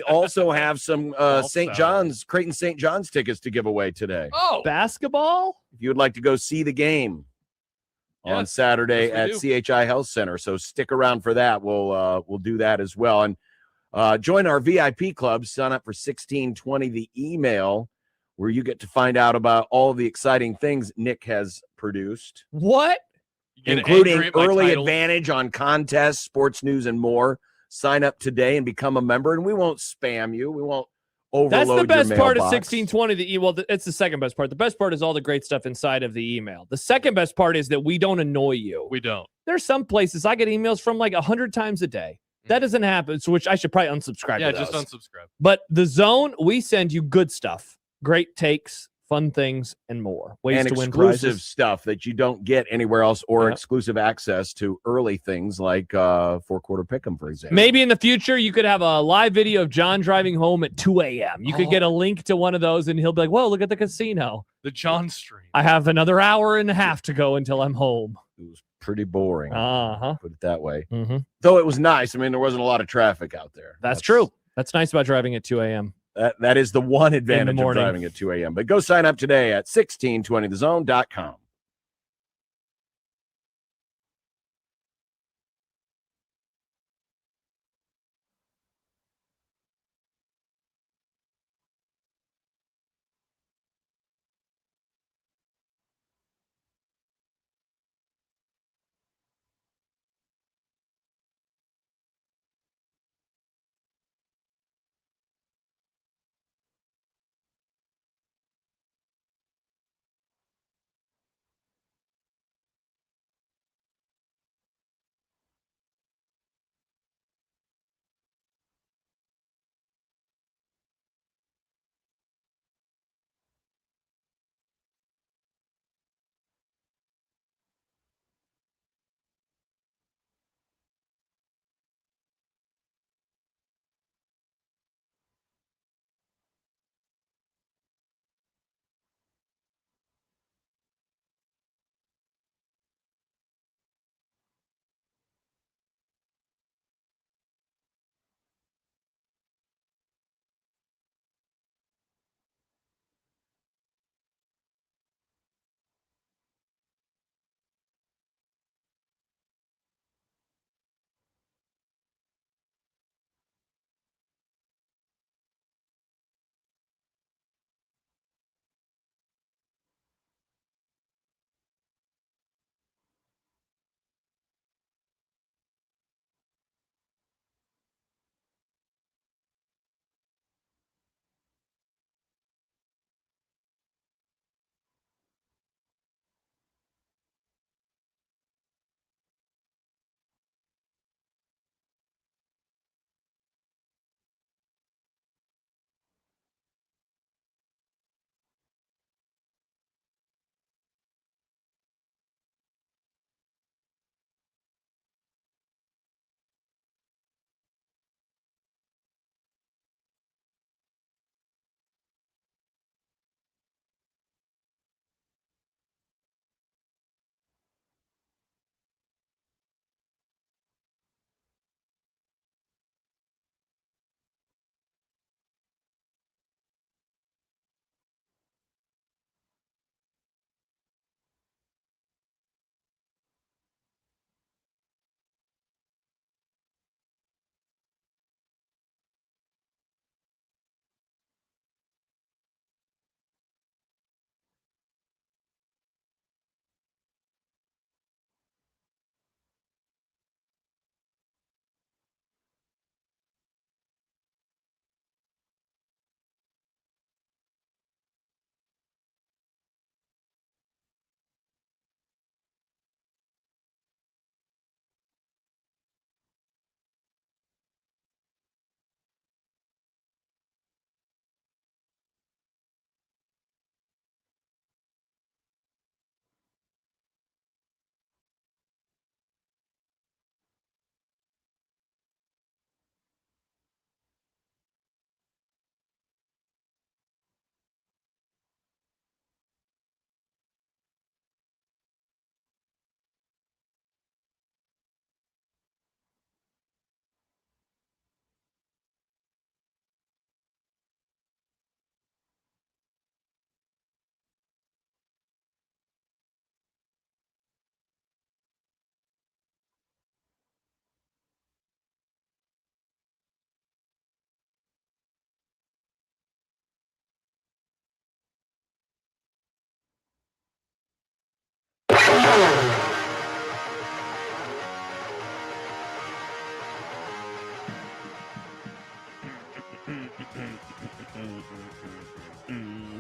also have some St. John's, Creighton St. John's tickets to give away today. Oh, basketball? If you would like to go see the game on Saturday at CHI Health Center, so stick around for that. We'll do that as well. And join our VIP club. Sign up for 1620, the email, where you get to find out about all of the exciting things Nick has produced. What? Including early advantage on contests, sports news, and more. Sign up today and become a member, and we won't spam you. We won't overload your mailbox. That's the best part of 1620. It's the second best part. The best part is all the great stuff inside of the email. The second best part is that we don't annoy you. We don't. There's some places I get emails from like 100 times a day. That doesn't happen, so which I should probably unsubscribe. Yeah, to just those. unsubscribe. But the Zone, we send you good stuff, great takes, fun things, and more. Ways and to win exclusive prizes. stuff that you don't get anywhere else, or exclusive access to early things like four-quarter pick'em, for example. Maybe in the future, you could have a live video of John driving home at 2 a.m. You could get a link to one of those, and he'll be like, whoa, look at the casino. The John stream. I have another hour and a half to go until I'm home. It was pretty boring. Put it that way. Mm-hmm. Though it was nice. I mean, there wasn't a lot of traffic out there. That's true. That's nice about driving at 2 a.m. That is the one advantage of morning. driving at 2 a.m. But go sign up today at 1620thezone.com.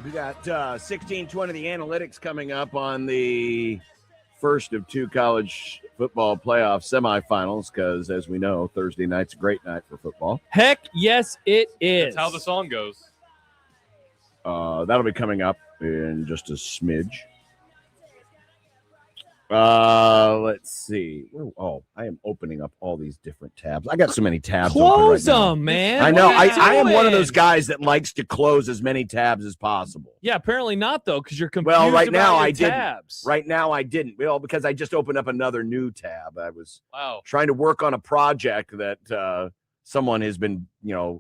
We got 1620 the analytics coming up on the first of two college football playoff semifinals because, as we know, Thursday night's a great night for football. Heck yes, it is. That's how the song goes. That'll be coming up in just a smidge. Let's see. Oh, I am opening up all these different tabs. I got so many tabs. Close open right them, man. I know. What are you I am one of doing? those guys that likes to close as many tabs as possible. Yeah, apparently not though, because you're confused. Well, right about now your I didn't. tabs. Right now I didn't. Well, because I just opened up another new tab. I was Wow. trying to work on a project that someone has been,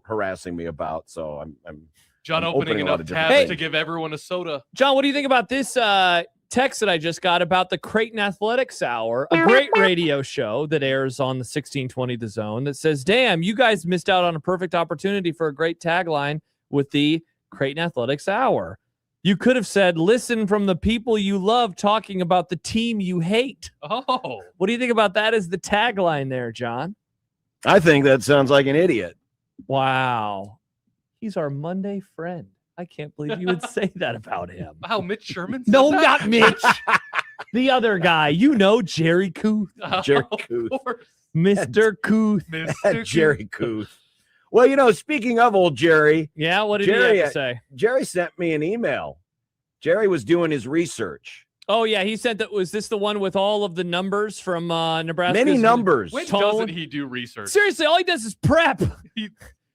harassing me about. So I'm John I'm opening opening a lot enough of different tabs things. to give everyone a soda. John, what do you think about this text that I just got about the Creighton Athletics Hour, a great radio show that airs on the 1620 The Zone that says, damn, you guys missed out on a perfect opportunity for a great tagline with the Creighton Athletics Hour. You could have said, listen from the people you love talking about the team you hate. Oh. What do you think about that as the tagline there, John? I think that sounds like an idiot. Wow. He's our Monday friend. I can't believe you would say that about him. Wow, Mitch Sherman? said No, that? not Mitch. The other guy. Jerry Kuth. Jerry Of Kuth. course. Mr. Kuth. Mr. Jerry Kuth. Well, speaking of old Jerry, Yeah, what did Jerry, he have to say? Jerry sent me an email. Jerry was doing his research. Oh, yeah, he said that. Was this the one with all of the numbers from Nebraska? Many numbers. When Tone. doesn't he do research? Seriously, all he does is prep.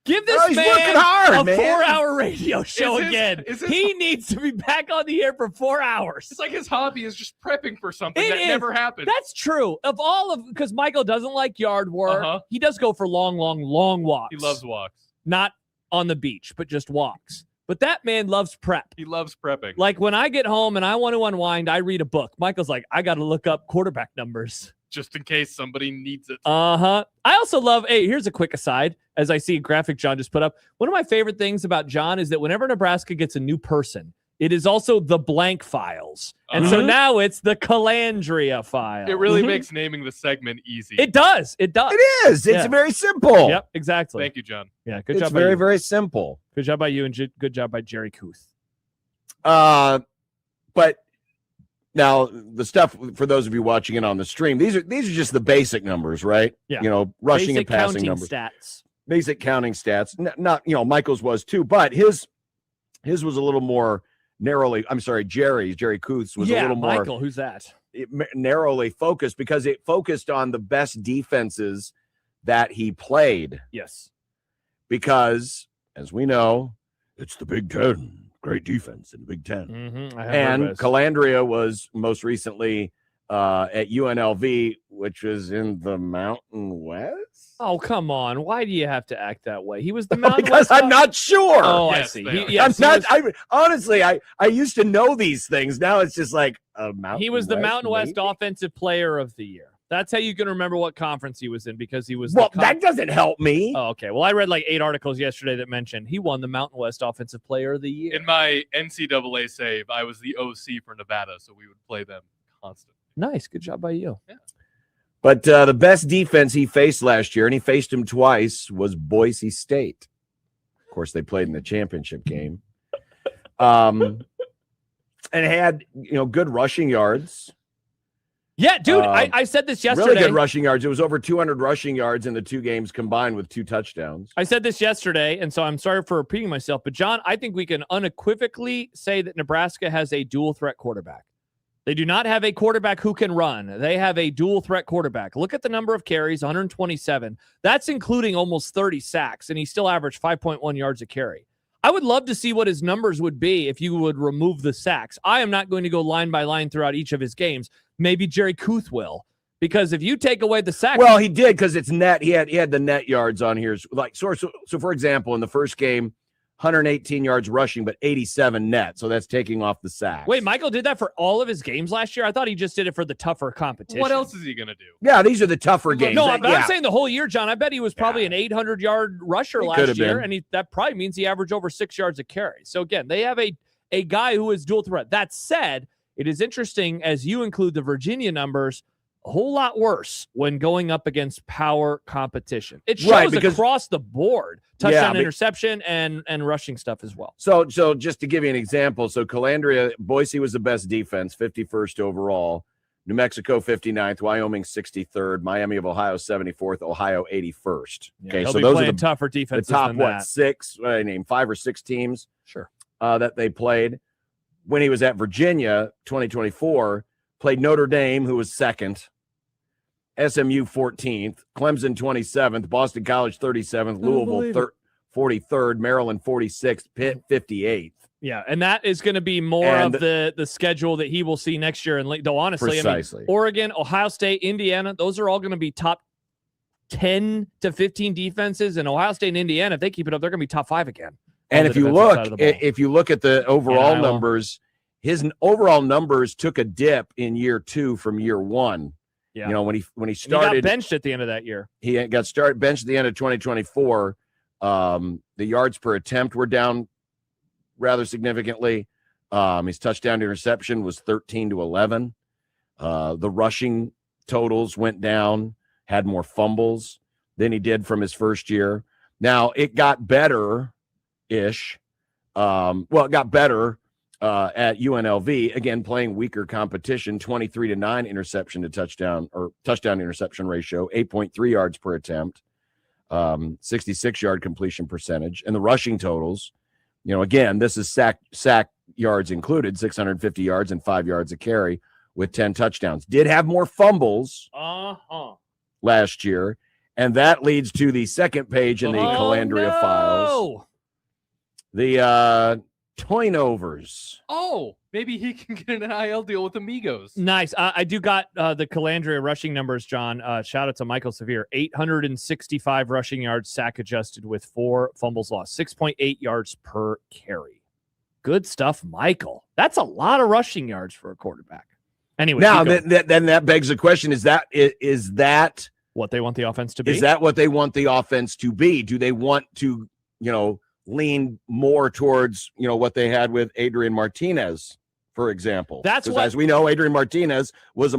Give this Oh, he's man working hard, a man. 4-hour radio show Is his- again. is his- He needs to be back on the air for 4 hours. It's like his hobby is just prepping for something It that is. never happened. That's true. Because Michael doesn't like yard work. Uh-huh. He does go for long walks. He loves walks. Not on the beach, but just walks. But that man loves prep. He loves prepping. Like when I get home and I want to unwind, I read a book. Michael's like, I got to look up quarterback numbers. Just in case somebody needs it. I also love, hey, here's a quick aside as I see a graphic John just put up. One of my favorite things about John is that whenever Nebraska gets a new person, it is also the blank files. And so now it's the Calandria file. It really makes naming the segment easy. It does. It does. It is. It's Yeah. very simple. Yep, exactly. Thank you, John. Yeah, good It's job by very, you. very simple. Good job by you and good job by Jerry Kuth. But now the stuff for those of you watching it on the stream, these are just the basic numbers, right? Yeah. Rushing Basic and passing counting numbers. stats. Basic counting stats. Not Michael's was too, but his was a little more narrowly. I'm sorry, Jerry Kuth's was a little more Michael, who's that? narrowly focused because it focused on the best defenses that he played. Yes. Because, as we know, it's the Big Ten. Great defense in the Big Ten. Mm-hmm. And Calandria was most recently at UNLV, which was in the Mountain West. Oh, come on. Why do you have to act that way? He was the Mountain Because West. I'm not sure. Oh, Yes, I see. they are. Yes, I'm he not. was- Honestly, I used to know these things. Now it's just like a Mountain. He was the Mountain West maybe? Offensive Player of the Year. That's how you can remember what conference he was in because he was. Well, that doesn't help me. Oh, okay. Well, I read like 8 articles yesterday that mentioned he won the Mountain West Offensive Player of the Year. In my NCAA save, I was the OC for Nevada, so we would play them constantly. Nice. Good job by you. But the best defense he faced last year, and he faced him twice, was Boise State. Of course, they played in the championship game. And had good rushing yards. Yeah, dude. I said this yesterday. Really good rushing yards. It was over 200 rushing yards in the two games combined with 2 touchdowns. I said this yesterday, and so I'm sorry for repeating myself, but John, I think we can unequivocally say that Nebraska has a dual threat quarterback. They do not have a quarterback who can run. They have a dual threat quarterback. Look at the number of carries, 127. That's including almost 30 sacks, and he still averaged 5.1 yards a carry. I would love to see what his numbers would be if you would remove the sacks. I am not going to go line by line throughout each of his games. Maybe Jerry Kuth will, because if you take away the sacks, Well, he did because it's net. He had the net yards on here. So for example, in the first game, 118 yards rushing, but 87 net. So that's taking off the sacks. wait, Michael did that for all of his games last year? I thought he just did it for the tougher competition. What else is he going to do? Yeah, these are the tougher games. No, That- but yeah. I'm saying the whole year, John. I bet he was probably an 800-yard rusher He could last have year, been. and that probably means he averaged over 6 yards a carry. So again, they have a guy who is dual threat. That said, it is interesting as you include the Virginia numbers. a whole lot worse when going up against power competition. It shows Right, because- across the board, touchdown, interception, and rushing stuff as well. So just to give you an example, so Calandria, Boise was the best defense, 51st overall. New Mexico 59th, Wyoming 63rd, Miami of Ohio 74th, Ohio 81st. Okay, They'll so be those are playing the tougher defenses top than what that. six? What did I name 5 or 6 teams? Sure. That they played when he was at Virginia 2024. Played Notre Dame, who was second, SMU 14th, Clemson 27th, Boston College 37th, Louisville 43rd, Maryland 46th, Pitt 58th. Yeah, and that is going to be more And of the schedule that he will see next year. And though honestly, Precisely. I mean, Oregon, Ohio State, Indiana, those are all going to be top 10 to 15 defenses. And Ohio State and Indiana, if they keep it up, they're going to be top 5 again. And if you look at the overall Iowa. numbers, his overall numbers took a dip in year 2 from year 1. Yeah. You know, when he And started, he got benched at the end of that year. he got started benched at the end of 2024. The yards per attempt were down rather significantly. His touchdown to interception was 13 to 11. The rushing totals went down, had more fumbles than he did from his first year. Now it got better-ish. It got better at UNLV, again, playing weaker competition, 23-9 interception to touchdown interception ratio, 8.3 yards per attempt, 66-yard completion percentage. And the rushing totals, you know, again, this is sack yards included, 650 yards and 5 yards a carry with 10 touchdowns. Did have more fumbles last year. And that leads to the second page in the Calandria files. The turnovers. Oh, maybe he can get an NIL deal with Amigos. Nice. I do got the Calandria rushing numbers, John. Shout out to Michael Severe. 865 rushing yards, sack adjusted with 4 fumbles lost, 6.8 yards per carry. Good stuff, Michael. That's a lot of rushing yards for a quarterback. Anyway, now then that begs the question: is that what they want the offense to be? Is that what they want the offense to be? Do they want to, lean more towards, what they had with Adrian Martinez, for example? That's what, as we know, Adrian Martinez was the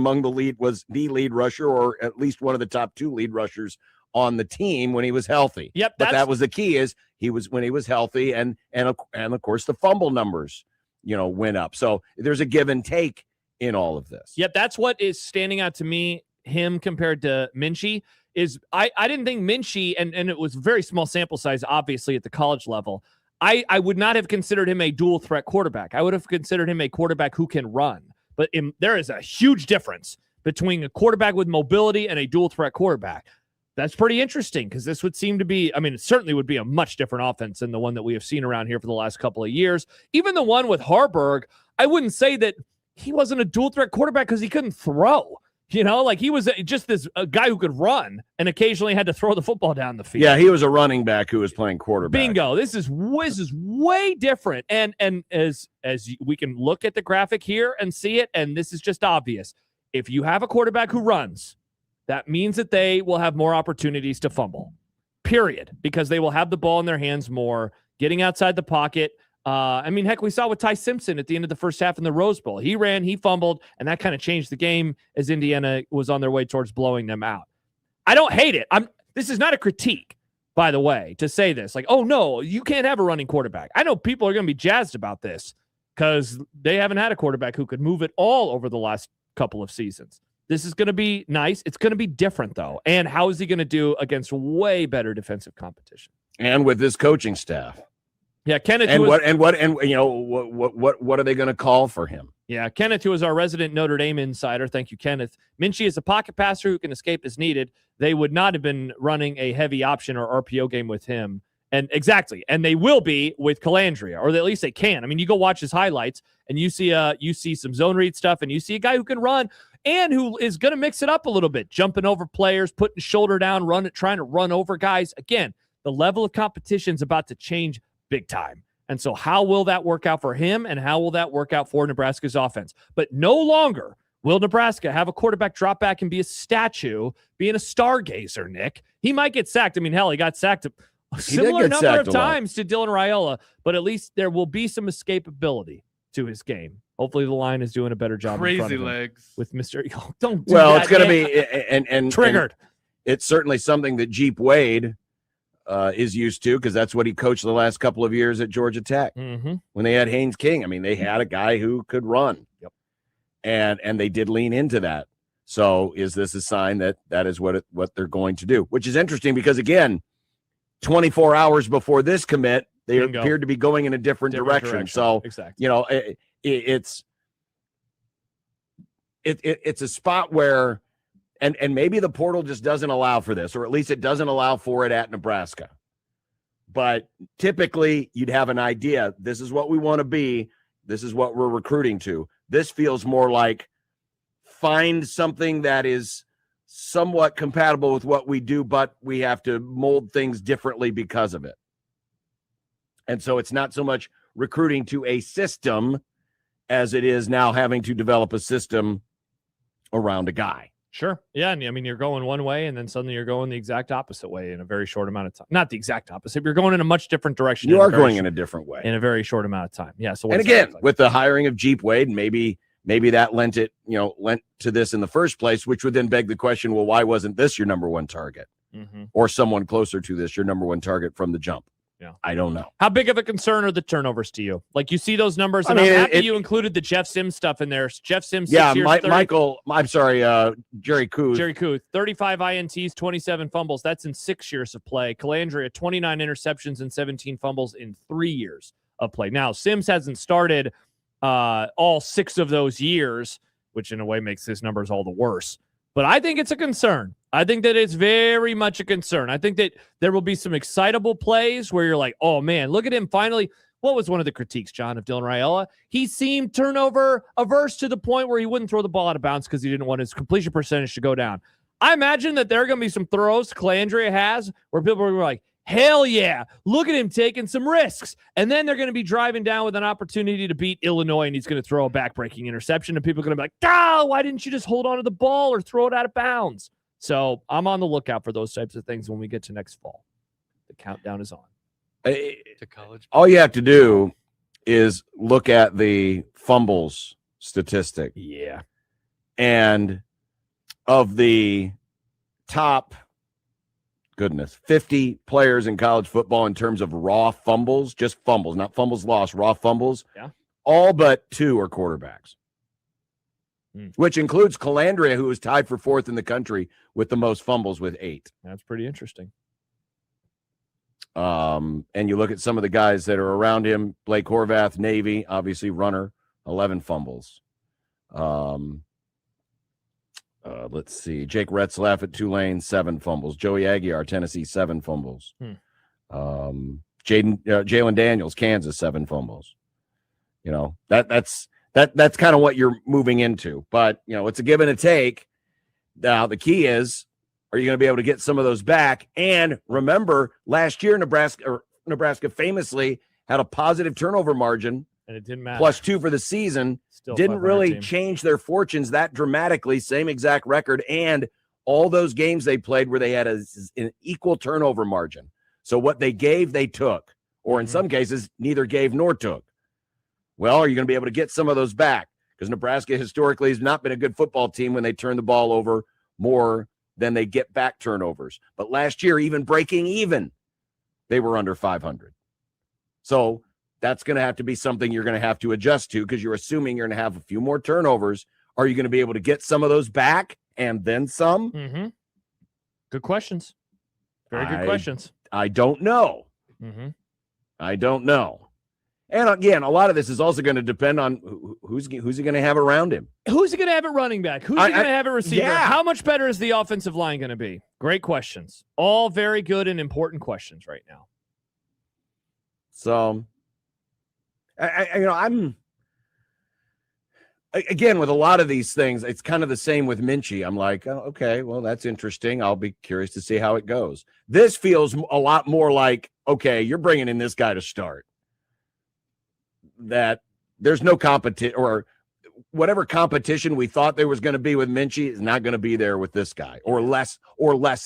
lead rusher, or at least one of the top 2 lead rushers on the team when he was healthy. Yep. But that was the key, is he was when he was healthy, and of course the fumble numbers, went up. So there's a give and take in all of this. Yep. That's what is standing out to me, him compared to Minchie. Is I didn't think Minchie, and it was a very small sample size, obviously, at the college level. I would not have considered him a dual threat quarterback. I would have considered him a quarterback who can run. But there is a huge difference between a quarterback with mobility and a dual threat quarterback. That's pretty interesting, because this would seem to be, it certainly would be a much different offense than the one that we have seen around here for the last couple of years. Even the one with Harburg, I wouldn't say that he wasn't a dual threat quarterback because he couldn't throw. He was just a guy who could run and occasionally had to throw the football down the field. Yeah, he was a running back who was playing quarterback. Bingo. This is way different. And as we can look at the graphic here and see it, and this is just obvious. If you have a quarterback who runs, that means that they will have more opportunities to fumble, period, because they will have the ball in their hands more, getting outside the pocket. Heck, we saw with Ty Simpson at the end of the first half in the Rose Bowl. He ran, he fumbled, and that kind of changed the game as Indiana was on their way towards blowing them out. I don't hate it. This is not a critique, by the way, to say this. Like, oh, no, you can't have a running quarterback. I know people are going to be jazzed about this because they haven't had a quarterback who could move it all over the last couple of seasons. This is going to be nice. It's going to be different, though. And how is he going to do against way better defensive competition? And with this coaching staff. Yeah, Kenneth. What are they going to call for him? Yeah, Kenneth, who is our resident Notre Dame insider. Thank you, Kenneth. Minchie is a pocket passer who can escape as needed. They would not have been running a heavy option or RPO game with him. And exactly. And they will be with Calandria, or at least they can. You go watch his highlights and you see some zone read stuff, and you see a guy who can run and who is going to mix it up a little bit, jumping over players, putting shoulder down, trying to run over guys. Again, the level of competition is about to change big time. And so how will that work out for him, and how will that work out for Nebraska's offense? But no longer will Nebraska have a quarterback drop back and be a statue, being a stargazer, Nick. He might get sacked. Hell, he got sacked a similar number of times to Dylan Raiola, but at least there will be some escapability to his game. Hopefully the line is doing a better job. in front Crazy of him legs. with Mr. Don't do Well, that, it's going to man. be and Triggered. it's certainly something that Jeep Wade is used to, because that's what he coached the last couple of years at Georgia Tech Mm-hmm. when they had Haynes King. I mean, they had a guy who could run. Yep. And they did lean into that. So is this a sign that is what they're going to do? Which is interesting because, again, 24 hours before this commit, they Bingo. appeared to be going in a different direction. So, exactly. you know, it's a spot where, and maybe the portal just doesn't allow for this, or at least it doesn't allow for it at Nebraska. But typically you'd have an idea. This is what we want to be. This is what we're recruiting to. This feels more like find something that is somewhat compatible with what we do, but we have to mold things differently because of it. And so it's not so much recruiting to a system as it is now having to develop a system around a guy. Sure. Yeah. And I mean, you're going one way and then suddenly you're going the exact opposite way in a very short amount of time. Not the exact opposite. You're going in a much different direction. You are going in a different way. In a very short amount of time. Yeah. So, and again, with the hiring of Jeep Wade, maybe that lent to this in the first place, which would then beg the question, well, why wasn't this your number one target? Mm-hmm. Or someone closer to this, your number one target from the jump? Yeah. I don't know. How big of a concern are the turnovers to you? Like, you see those numbers, and I'm happy you included the Jeff Sims stuff in there. Jeff Sims, 6 years, Jerry Kuth. Jerry Kuth, 35 INTs, 27 fumbles. That's in 6 years of play. Calandria, 29 interceptions and 17 fumbles in 3 years of play. Now, Sims hasn't started all 6 of those years, which in a way makes his numbers all the worse. But I think it's a concern. I think that it's very much a concern. I think that there will be some excitable plays where you're like, oh, man, look at him finally. What was one of the critiques, John, of Dylan Raiola? He seemed turnover averse to the point where he wouldn't throw the ball out of bounds because he didn't want his completion percentage to go down. I imagine that there are going to be some throws Calandria has where people are like, hell yeah, look at him taking some risks. And then they're going to be driving down with an opportunity to beat Illinois, and he's going to throw a backbreaking interception, and people are going to be like, why didn't you just hold on to the ball or throw it out of bounds? So I'm on the lookout for those types of things when we get to next fall. The countdown is on. To college. All you have to do is look at the fumbles statistic. Yeah. And of the top 50 players in college football in terms of raw fumbles, just fumbles, not fumbles lost, raw fumbles. Yeah. All but 2 are quarterbacks, which includes Calandria, who is tied for 4th in the country with the most fumbles with 8. That's pretty interesting. And you look at some of the guys that are around him, Blake Horvath, Navy, obviously runner, 11 fumbles. Let's see. Jake Retzlaff at Tulane, 7 fumbles. Joey Aguiar, Tennessee, 7 fumbles. Jalen Daniels, Kansas, 7 fumbles. You know, that's kind of what you're moving into. But, you know, it's a give and a take. Now, the key is, are you going to be able to get some of those back? And remember, last year, Nebraska famously had a positive turnover margin. And it didn't matter. +2 for the season. Still didn't really team. change their fortunes that dramatically. Same exact record. And all those games they played where they had an equal turnover margin. So what they gave, they took. Or in some cases, neither gave nor took. Well, are you going to be able to get some of those back? Because Nebraska historically has not been a good football team when they turn the ball over more than they get back turnovers. But last year, even breaking even, they were under 500. So that's going to have to be something you're going to have to adjust to, because you're assuming you're going to have a few more turnovers. Are you going to be able to get some of those back and then some? Mm-hmm. Good questions. Very good questions. I don't know. Mm-hmm. I don't know. And again, a lot of this is also going to depend on who's he going to have around him. Who's he going to have at running back? Who's he going to have at receiver? Yeah. How much better is the offensive line going to be? Great questions. All very good and important questions right now. So, I'm again with a lot of these things. It's kind of the same with Minchie. I'm like, oh, okay, well, that's interesting. I'll be curious to see how it goes. This feels a lot more like, okay, you're bringing in this guy to start. That there's no competition, or whatever competition we thought there was going to be with Minchie is not going to be there with this guy, or less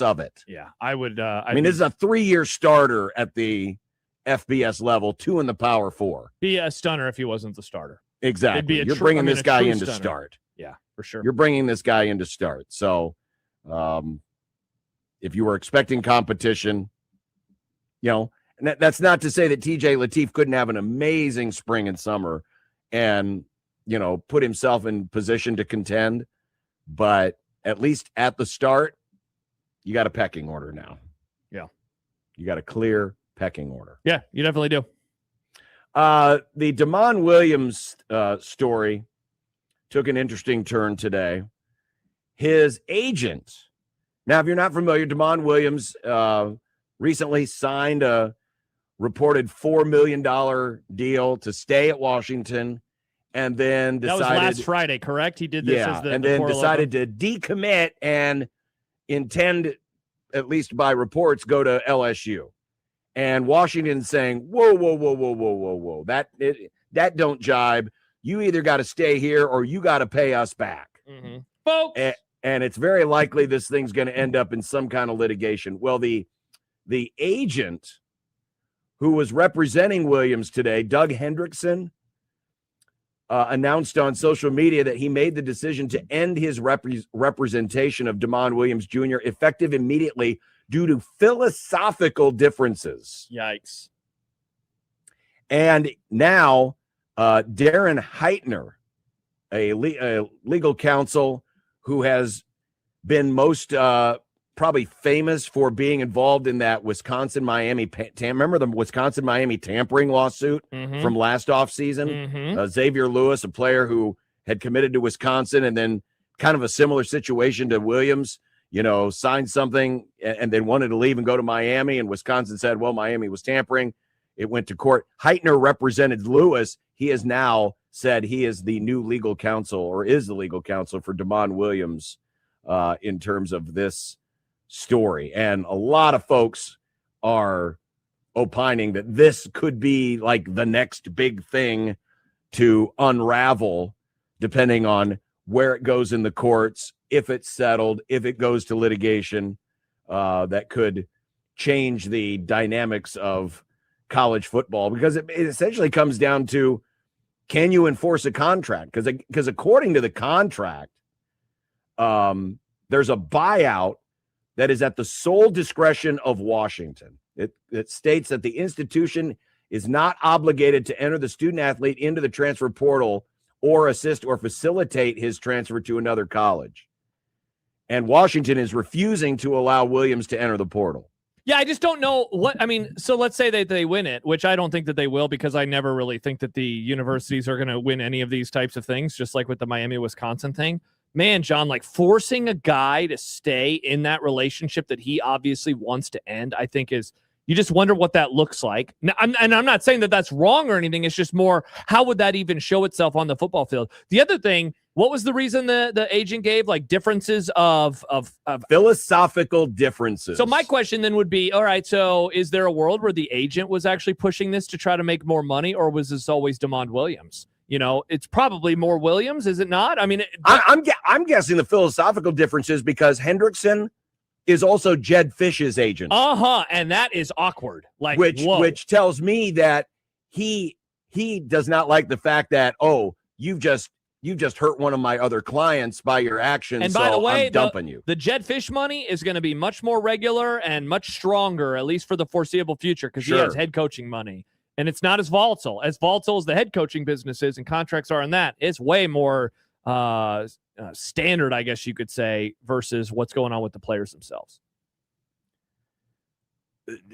of it. Yeah, I would. I mean, this is a 3-year starter at the FBS level, 2 in the Power 4. Be a stunner if he wasn't the starter. Exactly. It'd be You're bringing this a guy true in to stunner. start. Yeah, for sure. You're bringing this guy in to start. So, if you were expecting competition, and that's not to say that TJ Lateef couldn't have an amazing spring and summer and, put himself in position to contend. But at least at the start, you got a pecking order now. Yeah. You got a clear pecking order. Yeah, you definitely do. The Damon Williams story took an interesting turn today. His agent, now, if you're not familiar, Damon Williams recently signed a reported $4 million deal to stay at Washington, and then decided that was last Friday, correct? He did this as the then Coral decided to decommit and intend, at least by reports, go to LSU. And Washington saying, whoa, that don't jibe. You either got to stay here or you got to pay us back. Mm-hmm. Folks. And it's very likely this thing's going to end up in some kind of litigation. Well, the agent who was representing Williams today, Doug Hendrickson, announced on social media that he made the decision to end his representation of Damon Williams Jr. effective immediately due to philosophical differences. Yikes. And now Darren Heitner, a legal counsel who has been most probably famous for being involved in that Wisconsin-Miami remember the Wisconsin-Miami tampering lawsuit from last offseason? Xavier Lewis, a player who had committed to Wisconsin and then kind of a similar situation to Williams, signed something and then wanted to leave and go to Miami, and Wisconsin said, well, Miami was tampering. It went to court. Heitner represented Lewis. He has now said he is the new legal counsel, or is the legal counsel for Damon Williams in terms of this story. And a lot of folks are opining that this could be like the next big thing to unravel, depending on where it goes in the courts, if it's settled, if it goes to litigation, that could change the dynamics of college football, because it essentially comes down to, can you enforce a contract? Because according to the contract, there's a buyout that is at the sole discretion of Washington. It states that the institution is not obligated to enter the student athlete into the transfer portal or assist or facilitate his transfer to another college. And Washington is refusing to allow Williams to enter the portal. Yeah, I just don't know so let's say that they win it, which I don't think that they will, because I never really think that the universities are going to win any of these types of things, just like with the Miami-Wisconsin thing. Man, John, like forcing a guy to stay in that relationship that he obviously wants to end, I think you just wonder what that looks like. Now, I'm not saying that that's wrong or anything. It's just more, how would that even show itself on the football field? The other thing, what was the reason the agent gave? Like differences of philosophical differences. So my question then would be, all right, so is there a world where the agent was actually pushing this to try to make more money, or was this always Damon Williams? It's probably more Williams, is it not? I mean, I'm guessing the philosophical difference is because Hendrickson is also Jed Fish's agent. And that is awkward. Like, which tells me that he does not like the fact that, you've just hurt one of my other clients by your actions. And by the way, I'm dumping you. The Jed Fish money is going to be much more regular and much stronger, at least for the foreseeable future, because he has head coaching money. And it's not as volatile as the head coaching business is, and contracts are in that. It's way more standard, I guess you could say, versus what's going on with the players themselves.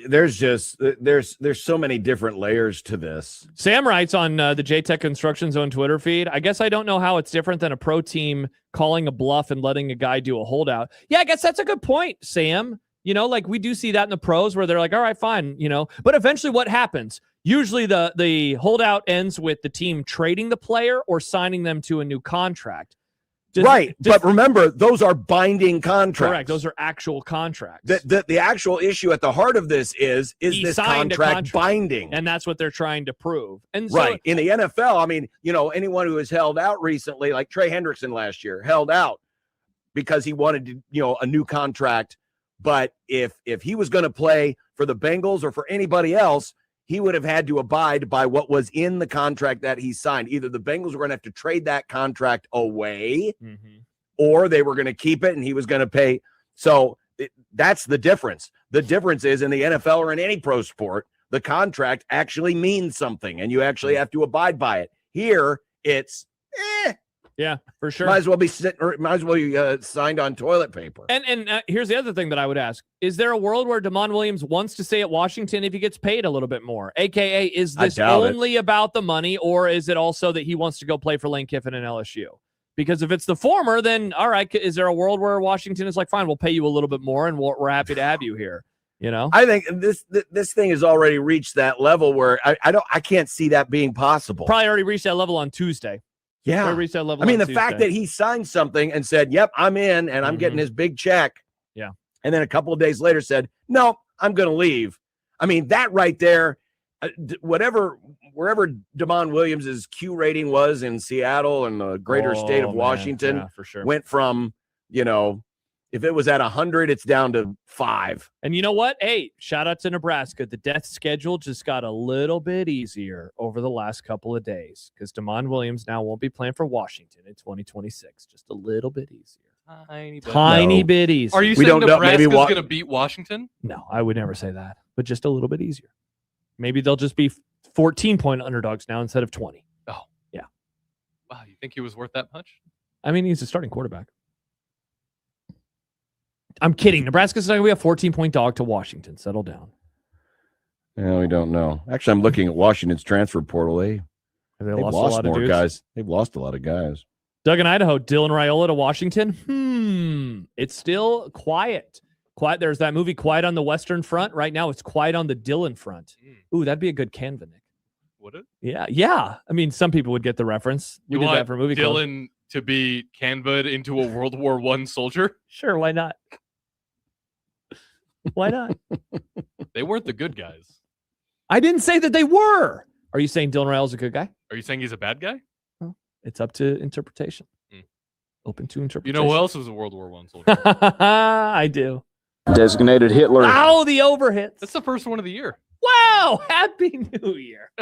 There's so many different layers to this. Sam writes on the JTech Construction Zone Twitter feed, I guess I don't know how it's different than a pro team calling a bluff and letting a guy do a holdout. Yeah, I guess that's a good point, Sam. Like we do see that in the pros where they're like, all right, fine, but eventually what happens? Usually the holdout ends with the team trading the player or signing them to a new contract. But remember, those are binding contracts. Correct. Those are actual contracts. The actual issue at the heart of this is this contract binding? And that's what they're trying to prove. And so, in the NFL, I mean, anyone who has held out recently, like Trey Hendrickson last year, held out because he wanted a new contract. But if he was going to play for the Bengals or for anybody else, he would have had to abide by what was in the contract that he signed. Either the Bengals were going to have to trade that contract away, or they were going to keep it and he was going to pay. So that's the difference. The difference is in the NFL or in any pro sport, the contract actually means something and you actually have to abide by it. Here, it's yeah, for sure. Might as well be sitting, or might as well be signed on toilet paper. And here's the other thing that I would ask: is there a world where Damon Williams wants to stay at Washington if he gets paid a little bit more? AKA, is this only about the money, or is it also that he wants to go play for Lane Kiffin and LSU? Because if it's the former, then all right, is there a world where Washington is like, fine, we'll pay you a little bit more, and we're happy to have you here? You know, I think this thing has already reached that level where I can't see that being possible. Probably already reached that level on Tuesday. Yeah. Reached that level I mean, on the fact that he signed something and said, yep, I'm in and I'm getting his big check. Yeah. And then a couple of days later said, no, I'm going to leave. I mean, that right there, wherever Damon Williams' Q rating was in Seattle and the greater state of Washington, yeah, for sure. went from, if it was at 100, it's down to 5. And you know what? Hey, shout out to Nebraska. The death schedule just got a little bit easier over the last couple of days because Damon Williams now won't be playing for Washington in 2026. Just a little bit easier. Tiny bit easier. Are you saying Nebraska's going to beat Washington? No, I would never say that. But just a little bit easier. Maybe they'll just be 14-point underdogs now instead of 20. Oh. Yeah. Wow, you think he was worth that much? I mean, he's a starting quarterback. I'm kidding. Nebraska's not going to be a 14-point dog to Washington. Settle down. Yeah, we don't know. Actually, I'm looking at Washington's transfer portal. They've lost a lot more guys. They've lost a lot of guys. Doug in Idaho, Dylan Raiola to Washington. It's still quiet. Quiet. There's that movie Quiet on the Western Front. Right now, it's Quiet on the Dylan Front. Ooh, that'd be a good Canva, Nick. Would it? Yeah. I mean, some people would get the reference. We did that for a movie. Dylan to be Canva'd into a World War I soldier? Sure, why not? Why not? They weren't the good guys. I didn't say that they were. Are you saying Dylan Raiola's a good guy? Are you saying he's a bad guy? Well, it's up to interpretation. Open to interpretation. You know who else was a World War I soldier? I do. Designated Hitler. Oh, the overhits. That's the first one of the year. Wow. Happy New Year.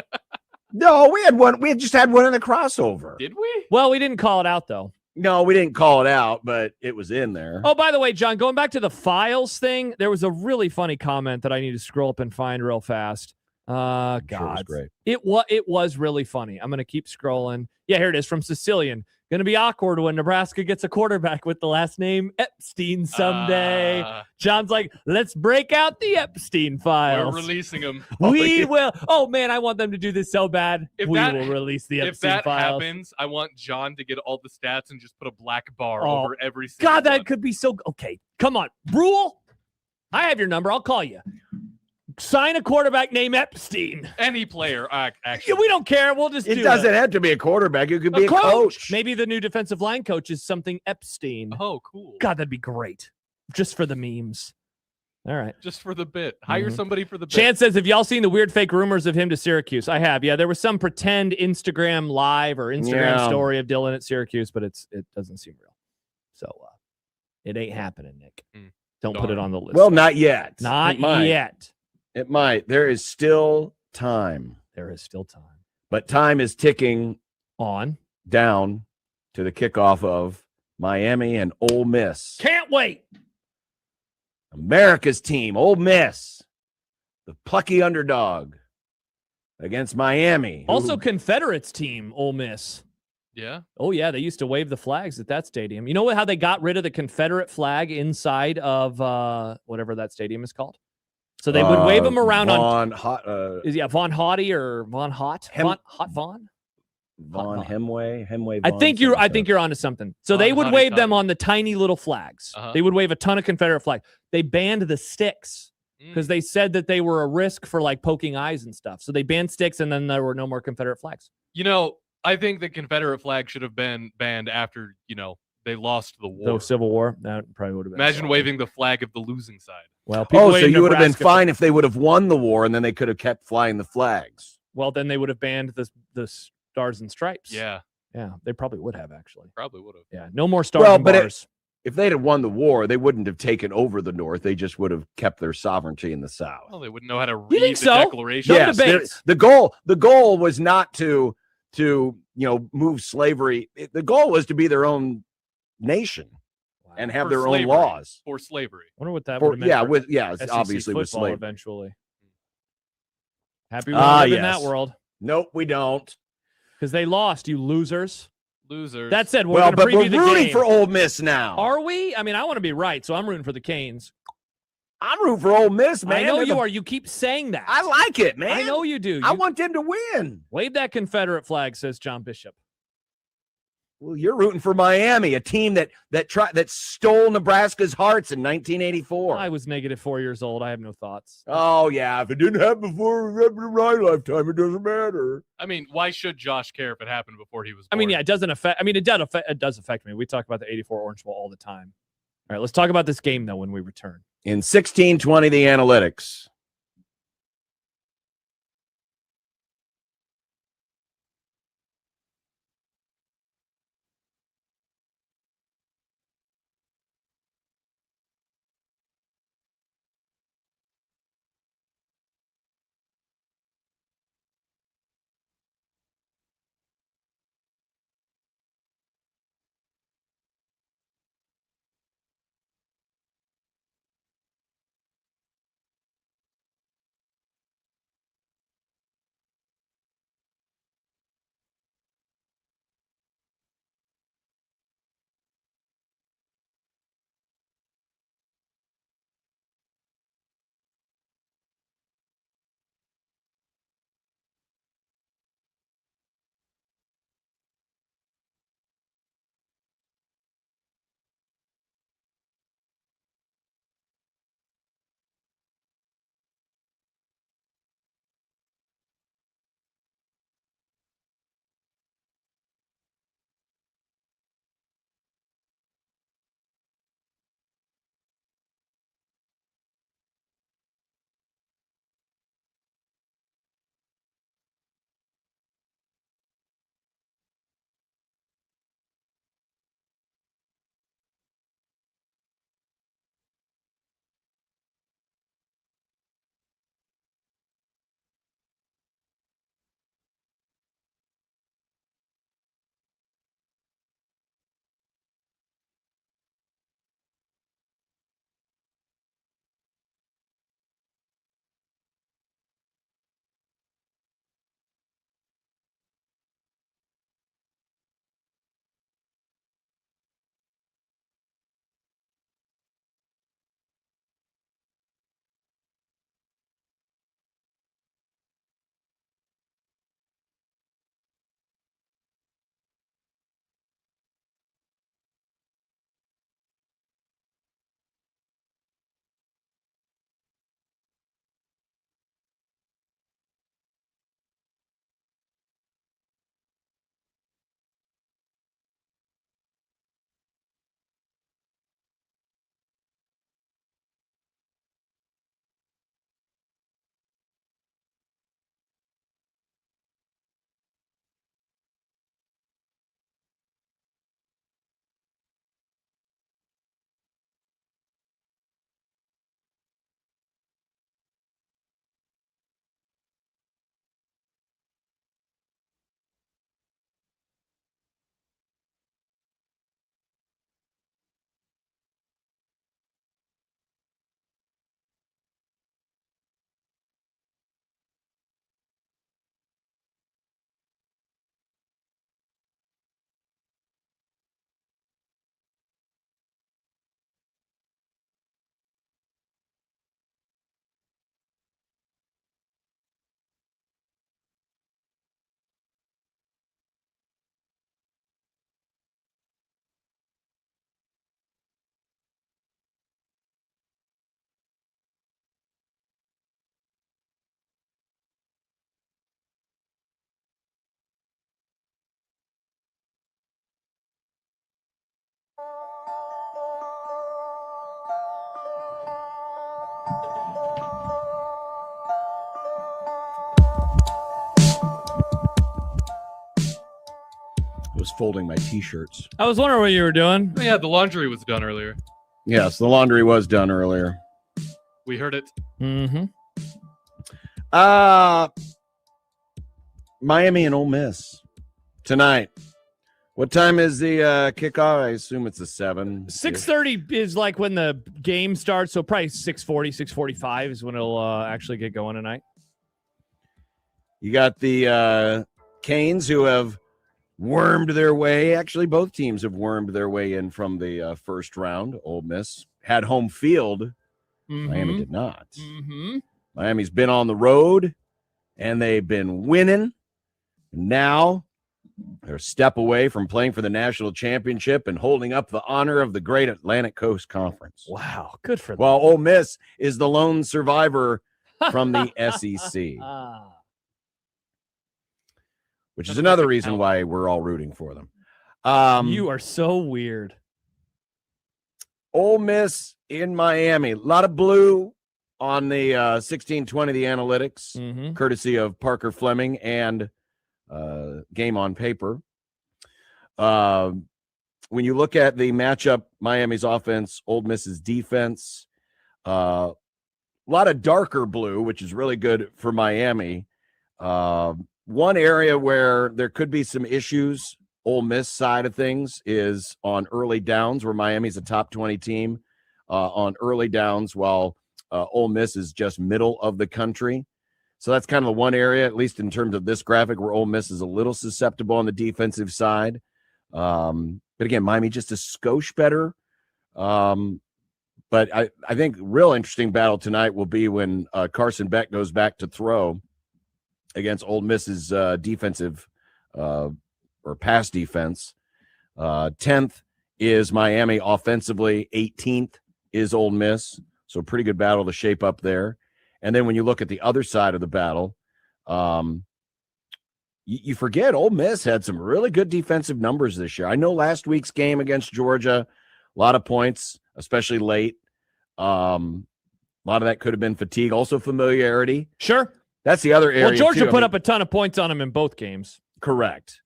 No, we had one. We had just had one in the crossover. Did we? Well, we didn't call it out, though. No, we didn't call it out, but it was in there. Oh, by the way, John, going back to the files thing, there was a really funny comment that I need to scroll up and find real fast. God, sure it was great. It was really funny. I'm going to keep scrolling. Yeah, here it is from Sicilian. Going to be awkward when Nebraska gets a quarterback with the last name Epstein someday. John's like, let's break out the Epstein files. We're releasing them. We will. Oh, man, I want them to do this so bad. We will release the Epstein files. If that happens, I want John to get all the stats and just put a black bar over every single God, that one. could be so. Okay, come on. Rule, I have your number. I'll call you. Sign a quarterback named Epstein. Any player, actually. We don't care. We'll just do it. It doesn't have to be a quarterback. It could be a coach. Maybe the new defensive line coach is something Epstein. Oh, cool. God, that'd be great. Just for the memes. All right. Just for the bit. Hire somebody for the bit. Chance says, have y'all seen the weird fake rumors of him to Syracuse? I have. Yeah, there was some pretend Instagram live or Instagram story of Dylan at Syracuse, but it doesn't seem real. So it ain't happening, Nick. Don't put it on the list. Well, not yet. Not yet. It might. There is still time. There is still time. But time is ticking on down to the kickoff of Miami and Ole Miss. Can't wait. America's team, Ole Miss, the plucky underdog against Miami. Also Confederates team, Ole Miss. Yeah. Oh, yeah. They used to wave the flags at that stadium. You know how they got rid of the Confederate flag inside of whatever that stadium is called? So they would wave them around Von Hottie or Von Hot? Von Hemway. I think you're onto something. So they would wave them on the tiny little flags. They would wave a ton of Confederate flag. They banned the sticks because they said that they were a risk for like poking eyes and stuff. So they banned sticks and then there were no more Confederate flags. You know, I think the Confederate flag should have been banned after, they lost the war. The Civil War? That probably would have been. Imagine waving the flag of the losing side. Well, so you would have been fine if they would have won the war and then they could have kept flying the flags. Well, then they would have banned the stars and stripes. Yeah. Yeah, they probably would have actually. Probably would have. Yeah, no more stars and bars. if they'd have won the war, they wouldn't have taken over the North. They just would have kept their sovereignty in the South. Well, they wouldn't know how to You read think the so? Declaration. No Yes, debates. the goal was not to move slavery. The goal was to be their own nation and have For their slavery. own laws. For slavery. I wonder what that would have meant. SEC obviously with football slavery. eventually. Happy we don't live in that world. Nope, we don't. Because they lost, you losers. Losers. That said, we're Well, going to but preview we're the rooting game. for Ole Miss now. Are we? I mean, I want to be right, so I'm rooting for the Canes. I'm rooting for Ole Miss, man. I know you are. You keep saying that. I like it, man. I know you do. I want them to win. Wave that Confederate flag, says John Bishop. Well, you're rooting for Miami, a team that stole Nebraska's hearts in 1984. I was negative 4 years old. I have no thoughts. Oh yeah, if it didn't happen before in my lifetime, it doesn't matter. I mean, why should Josh care if it happened before he was born? I mean, yeah, it doesn't affect. I mean, it does affect me. We talk about the '84 Orange Bowl all the time. All right, let's talk about this game though when we return. In 1620, the analytics. was folding my T-shirts. I was wondering what you were doing. Oh, yeah, the laundry was done earlier. Yes, the laundry was done earlier. We heard it. Mm-hmm. Miami and Ole Miss tonight. What time is the kickoff? I assume it's a 7. 6:30 is like when the game starts, so probably 6:40, 6:45 is when it'll actually get going tonight. You got the Canes who have wormed their way. Actually, both teams have wormed their way in from the first round. Ole Miss had home field. Miami did not. Miami's been on the road, and they've been winning. Now they're a step away from playing for the national championship and holding up the honor of the Great Atlantic Coast Conference. Wow, good for them. While Ole Miss is the lone survivor from the SEC, which is another reason why we're all rooting for them. You are so weird. Ole Miss in Miami. A lot of blue on the 1620, the analytics, courtesy of Parker Fleming and Game on Paper. When you look at the matchup, Miami's offense, Ole Miss's defense, a lot of darker blue, which is really good for Miami. One area where there could be some issues, Ole Miss side of things, is on early downs, where Miami's a top 20 team on early downs, while Ole Miss is just middle of the country. So that's kind of the one area, at least in terms of this graphic, where Ole Miss is a little susceptible on the defensive side. But again, Miami just a skosh better. But I think real interesting battle tonight will be when Carson Beck goes back to throw against Ole Miss's defensive or pass defense. 10th is Miami offensively. 18th is Ole Miss. So pretty good battle to shape up there. And then when you look at the other side of the battle, you forget Ole Miss had some really good defensive numbers this year. I know last week's game against Georgia, a lot of points, especially late. A lot of that could have been fatigue, also familiarity. Sure. That's the other area. Well, Georgia too. put up a ton of points on them in both games. Correct.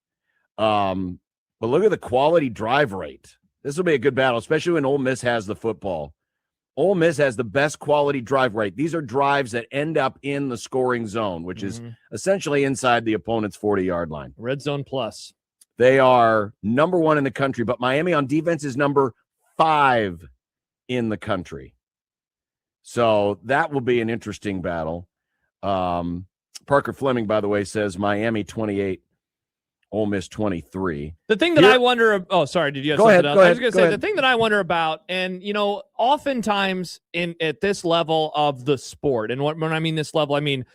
But look at the quality drive rate. This will be a good battle, especially when Ole Miss has the football. Ole Miss has the best quality drive rate. These are drives that end up in the scoring zone, which is essentially inside the opponent's 40-yard line. Red zone plus. They are number 1 in the country, but Miami on defense is number 5 in the country. So that will be an interesting battle. Parker Fleming, by the way, says Miami 28, Ole Miss 23. The thing that I wonder, sorry, did you have something else? I was going to say, the thing that I wonder about, and, oftentimes at this level of the sport, and when I mean this level, I mean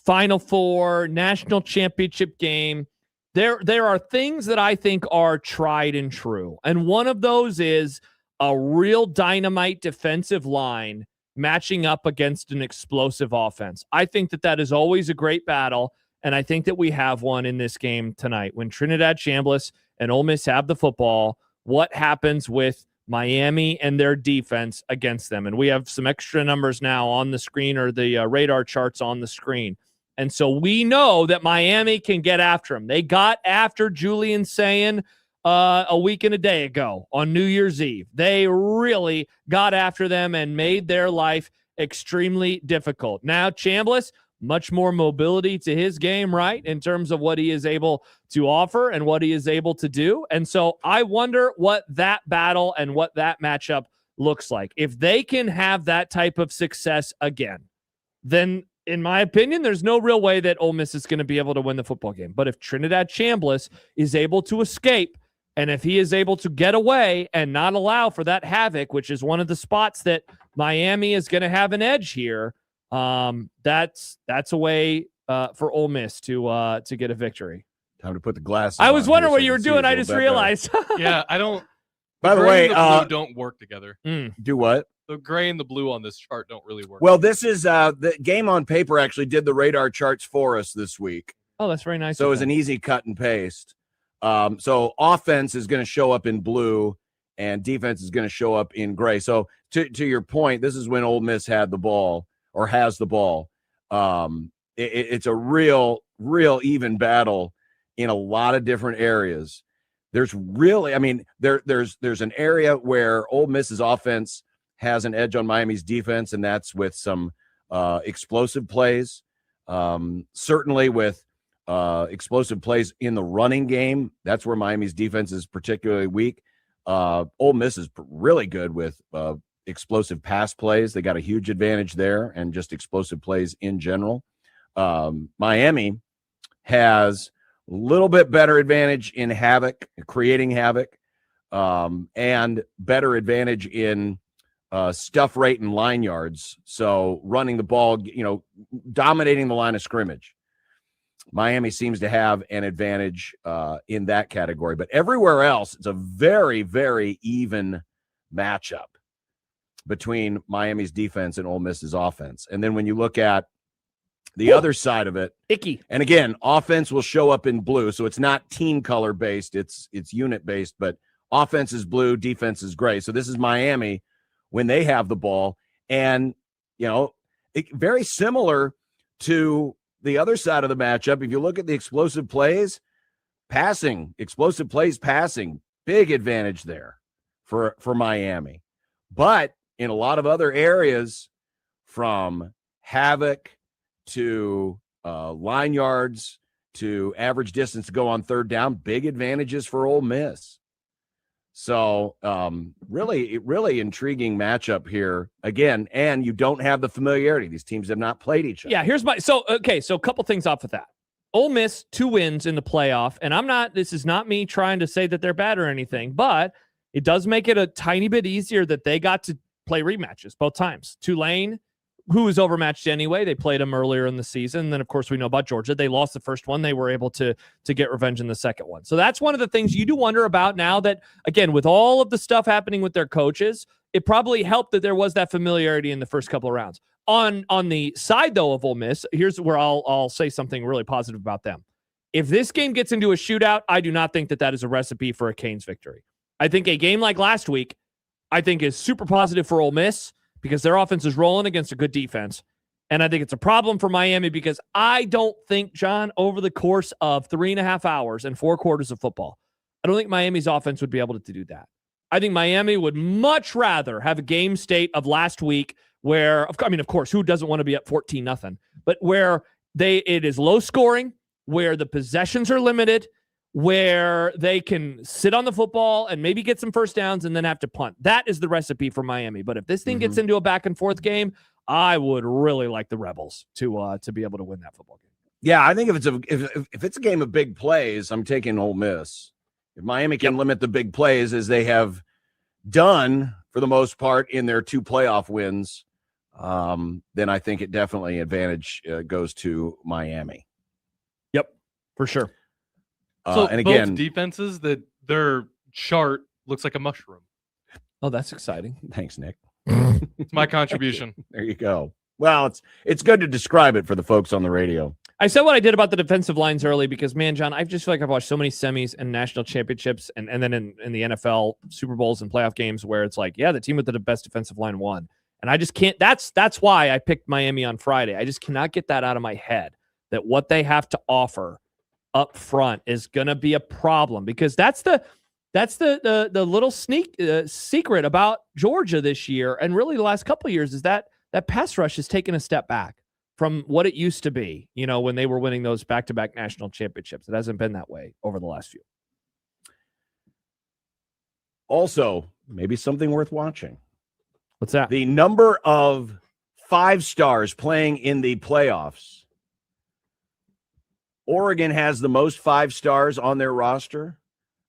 Final Four, national championship game, there are things that I think are tried and true. And one of those is a real dynamite defensive line matching up against an explosive offense. I think that is always a great battle. And I think that we have one in this game tonight. When Trinidad Chambliss and Ole Miss have the football, what happens with Miami and their defense against them? And we have some extra numbers now on the screen, or the radar charts on the screen. And so we know that Miami can get after them. They got after Julian Sayin a week and a day ago on New Year's Eve. They really got after them and made their life extremely difficult. Now, Chambliss, much more mobility to his game, right, in terms of what he is able to offer and what he is able to do. And so I wonder what that battle and what that matchup looks like. If they can have that type of success again, then in my opinion, there's no real way that Ole Miss is going to be able to win the football game. But if Trinidad Chambliss is able to escape, and if he is able to get away and not allow for that havoc, which is one of the spots that Miami is going to have an edge here, that's a way for Ole Miss to get a victory. Time to put the glasses I was on wondering here what so you were can doing. see I a just little bit realized. Yeah, I don't. By the gray way, and the blue don't work together. Do what? The gray and the blue on this chart don't really work. Well, this is the Game on Paper actually did the radar charts for us this week. Oh, that's very nice. So it was an easy cut and paste. So offense is going to show up in blue and defense is going to show up in gray. So to your point, this is when Ole Miss had the ball or has the ball. It's a real even battle in a lot of different areas. there's really, I mean, there's an area where Ole Miss's offense has an edge on Miami's defense, and that's with some explosive plays. Certainly with explosive plays in the running game. That's where Miami's defense is particularly weak. Ole Miss is really good with explosive pass plays. They got a huge advantage there, and just explosive plays in general. Miami has a little bit better advantage in creating havoc, and better advantage in stuff rate and line yards. So running the ball, dominating the line of scrimmage. Miami seems to have an advantage in that category, but everywhere else, it's a very, very even matchup between Miami's defense and Ole Miss's offense. And then when you look at the other side of it, icky. And again, offense will show up in blue, so it's not team color based; it's unit based. But offense is blue, defense is gray. So this is Miami when they have the ball, and very similar to the other side of the matchup. If you look at the explosive plays, passing, big advantage there for Miami. But in a lot of other areas, from havoc to line yards to average distance to go on third down, big advantages for Ole Miss. So really intriguing matchup here again, and you don't have the familiarity. These teams have not played each other. Yeah, so a couple things off of that. Ole Miss, 2 wins in the playoff, and this is not me trying to say that they're bad or anything, but it does make it a tiny bit easier that they got to play rematches both times. Tulane, who was overmatched anyway, they played them earlier in the season. And then, of course, we know about Georgia. They lost the first one. They were able to get revenge in the second one. So that's one of the things you do wonder about now that, again, with all of the stuff happening with their coaches, it probably helped that there was that familiarity in the first couple of rounds. On the side, though, of Ole Miss, here's where I'll say something really positive about them. If this game gets into a shootout, I do not think that is a recipe for a Canes victory. I think a game like last week, I think is super positive for Ole Miss, because their offense is rolling against a good defense. And I think it's a problem for Miami because I don't think, John, over the course of 3.5 hours and 4 quarters of football, I don't think Miami's offense would be able to do that. I think Miami would much rather have a game state of last week where, of course, who doesn't want to be up 14-0, but where it is low scoring, where the possessions are limited, where they can sit on the football and maybe get some first downs and then have to punt. That is the recipe for Miami. But if this thing gets into a back and forth game, I would really like the Rebels to be able to win that football game. Yeah, I think if it's a game of big plays, I'm taking Ole Miss. If Miami can limit the big plays as they have done for the most part in their 2 playoff wins, then I think it definitely advantage goes to Miami. Yep, for sure. So and again, both defenses, that their chart looks like a mushroom. Oh, that's exciting. Thanks, Nick. It's my contribution. There you go. Well, it's good to describe it for the folks on the radio. I said what I did about the defensive lines early because, man, John, I just feel like I've watched so many semis and national championships and then in the NFL Super Bowls and playoff games where it's like, yeah, the team with the best defensive line won. And I just can't. That's why I picked Miami on Friday. I just cannot get that out of my head that what they have to offer up front is going to be a problem, because that's the little secret about Georgia this year, and really the last couple of years, is that pass rush has taken a step back from what it used to be, when they were winning those back-to-back national championships. It hasn't been that way over the last few. Also, maybe something worth watching. What's that? The number of 5 stars playing in the playoffs. Oregon has the most 5 stars on their roster.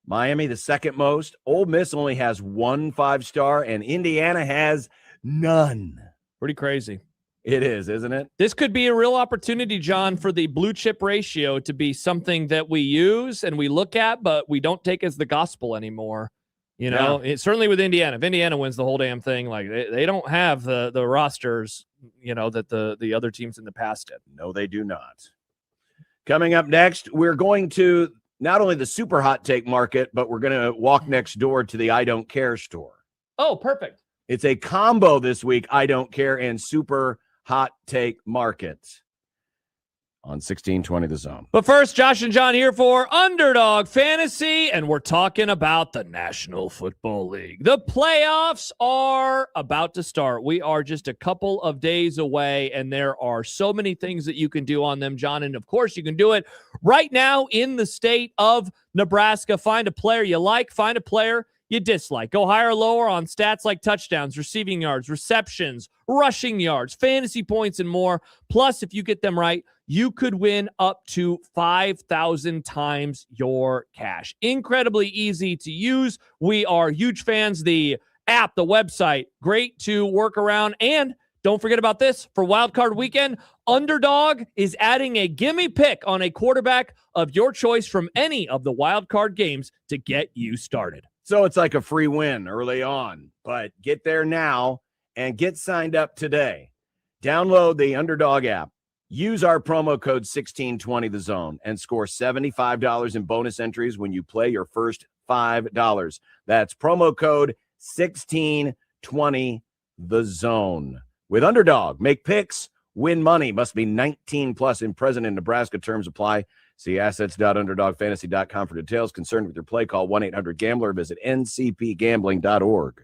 Miami, the second most. Ole Miss only has 1 5-star, and Indiana has none. Pretty crazy. It is, isn't it? This could be a real opportunity, John, for the blue chip ratio to be something that we use and we look at, but we don't take as the gospel anymore. It's certainly with Indiana. If Indiana wins the whole damn thing, like they don't have the rosters, that the other teams in the past did. No, they do not. Coming up next, we're going to not only the super hot take market, but we're going to walk next door to the I Don't Care store. Oh, perfect. It's a combo this week, I Don't Care and super hot take market. on 1620 The Zone. But first, Josh and John here for Underdog Fantasy, and we're talking about the National Football League. The playoffs are about to start. We are just a couple of days away, and there are so many things that you can do on them, John. And, of course, you can do it right now in the state of Nebraska. Find a player you like. Find a player you dislike. Go higher or lower on stats like touchdowns, receiving yards, receptions, rushing yards, fantasy points, and more. Plus, if you get them right, you could win up to 5,000 times your cash. Incredibly easy to use. We are huge fans. The app, the website, great to work around. And don't forget about this. For Wildcard Weekend, Underdog is adding a gimme pick on a quarterback of your choice from any of the Wildcard games to get you started. So it's like a free win early on, but get there now and get signed up today. Download the Underdog app. Use our promo code 1620 The Zone and score $75 in bonus entries when you play your first $5. That's promo code 1620 The Zone. With Underdog, make picks, win money. Must be 19 plus and present in Nebraska. Terms apply. See assets.underdogfantasy.com for details. Concerned with your play, call 1-800-GAMBLER. Visit ncpgambling.org.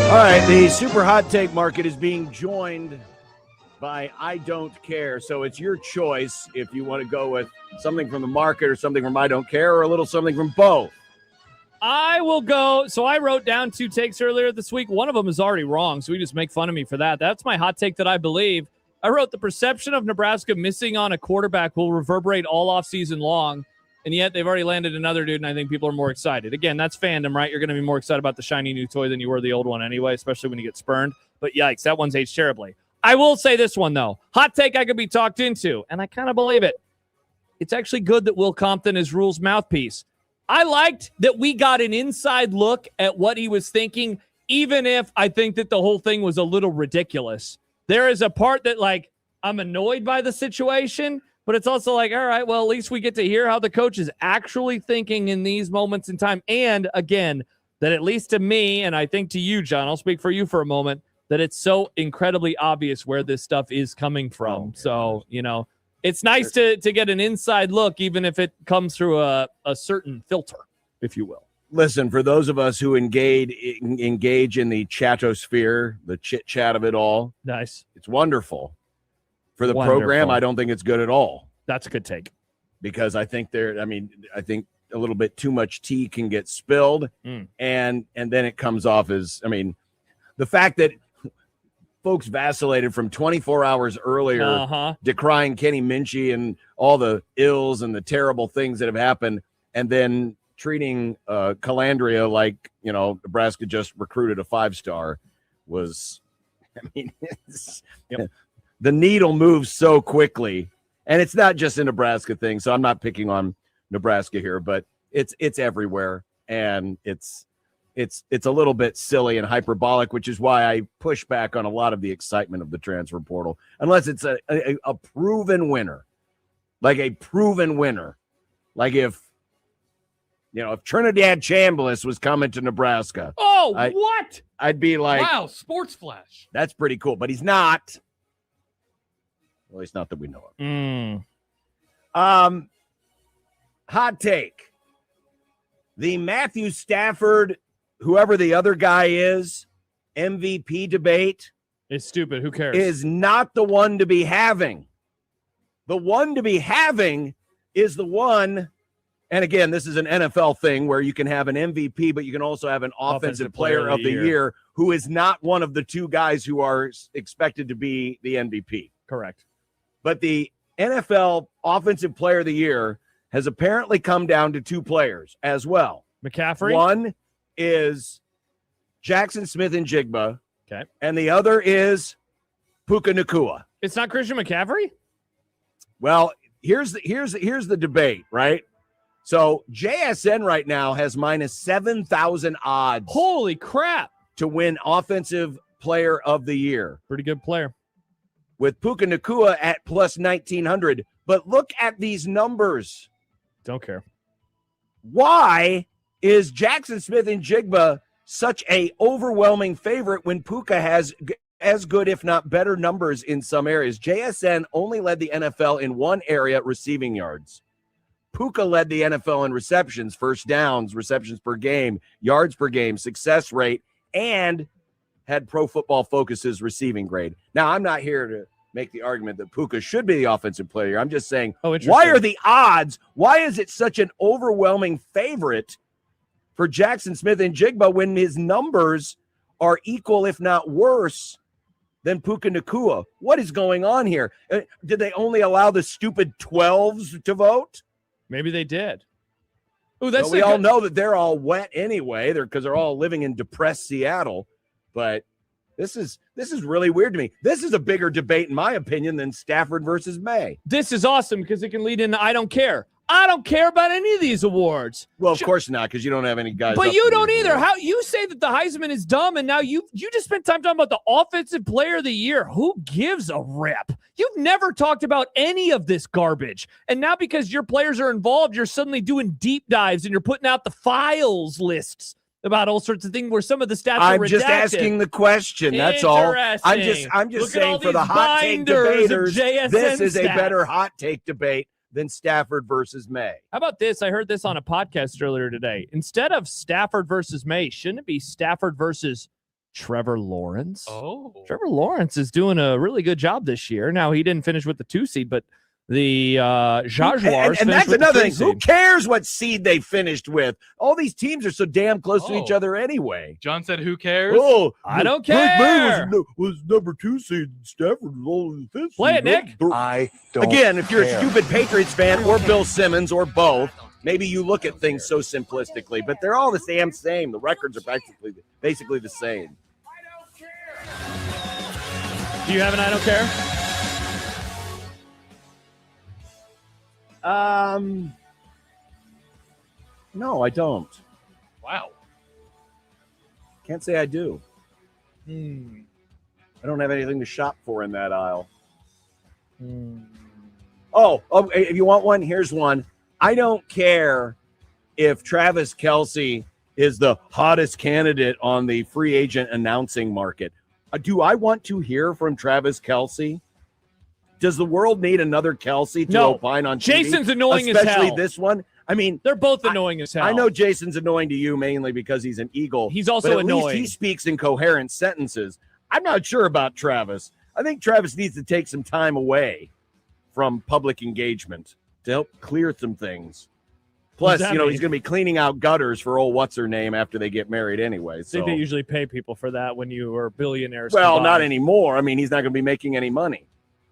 All right, the super hot take market is being joined by I Don't Care. So it's your choice if you want to go with something from the market or something from I Don't Care or a little something from both. I will go. So I wrote down 2 takes earlier this week. One of them is already wrong, so we just make fun of me for that. That's my hot take that I believe. I wrote the perception of Nebraska missing on a quarterback will reverberate all offseason long, and yet they've already landed another dude, and I think people are more excited. Again, that's fandom, right? You're going to be more excited about the shiny new toy than you were the old one anyway, especially when you get spurned. But yikes, that one's aged terribly. I will say this one, though. Hot take I could be talked into, and I kind of believe it. It's actually good that Will Compton is Rule's mouthpiece. I liked that we got an inside look at what he was thinking, even if I think that the whole thing was a little ridiculous. There is a part that, like, I'm annoyed by the situation, but it's also like, all right, well, at least we get to hear how the coach is actually thinking in these moments in time. And, again, that at least to me, and I think to you, John, I'll speak for you for a moment, that it's so incredibly obvious where this stuff is coming from. So, you know, it's nice to get an inside look, even if it comes through a certain filter, if you will. Listen, for those of us who engage in the chatosphere, the chit chat of it all, nice. It's wonderful. For the program, I don't think it's good at all. That's a good take. Because I think I think a little bit too much tea can get spilled, and then it comes off as, the fact that folks vacillated from 24 hours earlier, decrying Kenny Minchie and all the ills and the terrible things that have happened, and then treating Calandria like, Nebraska just recruited a 5-star was, the needle moves so quickly. And it's not just a Nebraska thing, so I'm not picking on Nebraska here, but it's everywhere, and it's a little bit silly and hyperbolic, which is why I push back on a lot of the excitement of the transfer portal, unless it's a proven winner, like a proven winner, like if Trinidad Chambliss was coming to Nebraska. Oh, what? I'd be like, wow, sports flash. That's pretty cool, but he's not. At least not that we know of. Hot take. The Matthew Stafford, whoever the other guy is, MVP debate. It's stupid. Who cares? Is not the one to be having. The one to be having is the one, and again, this is an NFL thing where you can have an MVP, but you can also have an offensive player of the year who is not one of the two guys who are expected to be the MVP. Correct. But the NFL Offensive Player of the Year has apparently come down to 2 players as well. McCaffrey? One is Jackson Smith-Njigba. Okay. And the other is Puka Nacua. It's not Christian McCaffrey? Well, here's the debate, right? So JSN right now has minus 7,000 odds. Holy crap. To win Offensive Player of the Year. Pretty good player. With Puka Nacua at plus 1,900. But look at these numbers. Don't care. Why is Jackson Smith-Njigba such a overwhelming favorite when Puka has as good, if not better, numbers in some areas? JSN only led the NFL in one area, receiving yards. Puka led the NFL in receptions, first downs, receptions per game, yards per game, success rate, and had Pro Football Focus's receiving grade. Now, I'm not here to make the argument that Puka should be the offensive player. I'm just saying, why are the odds? Why is it such an overwhelming favorite for Jackson Smith-Njigba when his numbers are equal, if not worse, than Puka Nacua? What is going on here? Did they only allow the stupid 12s to vote? Maybe they did. Ooh, that's we all know that they're all wet anyway. Because they're all living in depressed Seattle. But this is really weird to me. This is a bigger debate, in my opinion, than Stafford versus May. This is awesome because it can lead into I don't care. I don't care about any of these awards. Well, of course not, because you don't have any guys. But you don't either. How you say that the Heisman is dumb, and now you just spent time talking about the Offensive Player of the Year. Who gives a rip? You've never talked about any of this garbage, and now because your players are involved, you're suddenly doing deep dives and you're putting out the files lists about all sorts of things where some of the stats are redacted. I'm just asking the question. That's all. I'm just saying for the hot take debaters, this is a better hot take debate than Stafford versus May. How about this? I heard this on a podcast earlier today. Instead of Stafford versus May, shouldn't it be Stafford versus Trevor Lawrence. Oh. Trevor Lawrence is doing a really good job this year. Now, he didn't finish with the 2 seed, but the Jaguars and that's finished with the another 3 thing. Who seed. cares what seed they finished with? All these teams are so damn close to each other anyway. John said, "Who cares?" Oh, I don't Drake May care. was number 2 seed. Stafford was only the 5th. Play it, Nick. I don't Again, if you're care. a stupid Patriots fan or Bill Simmons or both, maybe you look at things so simplistically, but they're all the damn same. The records are basically the same. Do you have an I don't care? No, I don't. Wow. Can't say I do. I don't have anything to shop for in that aisle. Oh, if you want one, here's one. I don't care if Travis Kelce is the hottest candidate on the free agent announcing market. Do I want to hear from Travis Kelce? Does the world need another Kelce to opine on TV? Jason's annoying as hell. Especially this one. I mean, they're both annoying as hell. I know Jason's annoying to you mainly because he's an Eagle. He's also but at annoying. least he speaks in coherent sentences. I'm not sure about Travis. I think Travis needs to take some time away from public engagement to help clear some things. Plus, he's going to be cleaning out gutters for old what's-her-name after they get married anyway. I So. think they usually pay people for that when you are billionaires. Well, combined. not anymore. I mean, he's not going to be making any money.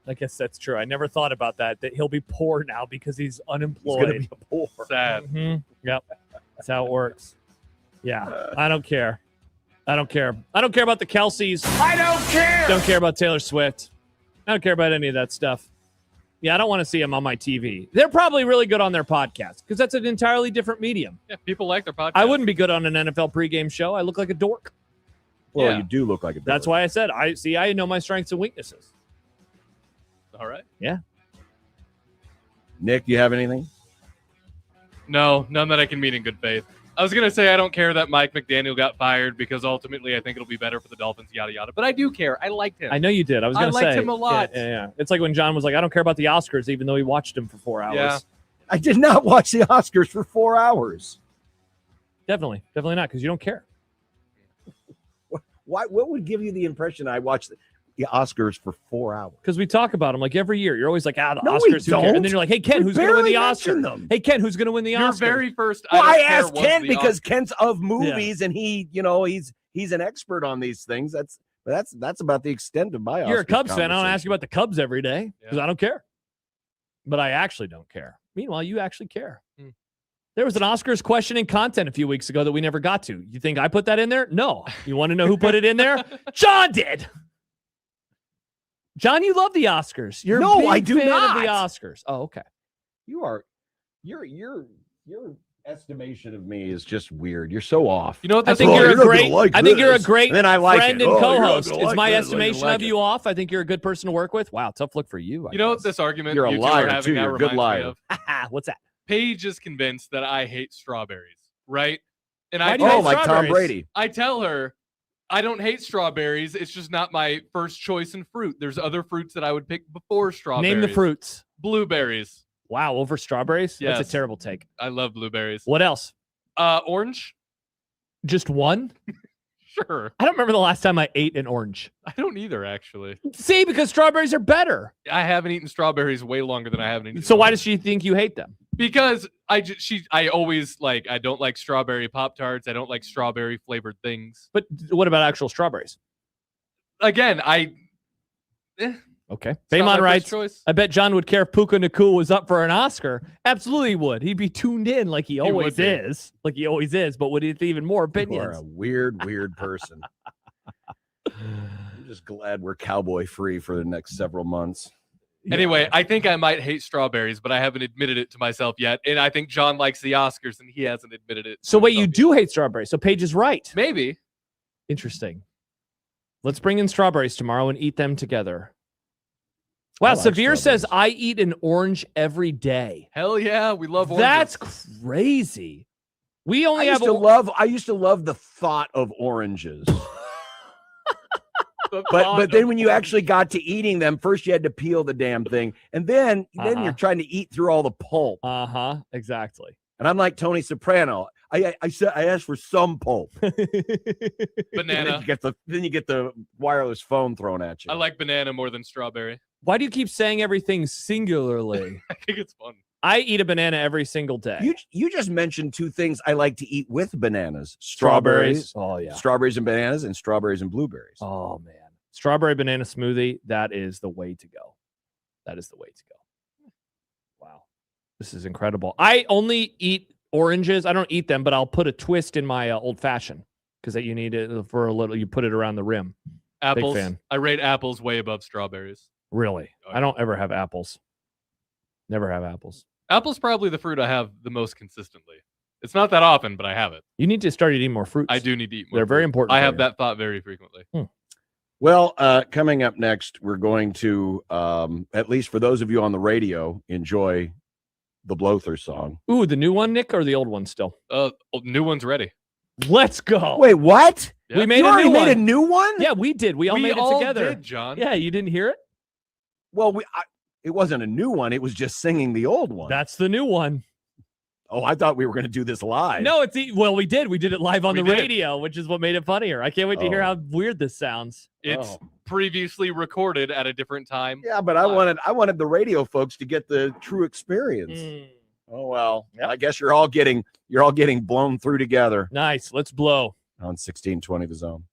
I guess that's true. I never thought about that he'll be poor now because he's He's unemployed. going to be poor. Sad. Yep. That's how it works. Yeah. I don't care. I don't care. I don't care about the Kelseys. I don't care. Don't care about Taylor Swift. I don't care about any of that stuff. Yeah, I don't want to see them on my TV. They're probably really good on their podcast because that's an entirely different medium. Yeah, people like their podcast. I wouldn't be good on an NFL pregame show. I look like a dork. Well, Yeah. you do look like a dork. That's why I said, I know my strengths and weaknesses. All right. Yeah. Nick, do you have anything? No, none that I can meet in good faith. I was going to say I don't care that Mike McDaniel got fired because ultimately I think it'll be better for the Dolphins, yada, yada. But I do care. I liked him. I know you did. I was going to say. liked him a lot. Yeah. It's like when John was like, I don't care about the Oscars, even though he watched them for 4 hours. Yeah. I did not watch the Oscars for 4 hours. Definitely not because you don't care. Why? What would give you the impression I watched the Oscars for 4 hours? Because we talk about them like every year. You're always like, the No, we Oscars. Who cares? don't. And then you're like, hey, Ken, We who's going to win barely the Oscar? mention them. Hey, Ken, who's going to win the Your Oscar? very first. Well, I I don't care asked was Ken the because Oscar. Ken's of movies, and he's an expert on these things. That's about the extent of my. You're a Oscars Cubs fan. I don't conversation. ask you about the Cubs every day because Yeah. I don't care. But I actually don't care. Meanwhile, you actually care. Hmm. There was an Oscars question in content a few weeks ago that we never got to. You think I put that in there? No. You want to know who put it in there? John did. John, you love the Oscars. You're No, a big I do fan not. of the Oscars. Oh, okay. Your estimation of me is just weird. You're so off. You know what? I That's think Oh, you're you're a not gonna great. like I think you're a this. great And then I like friend it. and Oh, you're not co-host. gonna Is like my this. You're estimation like of you off? I think you're a good person to work with. Wow, tough look for you. You know what this argument You're a you two are liar, having too. now You're a good reminds me liar. of? What's that? Paige is convinced that I hate strawberries, right? And Why I do you Oh, hate like Tom strawberries? Brady. I tell her I don't hate strawberries. It's just not my first choice in fruit. There's other fruits that I would pick before strawberries. Name the fruits. Blueberries. Wow, over strawberries? Yes. That's a terrible take. I love blueberries. What else? Orange? Just one? Sure. I don't remember the last time I ate an orange. I don't either, actually. See, because strawberries are better. I haven't eaten strawberries way longer than I haven't eaten. So why orange. does she think you hate them? Because I always like, I don't like strawberry Pop-Tarts. I don't like strawberry flavored things. But what about actual strawberries? Again, Okay. it's not my Baymon first writes, choice. I bet John would care if Puka Nakua was up for an Oscar. Absolutely he would. He'd be tuned in like he always would be. is. Like he always is, but would he have even more You are opinions? a weird person. I'm just glad we're cowboy free for the next several months. Anyway, I think I might hate strawberries, but I haven't admitted it to myself yet. And I think John likes the Oscars, and he hasn't admitted it. So to wait, you himself do hate strawberries. So Paige is right. yet. Maybe. Interesting. Let's bring in strawberries tomorrow and eat them together. Wow, I like Severe says strawberries. I eat an orange every day. Hell yeah, we love oranges. That's crazy. We only I have used to love the thought of oranges. The But thought then of when you actually got to eating them, first you had to peel the damn thing, and then Uh-huh. you're trying to eat through all the pulp. exactly. And I'm like Tony Soprano. I said I asked for some pulp. Banana. Then you get the wireless phone thrown at you. I like banana more than strawberry. Why do you keep saying everything singularly? I think it's fun. I eat a banana every single day. You just mentioned two things I like to eat with bananas: strawberries. Oh yeah. Strawberries and bananas, and strawberries and blueberries. Oh man. Strawberry banana smoothie. That is the way to go. That is the way to go. Wow. This is incredible. I only eat oranges. I don't eat them, but I'll put a twist in my old fashioned because you need it for a little. You put it around the rim. Apples. Big fan. I rate apples way above strawberries. Really? Oh, I don't ever have apples. Never have apples. Apple's probably the fruit I have the most consistently. It's not that often, but I have it. You need to start eating more fruits. I do need to eat more. They're very fruit. important. I for have you. that thought very frequently. Well, coming up next, we're going to, at least for those of you on the radio, enjoy the Blother song. Ooh, the new one, Nick, or the old one still? New one's ready. Let's go. Wait, what? Yeah. We made You a already new made one. a new one? Yeah, we did. We all made it together. Did, John. Yeah, you didn't hear it? Well, it wasn't a new one. It was just singing the old one. That's the new one. Oh, I thought we were going to do this live. No, well, we did. We did it live on We the did. radio, which is what made it funnier. I can't wait to hear Oh. how weird this sounds. It's previously recorded at a different time. Yeah, but I wanted the radio folks to get the true experience. Oh well, Yep. I guess you're all getting blown through together Nice. Let's blow. on 1620 The Zone.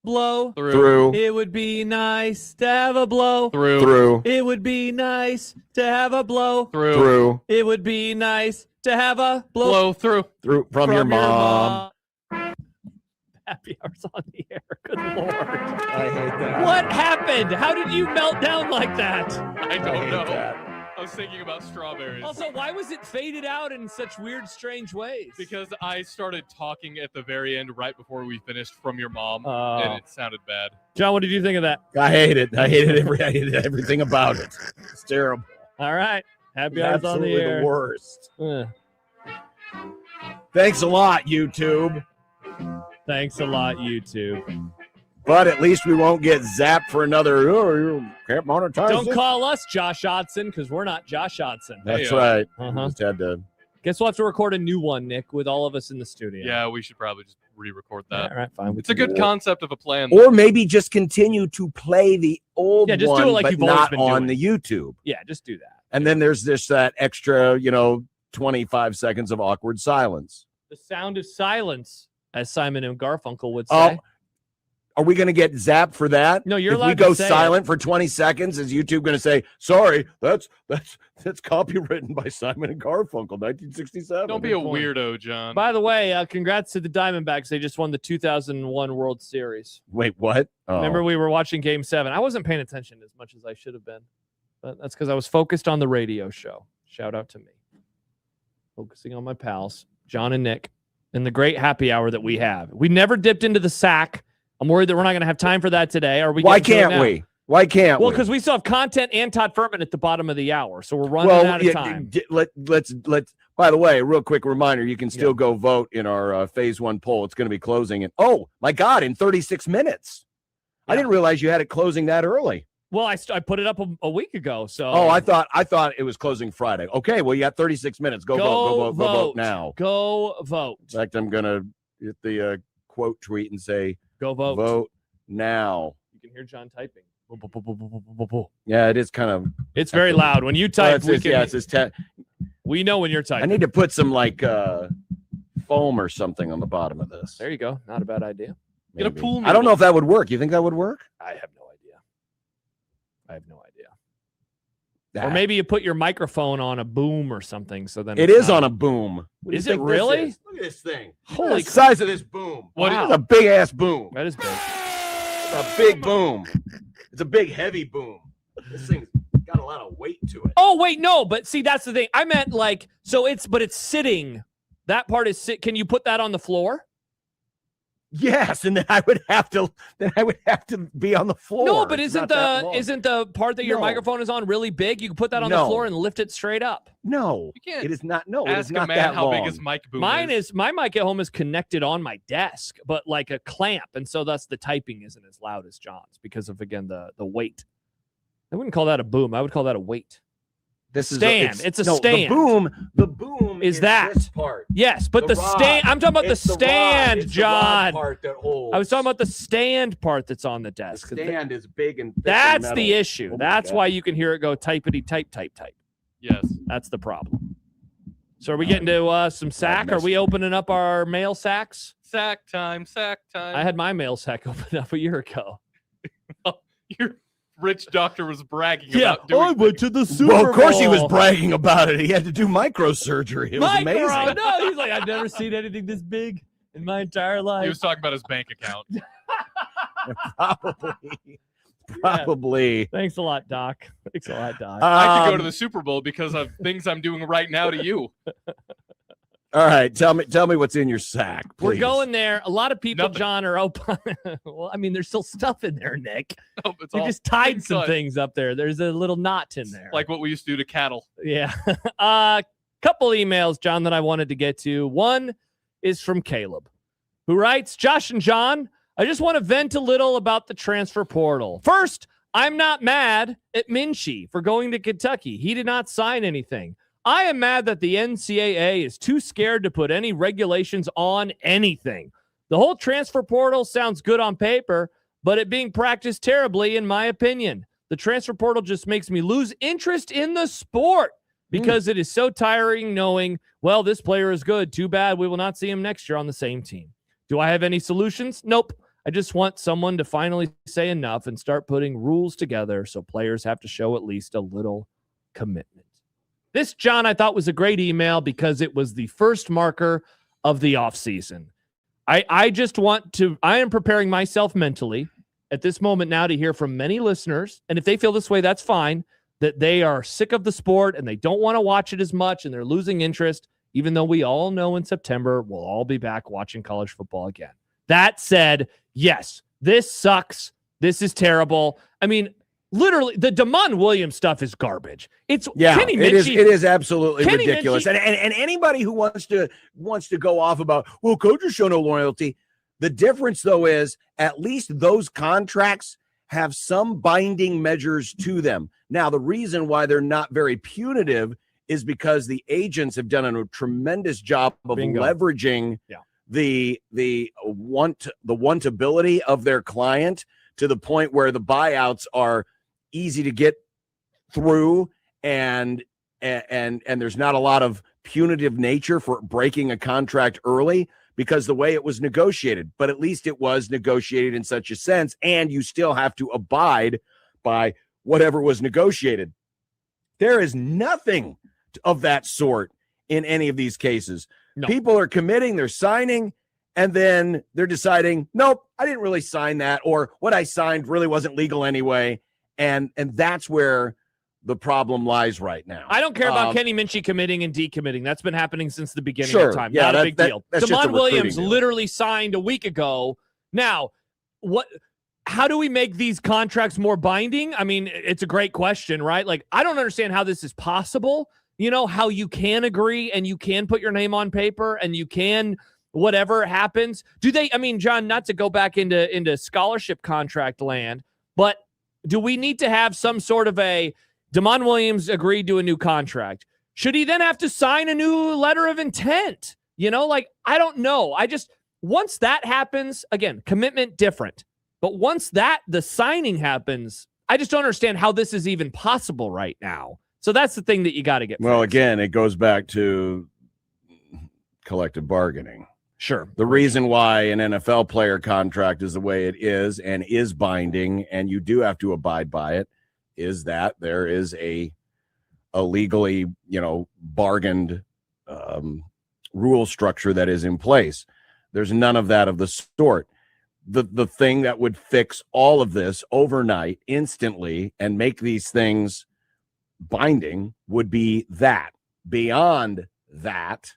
blow. Through. It would be nice to have a blow. Through. It would be nice to have a blow. Through. It would be nice to have a blow. Through. From your mom. Happy hours on the air. Good Lord. I hate that. What happened? How did you melt down like that? I don't know. I was thinking about strawberries. Also, why was it faded out in such weird, strange ways? Because I started talking at the very end right before we finished From Your Mom, Oh. and it sounded bad. John, what did you think of that? I hate it. I hated everything about it. It's terrible. All right. Happy hours on the Absolutely air. the worst. Uh, Thanks a lot, YouTube. Thanks a lot, YouTube. But at least we won't get zapped for another. Oh, you can't monetize. Don't it." call us Josh Hodson because we're not Josh Hodson. That's right. Uh-huh. Just had to. Guess we'll have to record a new one, Nick, with all of us in the studio. Yeah, we should probably just re-record that. All right, fine. It's a good concept of a plan. Or maybe just continue to play the old Yeah, just one, do it like but you've always not been on doing. the YouTube. Yeah, just do that. And then there's that extra, 25 seconds of awkward silence. The sound of silence, as Simon and Garfunkel would say. Oh, are we going to get zapped for that? No, you're if allowed we go to say silent for 20 seconds, is YouTube going to say, "Sorry, that's copywritten by Simon and Garfunkel, 1967"? Don't be a weirdo, John. By the way, congrats to the Diamondbacks. They just won the 2001 World Series. Wait, what? Oh. Remember, we were watching Game 7. I wasn't paying attention as much as I should have been, but that's because I was focused on the radio show. Shout out to me. Focusing on my pals, John and Nick, and the great happy hour that we have. We never dipped into the sack. I'm worried that we're not going to have time for that today. Are we? Why getting to it can't now? we? Why can't Well, we? because we still have content and Todd Furman at the bottom of the hour, so we're running out of time. Let's. By the way, real quick reminder: you can still go vote in our Phase 1 poll. It's going to be closing in. Oh my God! In 36 minutes. I didn't realize you had it closing that early. Well, I put it up a week ago. So. Oh, I thought it was closing Friday. Okay, well you got 36 minutes. Go vote now. Go vote. In fact, I'm gonna hit the quote tweet and say, "Go vote. Vote now." You can hear John typing. Yeah, it is kind of. It's very loud when you type. We know when you're typing. I need to put some foam or something on the bottom of this. There you go. Not a bad idea. Get a pool noodle. I don't know if that would work. You think that would work? I have no idea. Or maybe you put your microphone on a boom or something. So then it is on a boom. Is it really? Look at this thing. Holy the size of this boom. Wow. It's a big ass boom. That is big. It's a big boom. It's a big heavy boom. This thing's got a lot of weight to it. Oh wait, no, but see that's the thing. I meant it's sitting. That part is sit. Can you put that on the floor? Yes, and then I would have to be on the floor. No, but isn't the part that your microphone is on really big? You can put that on the floor and lift it straight up. No, you can't. It is not. No, ask it is not a man that how long. big his mic boom Mine is my mic at home is connected on my desk, but like a clamp, and so thus the typing isn't as loud as John's because of again the weight. I wouldn't call that a boom. I would call that a weight. This is stand. It's a stand. The boom is that this part. Yes, but the stand. I'm talking about the stand, It's John. The rod part that holds. I was talking about the stand part that's on the desk. The stand is big and thick that's and metal. the issue. Oh my That's God. why you can hear it go typity type type type. Yes, that's the problem. So are we getting to some sack? Are we opening up our mail sacks? Sack time. Sack time. I had my mail sack open up a year ago. Your rich doctor was bragging Yeah, about doing I went to the Super Well, of course he was Bowl. bragging about it. He had to do microsurgery. It was amazing. No, he's like, I've never seen anything this big in my entire life. He was talking about his bank account. Probably. Thanks a lot, Doc. Thanks a lot, Doc. I could go to the Super Bowl because of things I'm doing right now to you. All right, tell me what's in your sack, please. We're going there. A lot of people, Nothing. John, are open. Well, I mean, there's still stuff in there, Nick. No, it's We all just tied things some cut. things up there. There's a little knot in there. Like what we used to do to cattle. Yeah. Couple emails, John, that I wanted to get to. One is from Caleb, who writes, Josh and John, I just want to vent a little about the transfer portal. First, I'm not mad at Minchie for going to Kentucky. He did not sign anything. I am mad that the NCAA is too scared to put any regulations on anything. The whole transfer portal sounds good on paper, but it being practiced terribly, in my opinion. The transfer portal just makes me lose interest in the sport because it is so tiring knowing, well, this player is good. Too bad we will not see him next year on the same team. Do I have any solutions? Nope. I just want someone to finally say enough and start putting rules together so players have to show at least a little commitment. This, John, I thought was a great email because it was the first marker of the offseason. I am preparing myself mentally at this moment now to hear from many listeners, and if they feel this way, that's fine, that they are sick of the sport and they don't want to watch it as much and they're losing interest, even though we all know in September we'll all be back watching college football again. That said, yes, this sucks. This is terrible. I mean, literally, the Damon Williams stuff is garbage. It's Kenny Minchey. It is absolutely Kenny ridiculous. Minchey, And anybody who wants to go off about, well, coaches show no loyalty. The difference, though, is at least those contracts have some binding measures to them. Now, the reason why they're not very punitive is because the agents have done a tremendous job of leveraging the wantability of their client to the point where the buyouts are easy to get through, and there's not a lot of punitive nature for breaking a contract early because the way it was negotiated. But at least it was negotiated in such a sense, and you still have to abide by whatever was negotiated. There is nothing of that sort in any of these cases. No. People are committing, they're signing, and then they're deciding, nope, I didn't really sign that, or what I signed really wasn't legal anyway. And that's where the problem lies right now. I don't care about Kenny Minchey committing and decommitting. That's been happening since the beginning of time. Yeah, not a big deal. Damon Williams deal. Literally signed a week ago. Now, how do we make these contracts more binding? I mean, it's a great question, right? Like, I don't understand how this is possible. You know, how you can agree and you can put your name on paper and you can whatever happens. Do they, I mean, John, not to go back into scholarship contract land, but do we need to have some sort of a Damon Williams agreed to a new contract? Should he then have to sign a new letter of intent? You know, like, I don't know. Once that happens, again, commitment different. But once the signing happens, I just don't understand how this is even possible right now. So that's the thing that you got to get fixed. Well, again, it goes back to collective bargaining. Sure. The reason why an NFL player contract is the way it is and is binding, and you do have to abide by it, is that there is a legally, bargained rule structure that is in place. There's none of that of the sort. The thing that would fix all of this overnight, instantly, and make these things binding would be that. Beyond that,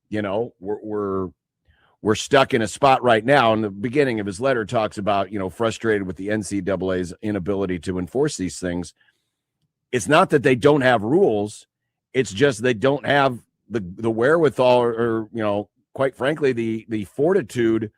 we're stuck in a spot right now. In the beginning of his letter talks about, frustrated with the NCAA's inability to enforce these things. It's not that they don't have rules. It's just they don't have the wherewithal or quite frankly, the fortitude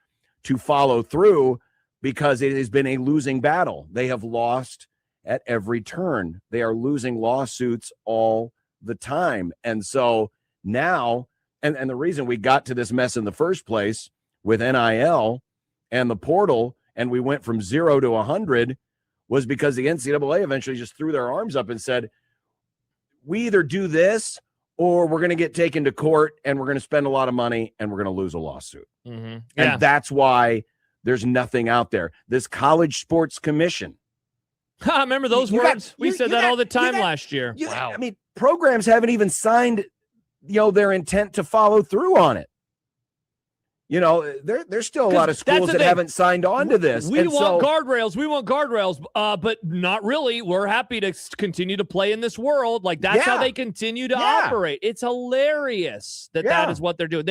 to follow through, because it has been a losing battle. They have lost at every turn. They are losing lawsuits all the time. And so now, and the reason we got to this mess in the first place with NIL and the portal, and we went from 0 to 100, was because the NCAA eventually just threw their arms up and said, we either do this or we're going to get taken to court and we're going to spend a lot of money and we're going to lose a lawsuit. Mm-hmm. Yeah. And that's why there's nothing out there. This College Sports Commission. Remember those words? We said that all the time last year. Wow. I mean, programs haven't even signed, their intent to follow through on it. There's still a lot of schools that haven't signed on to this. We want guardrails, but not really. We're happy to continue to play in this world. Like, that's how they continue to operate. It's hilarious that is what they're doing.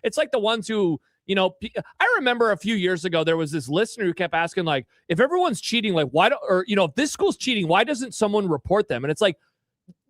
It's like the ones who, I remember a few years ago, there was this listener who kept asking, like, if everyone's cheating, like, if this school's cheating, why doesn't someone report them? And it's like,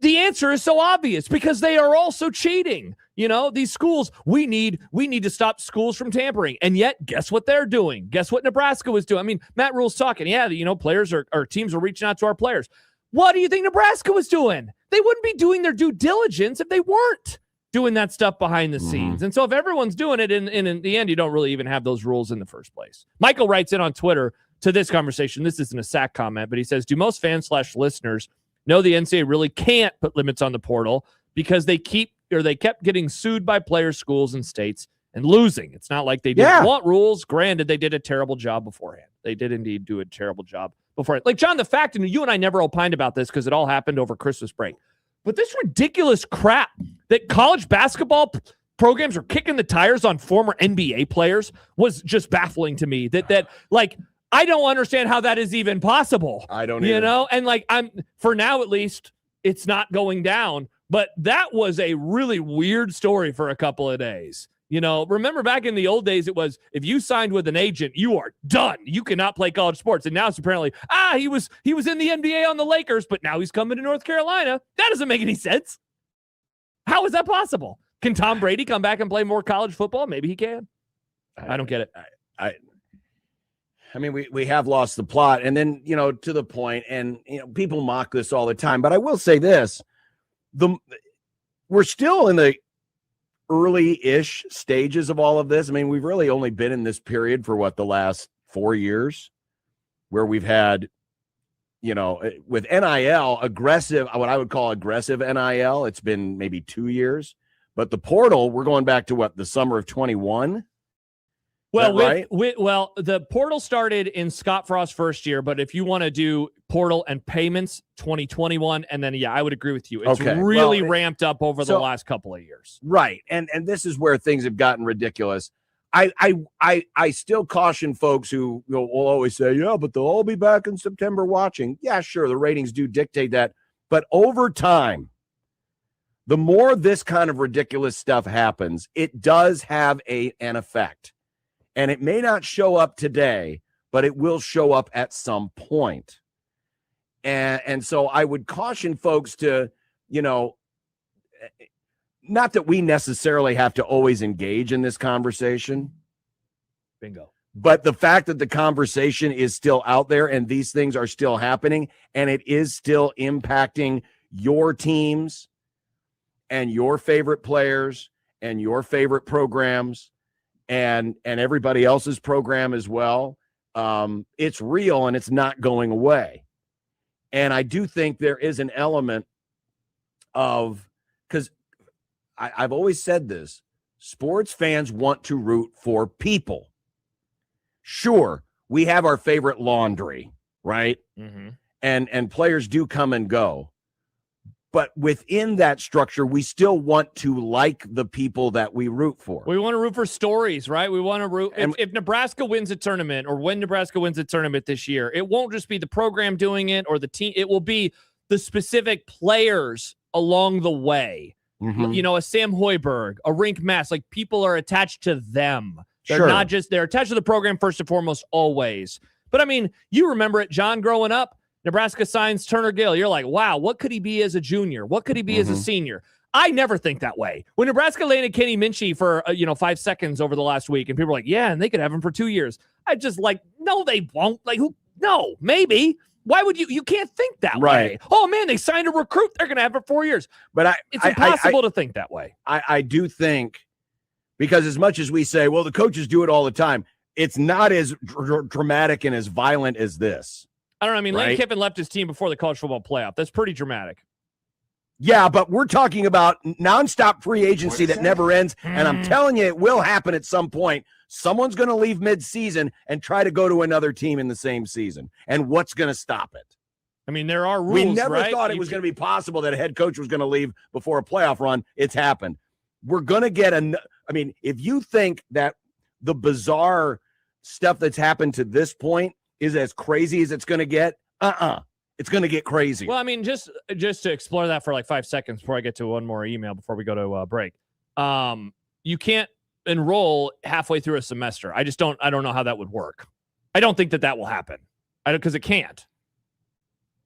the answer is so obvious, because they are also cheating. These schools, we need to stop schools from tampering. And yet, guess what they're doing? Guess what Nebraska was doing? I mean, Matt Rule's talking. Yeah, players or teams are reaching out to our players. What do you think Nebraska was doing? They wouldn't be doing their due diligence if they weren't doing that stuff behind the scenes. And so if everyone's doing it, in the end, you don't really even have those rules in the first place. Michael writes in on Twitter to this conversation. This isn't a SAC comment, but he says, do most fans/listeners know the NCAA really can't put limits on the portal because they kept getting sued by players, schools, and states, and losing. It's not like they didn't want rules. Granted, they did a terrible job beforehand. They did indeed do a terrible job beforehand. Like, John, the fact, and you and I never opined about this because it all happened over Christmas break, but this ridiculous crap that college basketball programs are kicking the tires on former NBA players was just baffling to me. That like, I don't understand how that is even possible. I don't you know? And like, for now at least, it's not going down. But that was a really weird story for a couple of days. You know, remember back in the old days, it was if you signed with an agent, you are done. You cannot play college sports. And now it's apparently, he was in the NBA on the Lakers, but now he's coming to North Carolina. That doesn't make any sense. How is that possible? Can Tom Brady come back and play more college football? Maybe he can. I don't get it. I mean, we have lost the plot. And then, you know, to the point, and, you know, people mock this all the time, but I will say this. We're still in the early-ish stages of all of this. I mean, we've really only been in this period for the last 4 years, where we've had, you know, with NIL, aggressive, what I would call aggressive NIL. It's been maybe 2 years, but the portal, we're going back to the summer of 21. Well, right? Well, the portal started in Scott Frost's first year, but if you want to do portal and payments, 2021, and then I would agree with you. It's really ramped up over the last couple of years. Right, and this is where things have gotten ridiculous. I still caution folks who will always say, yeah, but they'll all be back in September watching. Yeah, sure, the ratings do dictate that, but over time, the more this kind of ridiculous stuff happens, it does have an effect. And it may not show up today, but it will show up at some point. And so I would caution folks to, you know, not that we necessarily have to always engage in this conversation. Bingo. But the fact that the conversation is still out there and these things are still happening and it is still impacting your teams and your favorite players and your favorite programs and everybody else's program as well. It's real and it's not going away. And I do think there is an element of, because I've always said this, sports fans want to root for people. Sure, we have our favorite laundry, right? Mm-hmm. And players do come and go. But within that structure, we still want to like the people that we root for. We want to root for stories, right? We want to root. If Nebraska wins a tournament, or when Nebraska wins a tournament this year, it won't just be the program doing it or the team. It will be the specific players along the way. Mm-hmm. You know, a Sam Hoiberg, a Rink Mass, like people are attached to them. They're Sure. not just, they're attached to the program first and foremost, always. But I mean, you remember it, John, growing up, Nebraska signs Turner Gill. You're like, wow, what could he be as a junior? What could he be as a senior? I never think that way. When Nebraska landed Kenny Minchie for 5 seconds over the last week, and people were like, yeah, and they could have him for 2 years. I just like, no, they won't. Like, who? No, maybe. Why would you? You can't think that way. Oh man, they signed a recruit. They're going to have it for 4 years. But it's impossible to think that way. I do think, because as much as we say, well, the coaches do it all the time, it's not as dramatic and as violent as this. I don't know. I mean, Lane Kiffin left his team before the college football playoff. That's pretty dramatic. Yeah, but we're talking about nonstop free agency that never ends. And I'm telling you, it will happen at some point. Someone's going to leave mid-season and try to go to another team in the same season. And what's going to stop it? I mean, there are rules, we never right? thought it was going to be possible that a head coach was going to leave before a playoff run. It's happened. We're going to get if you think that the bizarre stuff that's happened to this point is as crazy as it's going to get, it's going to get crazy. Well, I mean, just to explore that for like 5 seconds before I get to one more email before we go to break. You can't enroll halfway through a semester. I don't know how that would work. I don't think that will happen. Because it can't.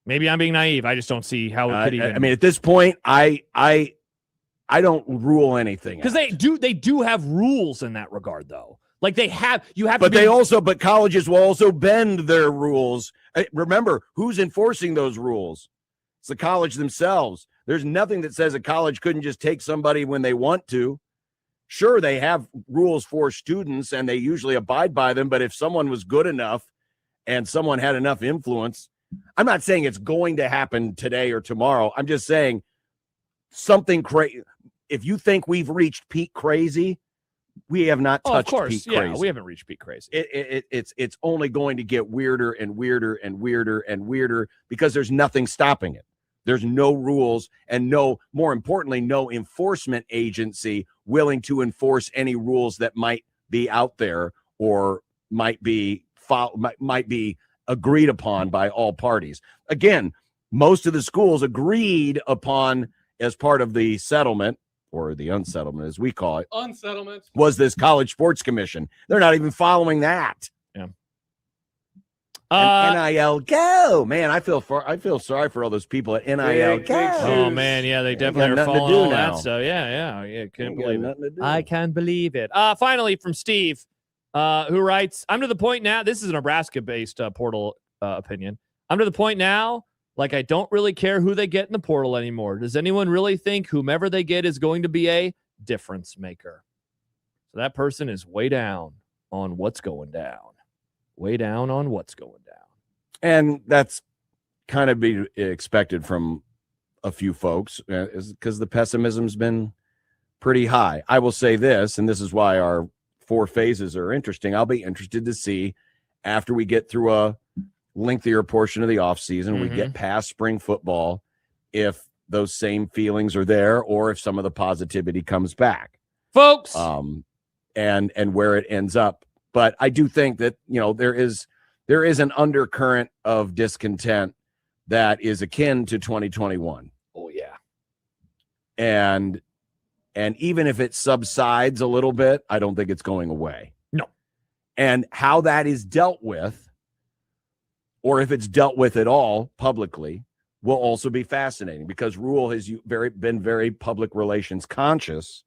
Maybe I'm being naive. I just don't see how it could even. I mean, at this point, I don't rule anything. Because they do have rules in that regard, though. Like but colleges will also bend their rules. Remember, who's enforcing those rules? It's the college themselves. There's nothing that says a college couldn't just take somebody when they want to. Sure, they have rules for students and they usually abide by them. But if someone was good enough and someone had enough influence, I'm not saying it's going to happen today or tomorrow. I'm just saying something crazy. If you think we've reached peak crazy, We have not Oh, of touched course. peak Yeah, crazy. we haven't reached peak crazy. It's only going to get weirder and weirder and weirder and weirder because there's nothing stopping it. There's no rules and more importantly, no enforcement agency willing to enforce any rules that might be out there or might be agreed upon by all parties. Again, most of the schools agreed upon as part of the settlement, or the unsettlement as we call it, Unsettlement. was this College Sports Commission. They're not even following that. Yeah. And NIL go, man. I feel sorry for all those people at NIL go. Oh man, yeah, they definitely are following all that stuff. Yeah, can't believe it. I can't believe it. Finally, from Steve, who writes, "I'm to the point now." This is a Nebraska-based portal opinion. "I'm to the point now, like I don't really care who they get in the portal anymore. Does anyone really think whomever they get is going to be a difference maker?" So that person is way down on what's going down. Way down on what's going down. And that's kind of be expected from a few folks because the pessimism's been pretty high. I will say this, and this is why our 4 phases are interesting. I'll be interested to see after we get through a lengthier portion of the offseason, we get past spring football, if those same feelings are there or if some of the positivity comes back. Folks. And where it ends up. But I do think that, there is an undercurrent of discontent that is akin to 2021. Oh yeah. And even if it subsides a little bit, I don't think it's going away. No. And how that is dealt with, or if it's dealt with at all publicly, will also be fascinating because Rule has been very public relations conscious.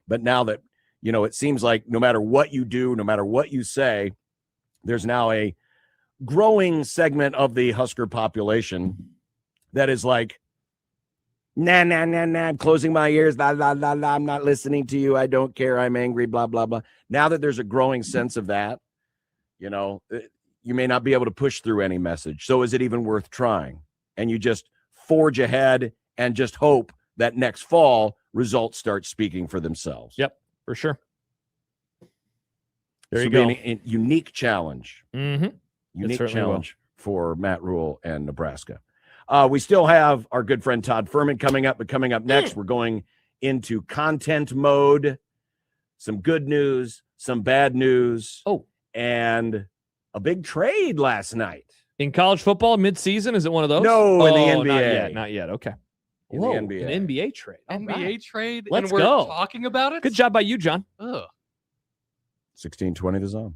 But now that, it seems like no matter what you do, no matter what you say, there's now a growing segment of the Husker population that is like, nah, I'm closing my ears, blah, blah, blah, blah, I'm not listening to you, I don't care, I'm angry, blah, blah, blah. Now that there's a growing sense of that, you may not be able to push through any message. So is it even worth trying? And you just forge ahead and just hope that next fall results start speaking for themselves. Yep. For sure. There you go. A unique challenge. Mm-hmm. Unique challenge for Matt Rule and Nebraska. We still have our good friend Todd Furman coming up, but coming up next, we're going into content mode. Some good news, some bad news. Oh, and a big trade last night. In college football, mid-season, is it one of those? No, in the NBA. Not yet. Okay. In the NBA. An NBA trade. NBA trade. Let's and we're go. talking about it. Good job by you, John. Ugh. 16:20 the zone.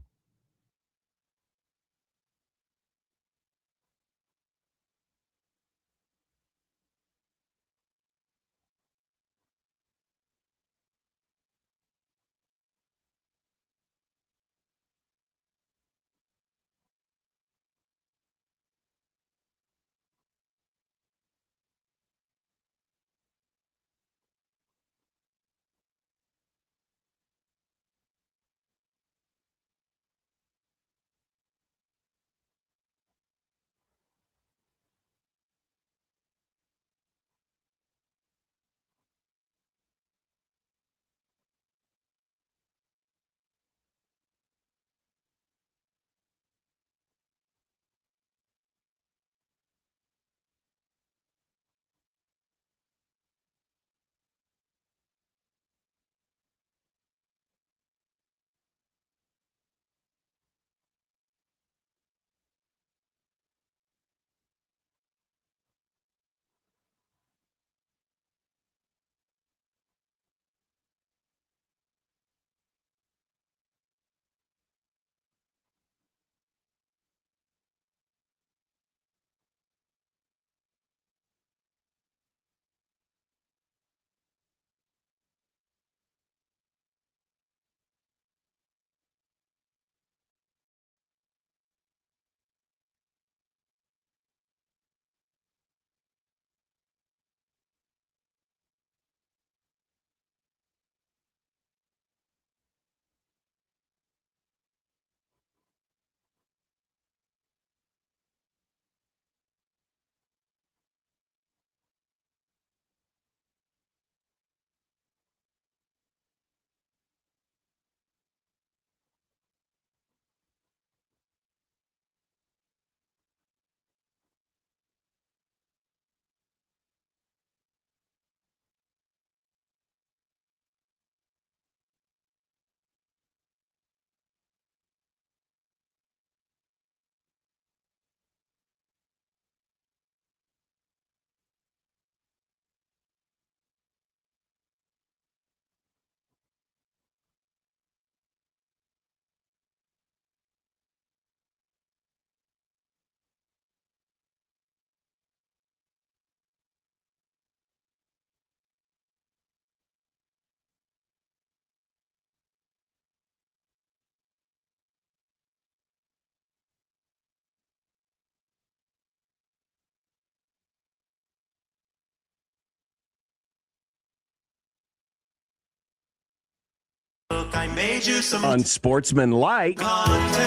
I made you some Unsportsmanlike content.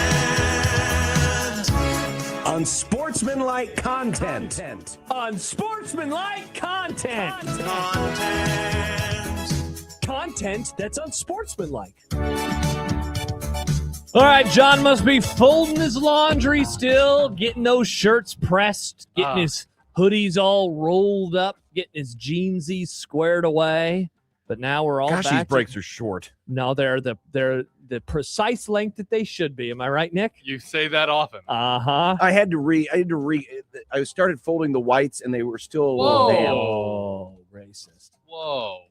Unsportsmanlike content. Unsportsmanlike content. Content that's unsportsmanlike. All right, John must be folding his laundry still, getting those shirts pressed, getting his hoodies all rolled up, getting his jeansies squared away. But now we're all Gosh, back. these breaks are short. No, they're the precise length that they should be. Am I right, Nick? You say that often. Uh-huh. I started folding the whites and they were still a Whoa. little damp. Oh, racist. Whoa.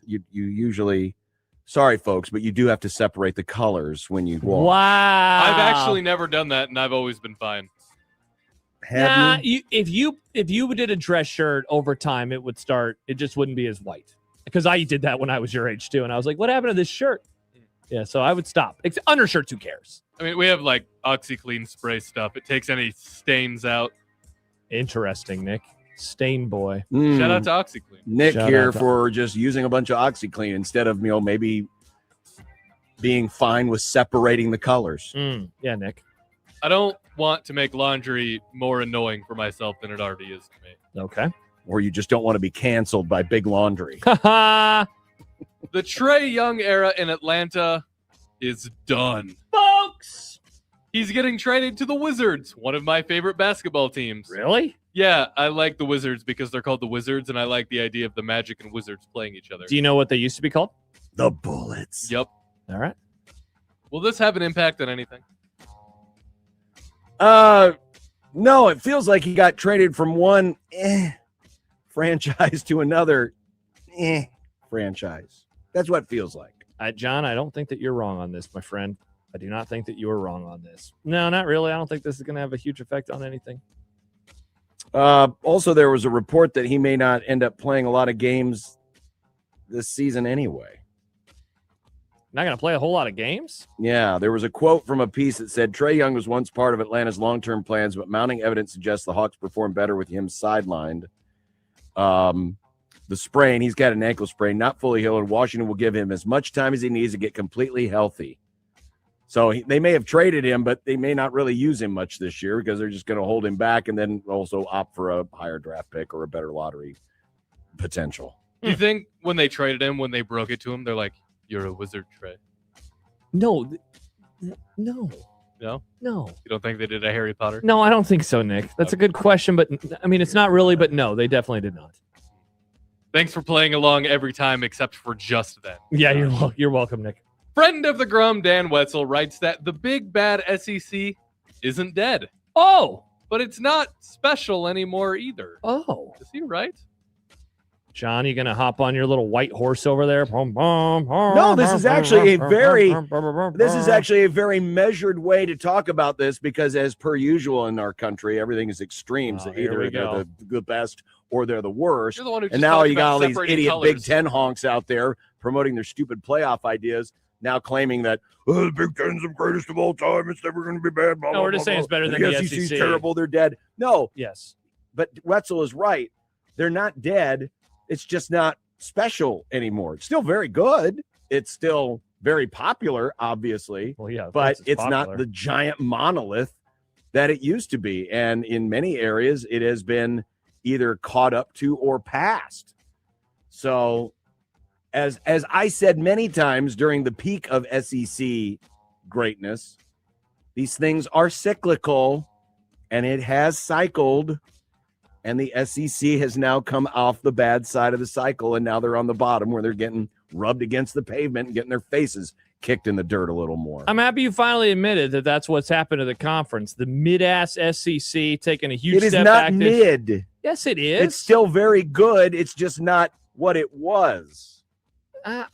You usually, sorry folks, but you do have to separate the colors when you wash. Wow. I've actually never done that, and I've always been fine. Have you? If you did a dress shirt over time, it just wouldn't be as white. Because I did that when I was your age too, and I was like, "What happened to this shirt?" Yeah, so I would stop. Undershirts, who cares? I mean, we have like OxyClean spray stuff. It takes any stains out. Interesting, Nick. Stain boy. Shout out to OxyClean. Nick Shout here out to- for just using a bunch of OxyClean instead of maybe being fine with separating the colors. Yeah, Nick. I don't want to make laundry more annoying for myself than it already is to me. Okay. Or you just don't want to be canceled by Big Laundry. Ha The Trae Young era in Atlanta is done. folks. He's getting traded to the Wizards, one of my favorite basketball teams. Really? Yeah, I like the Wizards because they're called the Wizards, and I like the idea of the Magic and Wizards playing each other. Do you know what they used to be called? The Bullets. Yep. All right. Will this have an impact on anything? No, it feels like he got traded from one franchise to another franchise. That's what it feels like. John, I don't think that you're wrong on this, my friend. I do not think that you are wrong on this. No, not really. I don't think this is going to have a huge effect on anything. Also, there was a report that he may not end up playing a lot of games this season anyway. Not going to play a whole lot of games? Yeah, there was a quote from a piece that said, Trae Young was once part of Atlanta's long-term plans, but mounting evidence suggests the Hawks performed better with him sidelined. The sprain, he's got an ankle sprain, not fully healed, and Washington will give him as much time as he needs to get completely healthy. So they may have traded him, but they may not really use him much this year because they're just going to hold him back and then also opt for a higher draft pick or a better lottery potential. Do you think when they traded him, when they broke it to him, they're like, "You're a wizard, Trae"? No. No? No. You don't think they did a Harry Potter? No, I don't think so, Nick. That's a good question, but I mean, it's not really, but no, they definitely did not. Thanks for playing along every time except for just then. Yeah, you're welcome, Nick. Friend of the Grum, Dan Wetzel, writes that the big bad SEC isn't dead. Oh! But it's not special anymore either. Oh. Is he right? John, you going to hop on your little white horse over there? No, this is actually a very measured way to talk about this because as per usual in our country, everything is extremes. Either they're the best or they're the worst. You're the one who just and now talked you got all about these separating idiot colors. Big Ten honks out there promoting their stupid playoff ideas, now claiming that the Big Ten's the greatest of all time. It's never going to be bad. Blah, No, blah, we're just blah, saying it's blah. better than the SEC's SEC. terrible. They're dead. No. Yes. But Wetzel is right. They're not dead. It's just not special anymore. It's still very good. It's still very popular, obviously. Well, yeah, but it's popular. not the giant monolith that it used to be. And in many areas, it has been either caught up to or passed. So as I said many times during the peak of SEC greatness, these things are cyclical and it has cycled. And the SEC has now come off the bad side of the cycle, and now they're on the bottom where they're getting rubbed against the pavement and getting their faces kicked in the dirt a little more. I'm happy you finally admitted that that's what's happened to the conference. The mid-ass SEC taking a huge It is step not back. mid. Yes, it is. It's still very good. It's just not what it was.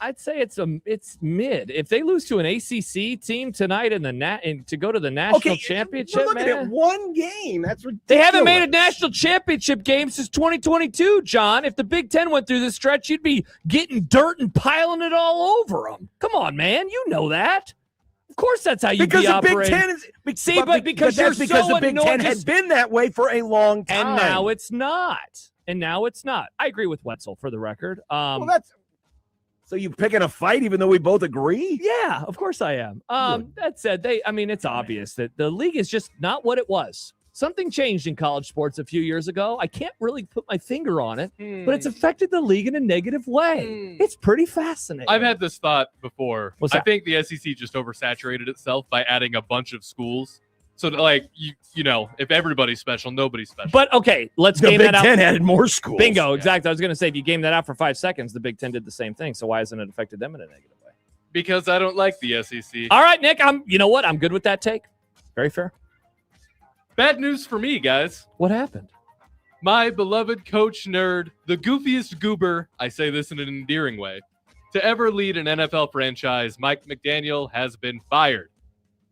I'd say it's mid. If they lose to an ACC team tonight and to go to the national championship, we're looking man, at one game. That's ridiculous. They haven't made a national championship game since 2022, John. If the Big Ten went through this stretch, you'd be getting dirt and piling it all over them. Come on, man. You know that. Of course that's how you because be the operating. Big Ten is because that's you're because so the Big Ten annoyed. had been that way for a long time. And now it's not. I agree with Wetzel for the record. Well, that's So you picking a fight even though we both agree? Yeah, of course I am. That said, it's obvious that the league is just not what it was. Something changed in college sports a few years ago. I can't really put my finger on it, but it's affected the league in a negative way. It's pretty fascinating. I've had this thought before. What's I that? think the SEC just oversaturated itself by adding a bunch of schools. So, like, you know, if everybody's special, nobody's special. But, okay, let's The game Big that out. Ten added more schools. Bingo, exactly. I was going to say, if you game that out for 5 seconds, the Big Ten did the same thing. So why hasn't it affected them in a negative way? Because I don't like the SEC. All right, Nick, you know what? I'm good with that take. Very fair. Bad news for me, guys. What happened? My beloved coach nerd, the goofiest goober, I say this in an endearing way, to ever lead an NFL franchise, Mike McDaniel, has been fired.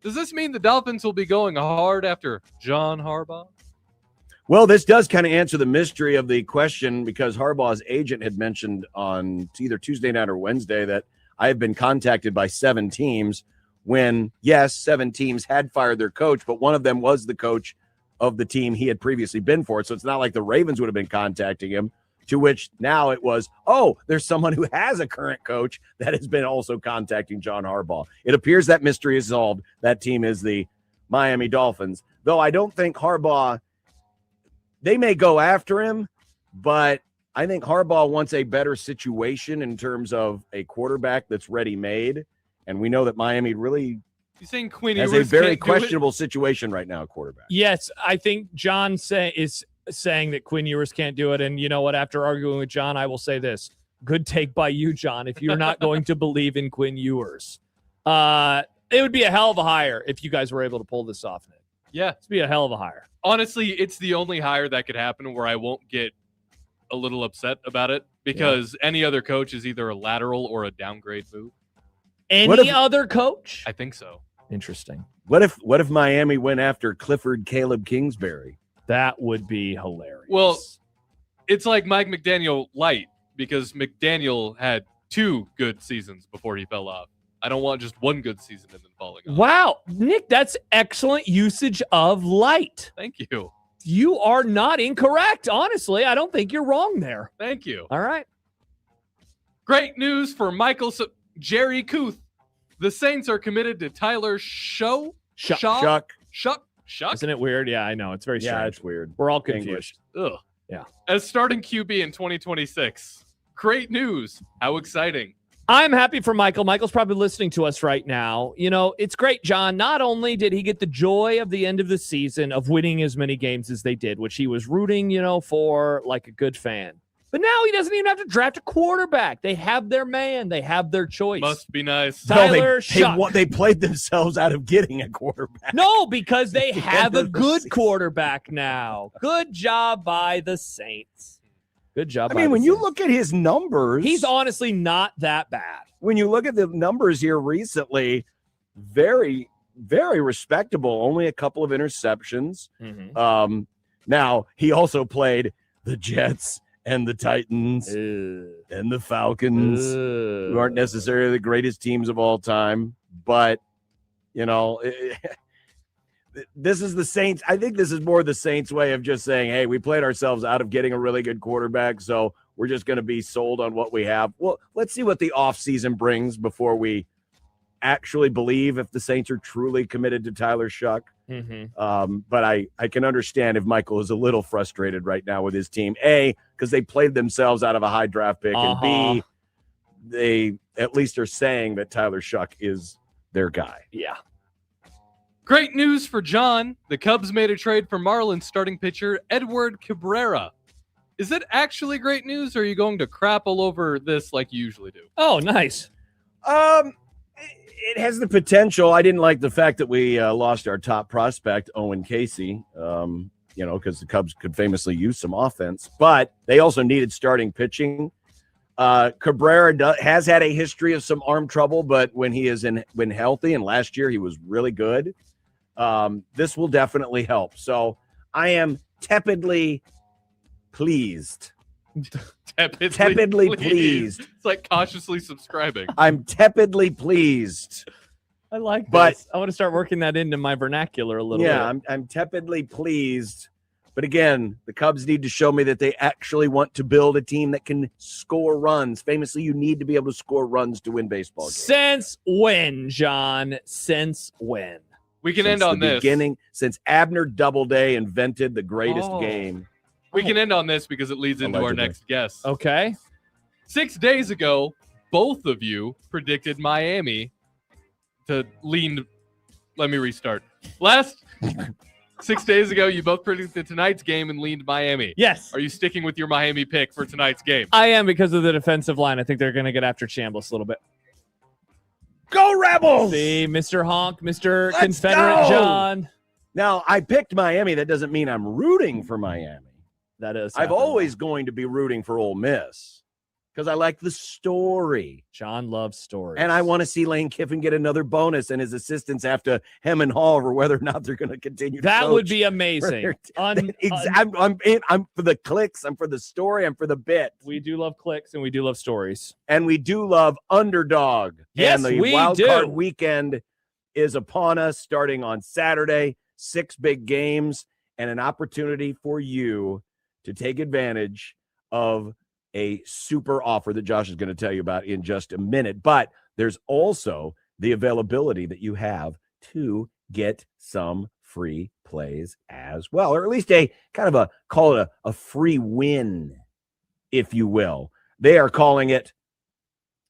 Does this mean the Dolphins will be going hard after John Harbaugh? Well, this does kind of answer the mystery of the question because Harbaugh's agent had mentioned on either Tuesday night or Wednesday that I have been contacted by 7 teams when, yes, 7 teams had fired their coach, but one of them was the coach of the team he had previously been for. So it's not like the Ravens would have been contacting him, to which now it was, oh, there's someone who has a current coach that has been also contacting John Harbaugh. It appears that mystery is solved. That team is the Miami Dolphins, though I don't think Harbaugh, they may go after him, but I think Harbaugh wants a better situation in terms of a quarterback that's ready-made. And we know that Miami really You saying Quinn has Ewers a very can't do it? questionable situation right now, quarterback. Yes, I think John is saying that Quinn Ewers can't do it. And you know what? After arguing with John, I will say this. Good take by you, John, if you're not going to believe in Quinn Ewers. It would be a hell of a hire if you guys were able to pull this off, Nick. Yeah. It'd be a hell of a hire. Honestly, it's the only hire that could happen where I won't get a little upset about it because any other coach is either a lateral or a downgrade move. Any other coach? I think so. Interesting. What if Miami went after Clifford Caleb Kingsbury? That would be hilarious. Well, it's like Mike McDaniel light because McDaniel had 2 good seasons before he fell off. I don't want just one good season and then falling off. Wow, Nick, that's excellent usage of light. Thank you. You are not incorrect. Honestly, I don't think you're wrong there. Thank you. All right. Great news for Jerry Kuth. The Saints are committed to Tyler Shuck. Isn't it weird? Yeah, I know. It's very strange. Yeah, it's weird. We're all English. confused. Ugh. Yeah. As starting QB in 2026. Great news. How exciting. I'm happy for Michael. Michael's probably listening to us right now. You know, it's great, John. Not only did he get the joy of the end of the season of winning as many games as they did, which he was rooting, for like a good fan. But now he doesn't even have to draft a quarterback. They have their man. They have their choice. Must be nice. Tyler Shuck. They played themselves out of getting a quarterback. No, because they have a of the good season. quarterback now. Good job by the Saints. Good job. I mean, when you look at his numbers, he's honestly not that bad. When you look at the numbers here recently, very, very respectable. Only a couple of interceptions. Mm-hmm. Now, he also played the Jets and the Titans and the Falcons, who aren't necessarily the greatest teams of all time. But, this is the Saints. I think this is more the Saints' way of just saying, hey, we played ourselves out of getting a really good quarterback, so we're just going to be sold on what we have. Well, let's see what the offseason brings before we actually believe if the Saints are truly committed to Tyler Shuck. Mm-hmm. But I can understand if Michael is a little frustrated right now with his team. A, because they played themselves out of a high draft pick, and B, they at least are saying that Tyler Shuck is their guy. Yeah. Great news for John. The Cubs made a trade for Marlins starting pitcher Edward Cabrera. Is it actually great news, or are you going to crap all over this like you usually do? Oh, nice. It has the potential. I didn't like the fact that we lost our top prospect, Owen Casey, because the Cubs could famously use some offense, but they also needed starting pitching. Cabrera has had a history of some arm trouble, but when he is when healthy, and last year he was really good, this will definitely help. So I am tepidly pleased. Tepidly pleased. It's like cautiously subscribing. I'm tepidly pleased. I like But this. I want to start working that into my vernacular a little bit. Yeah, I'm tepidly pleased But again, the Cubs need to show me that they actually want to build a team that can score runs. Famously, you need to be able to score runs to win baseball games. Since when, John? Since when? We can Since end on the this. beginning, since Abner Doubleday invented the greatest game. We can end on this because it leads into our Allegedly. next guest. Okay. 6 days ago, both of you predicted Miami to lean. Let me restart. 6 days ago, you both predicted tonight's game and leaned Miami. Yes. Are you sticking with your Miami pick for tonight's game? I am, because of the defensive line. I think they're going to get after Chambliss a little bit. Go Rebels! See, Mr. Honk, Mr. Let's Confederate go! John. Now, I picked Miami. That doesn't mean I'm rooting for Miami. That is. I've always going to be rooting for Ole Miss because I like the story. John loves stories. And I want to see Lane Kiffin get another bonus, and his assistants have to hem and haw over whether or not they're going to continue to That coach would be for amazing. their I'm for the clicks. I'm for the story. I'm for the bit. We do love clicks and we do love stories. And we do love underdog. Yes, and the we wild do. card weekend is upon us starting on Saturday. 6 big games and an opportunity for you to take advantage of a super offer that Josh is going to tell you about in just a minute. But there's also the availability that you have to get some free plays as well, or at least a kind of call it a free win, if you will. They are calling it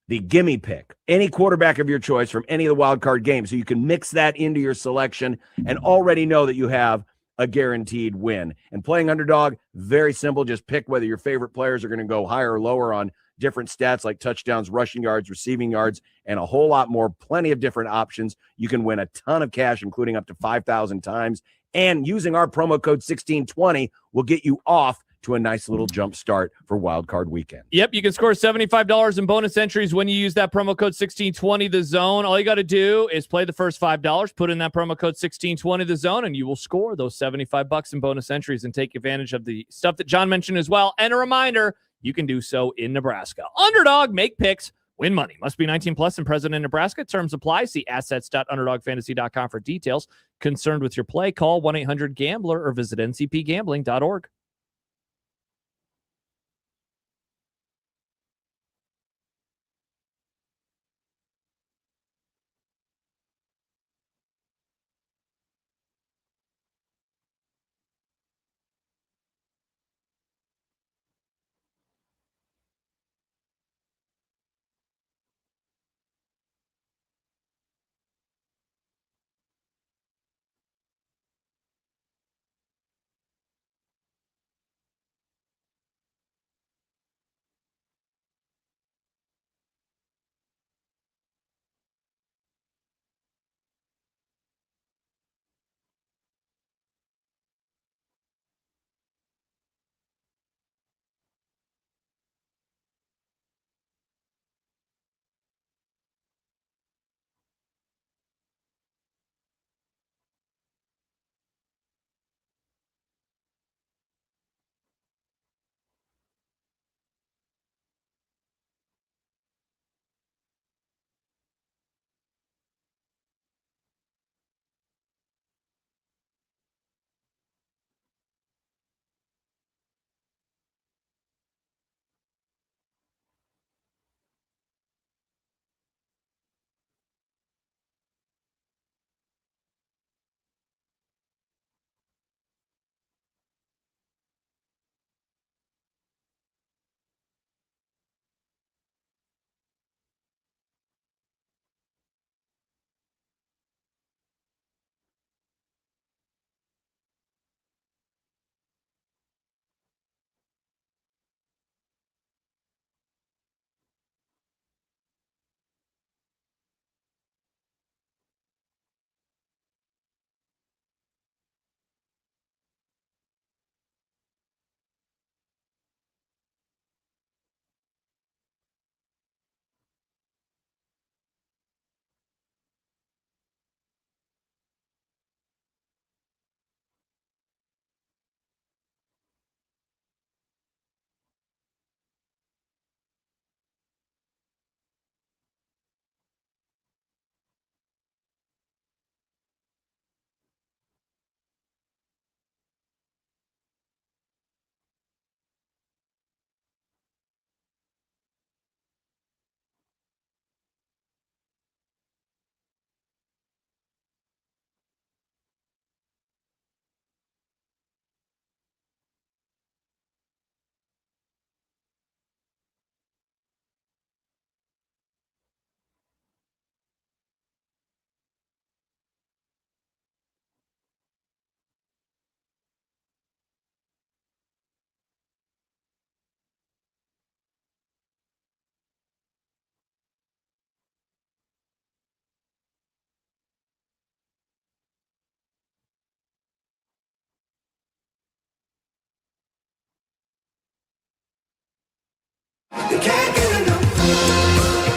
the gimme pick, any quarterback of your choice from any of the wild card games. So you can mix that into your selection and already know that you have a guaranteed win. And playing underdog, very simple. Just pick whether your favorite players are going to go higher or lower on different stats like touchdowns, rushing yards, receiving yards, and a whole lot more. Plenty of different options. You can win a ton of cash, including up to 5,000 times. And using our promo code 1620 will get you off to a nice little jump start for Wild Card Weekend. Yep, you can score $75 in bonus entries when you use that promo code 1620 the zone. All you got to do is play the first $5, put in that promo code 1620 the zone, and you will score those $75 in bonus entries and take advantage of the stuff that John mentioned as well. And a reminder, you can do so in Nebraska. Underdog, make picks, win money. Must be 19 plus and present in Nebraska. Terms apply. See assets.underdogfantasy.com for details. Concerned with your play, call 1-800-GAMBLER or visit ncpgambling.org.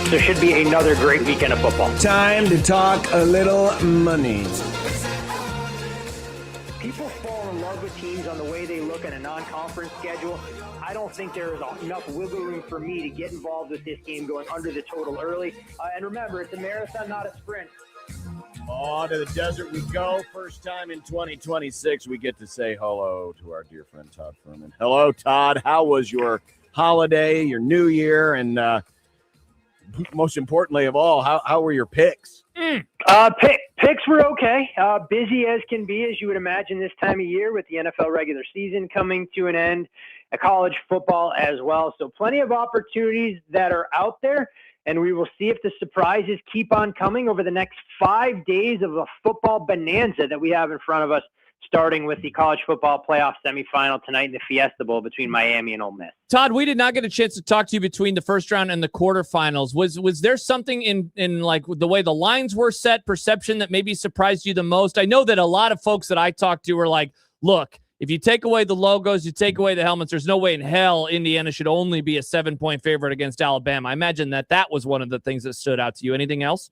There should be another great weekend of football. Time to talk a little money. People fall in love with teams on the way they look at a non-conference schedule. I don't think there is enough wiggle room for me to get involved with this game going under the total early. And remember, it's a marathon, not a sprint. On to the desert we go. First time in 2026 we get to say hello to our dear friend Todd Furman. Hello, Todd. How was your holiday, your new year, and most importantly of all, how were your picks? Picks were okay. Busy as can be, as you would imagine this time of year with the NFL regular season coming to an end, college football as well. So plenty of opportunities that are out there, and we will see if the surprises keep on coming over the next 5 days of a football bonanza that we have in front of us, starting with the college football playoff semifinal tonight in the Fiesta Bowl between Miami and Ole Miss. Todd, we did not get a chance to talk to you between the first round and the quarterfinals. Was there something in like the way the lines were set, perception that maybe surprised you the most? I know that a lot of folks that I talked to were like, look, if you take away the logos, you take away the helmets, there's no way in hell Indiana should only be a 7-point favorite against Alabama. I imagine that was one of the things that stood out to you. Anything else?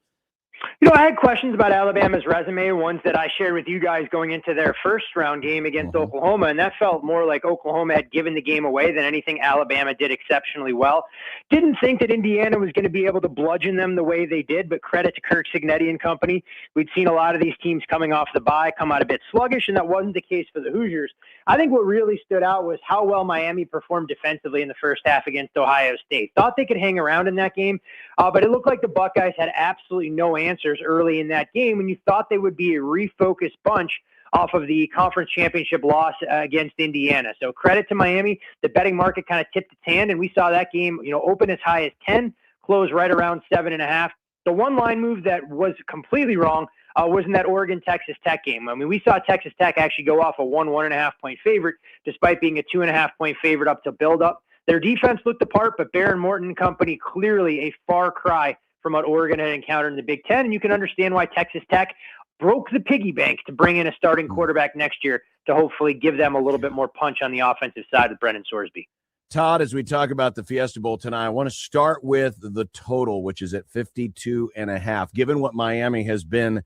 You know, I had questions about Alabama's resume, ones that I shared with you guys going into their first round game against Oklahoma, and that felt more like Oklahoma had given the game away than anything Alabama did exceptionally well. Didn't think that Indiana was going to be able to bludgeon them the way they did, but credit to Kirk Cignetti and company. We'd seen a lot of these teams coming off the bye come out a bit sluggish, and that wasn't the case for the Hoosiers. I think what really stood out was how well Miami performed defensively in the first half against Ohio State. Thought they could hang around in that game, but it looked like the Buckeyes had absolutely no answers early in that game when you thought they would be a refocused bunch off of the conference championship loss against Indiana. So credit to Miami. The betting market kind of tipped its hand, and we saw that game, open as high as 10, close right around 7.5. The one line move that was completely wrong was in that Oregon-Texas Tech game. I mean, we saw Texas Tech actually go off a 1.5 point favorite, despite being a 2.5 point favorite up to build up. Their defense looked the part, but Baron Morton and company clearly a far cry from what Oregon had encountered in the Big Ten. And you can understand why Texas Tech broke the piggy bank to bring in a starting quarterback next year to hopefully give them a little bit more punch on the offensive side with Brendan Sorsby. Todd, as we talk about the Fiesta Bowl tonight, I want to start with the total, which is at 52.5. Given what Miami has been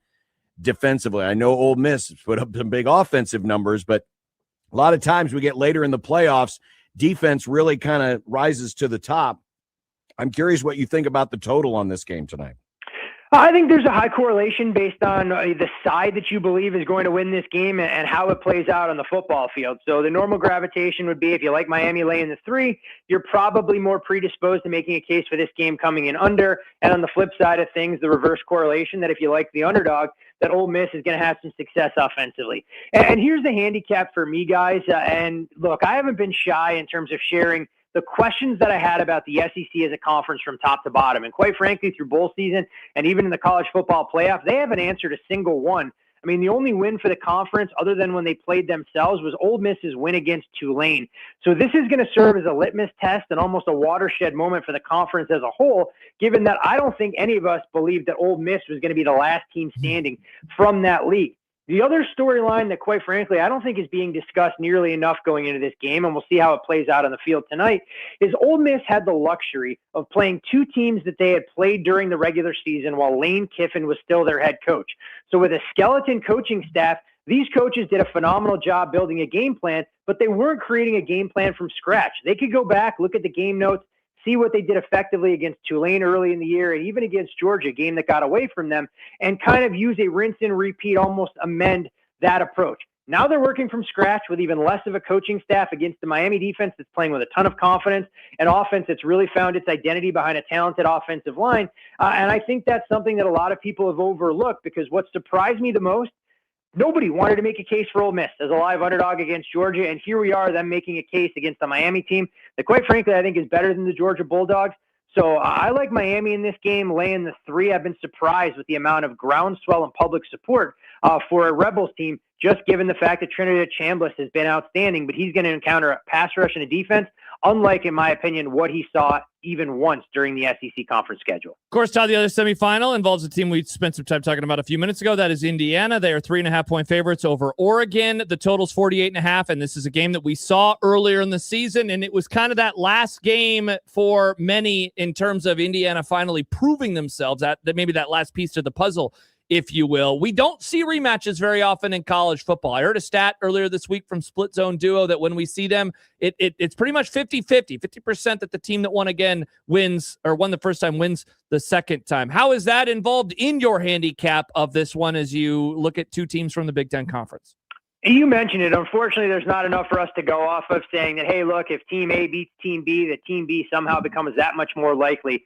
defensively, I know Ole Miss put up some big offensive numbers, but a lot of times we get later in the playoffs, defense really kind of rises to the top. I'm curious what you think about the total on this game tonight. I think there's a high correlation based on the side that you believe is going to win this game and how it plays out on the football field. So the normal gravitation would be if you like Miami laying the 3, you're probably more predisposed to making a case for this game coming in under. And on the flip side of things, the reverse correlation that if you like the underdog, that Ole Miss is going to have some success offensively. And here's the handicap for me, guys. And look, I haven't been shy in terms of sharing the questions that I had about the SEC as a conference from top to bottom. And quite frankly, through bowl season and even in the college football playoff, they haven't answered a single one. I mean, the only win for the conference, other than when they played themselves, was Ole Miss's win against Tulane. So this is going to serve as a litmus test and almost a watershed moment for the conference as a whole, given that I don't think any of us believed that Ole Miss was going to be the last team standing from that league. The other storyline that, quite frankly, I don't think is being discussed nearly enough going into this game, and we'll see how it plays out on the field tonight, is Ole Miss had the luxury of playing 2 teams that they had played during the regular season while Lane Kiffin was still their head coach. So with a skeleton coaching staff, these coaches did a phenomenal job building a game plan, but they weren't creating a game plan from scratch. They could go back, look at the game notes, see what they did effectively against Tulane early in the year and even against Georgia, a game that got away from them, and kind of use a rinse and repeat, almost amend that approach. Now they're working from scratch with even less of a coaching staff against the Miami defense that's playing with a ton of confidence, an offense that's really found its identity behind a talented offensive line. And I think that's something that a lot of people have overlooked, because what surprised me the most, nobody wanted to make a case for Ole Miss as a live underdog against Georgia, and here we are, them making a case against the Miami team that, quite frankly, I think is better than the Georgia Bulldogs. So I like Miami in this game, laying the 3. I've been surprised with the amount of groundswell and public support for a Rebels team, just given the fact that Trinidad Chambliss has been outstanding, but he's going to encounter a pass rush and a defense unlike, in my opinion, what he saw even once during the SEC conference schedule. Of course, Todd, the other semifinal involves a team we spent some time talking about a few minutes ago. That is Indiana. They are 3.5-point favorites over Oregon. The total's 48.5, and this is a game that we saw earlier in the season, and it was kind of that last game for many in terms of Indiana finally proving themselves, that maybe that last piece to the puzzle, if you will. We don't see rematches very often in college football. I heard a stat earlier this week from Split Zone Duo that when we see them, it's pretty much 50-50, 50% that the team that won again wins, or won the first time wins the second time. How is that involved in your handicap of this one as you look at two teams from the Big Ten Conference? You mentioned it. Unfortunately, there's not enough for us to go off of saying that, hey, look, if Team A beats Team B, that Team B somehow becomes that much more likely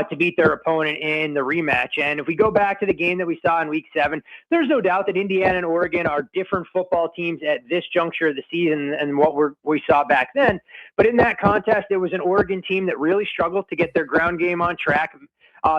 to beat their opponent in the rematch. And if we go back to the game that we saw in Week 7, there's no doubt that Indiana and Oregon are different football teams at this juncture of the season than what we saw back then. But in that contest, it was an Oregon team that really struggled to get their ground game on track.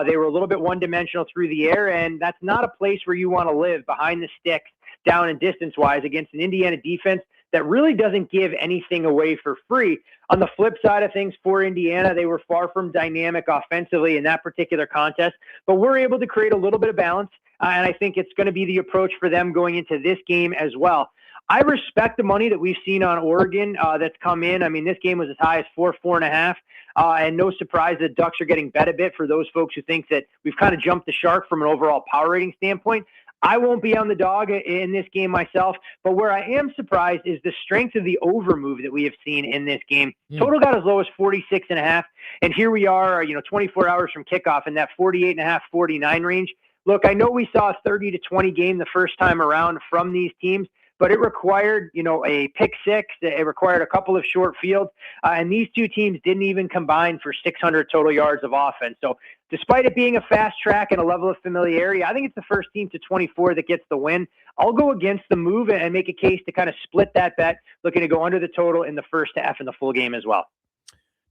They were a little bit one-dimensional through the air, and that's not a place where you want to live, behind the sticks, down and distance-wise, against an Indiana defense that really doesn't give anything away for free. On the flip side of things, for Indiana, they were far from dynamic offensively in that particular contest, but we're able to create a little bit of balance, and I think it's going to be the approach for them going into this game as well. I respect the money that we've seen on Oregon that's come in. I mean, this game was as high as 4.5, and no surprise the Ducks are getting bet a bit for those folks who think that we've kind of jumped the shark from an overall power rating standpoint. I won't be on the dog in this game myself, but where I am surprised is the strength of the over move that we have seen in this game. Total got as low as 46.5, and here we are, 24 hours from kickoff in that 48.5, 49 range. Look, I know we saw a 30-20 game the first time around from these teams, but it required, a pick six. It required a couple of short fields, and these two teams didn't even combine for 600 total yards of offense. So despite it being a fast track and a level of familiarity, I think it's the first team to 24 that gets the win. I'll go against the move and make a case to kind of split that bet, looking to go under the total in the first half in the full game as well.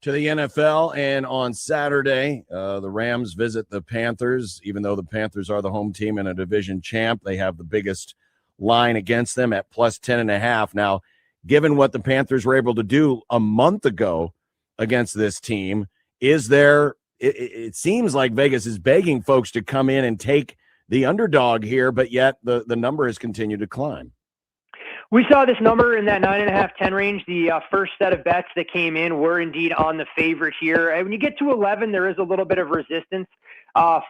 To the NFL, and on Saturday, the Rams visit the Panthers. Even though the Panthers are the home team and a division champ, they have the biggest line against them at plus 10.5. Now, given what the Panthers were able to do a month ago against this team, is there, it seems like Vegas is begging folks to come in and take the underdog here, but yet the number has continued to climb. We saw this number in that 9.5, 10 range. The first set of bets that came in were indeed on the favorite here. And when you get to 11, there is a little bit of resistance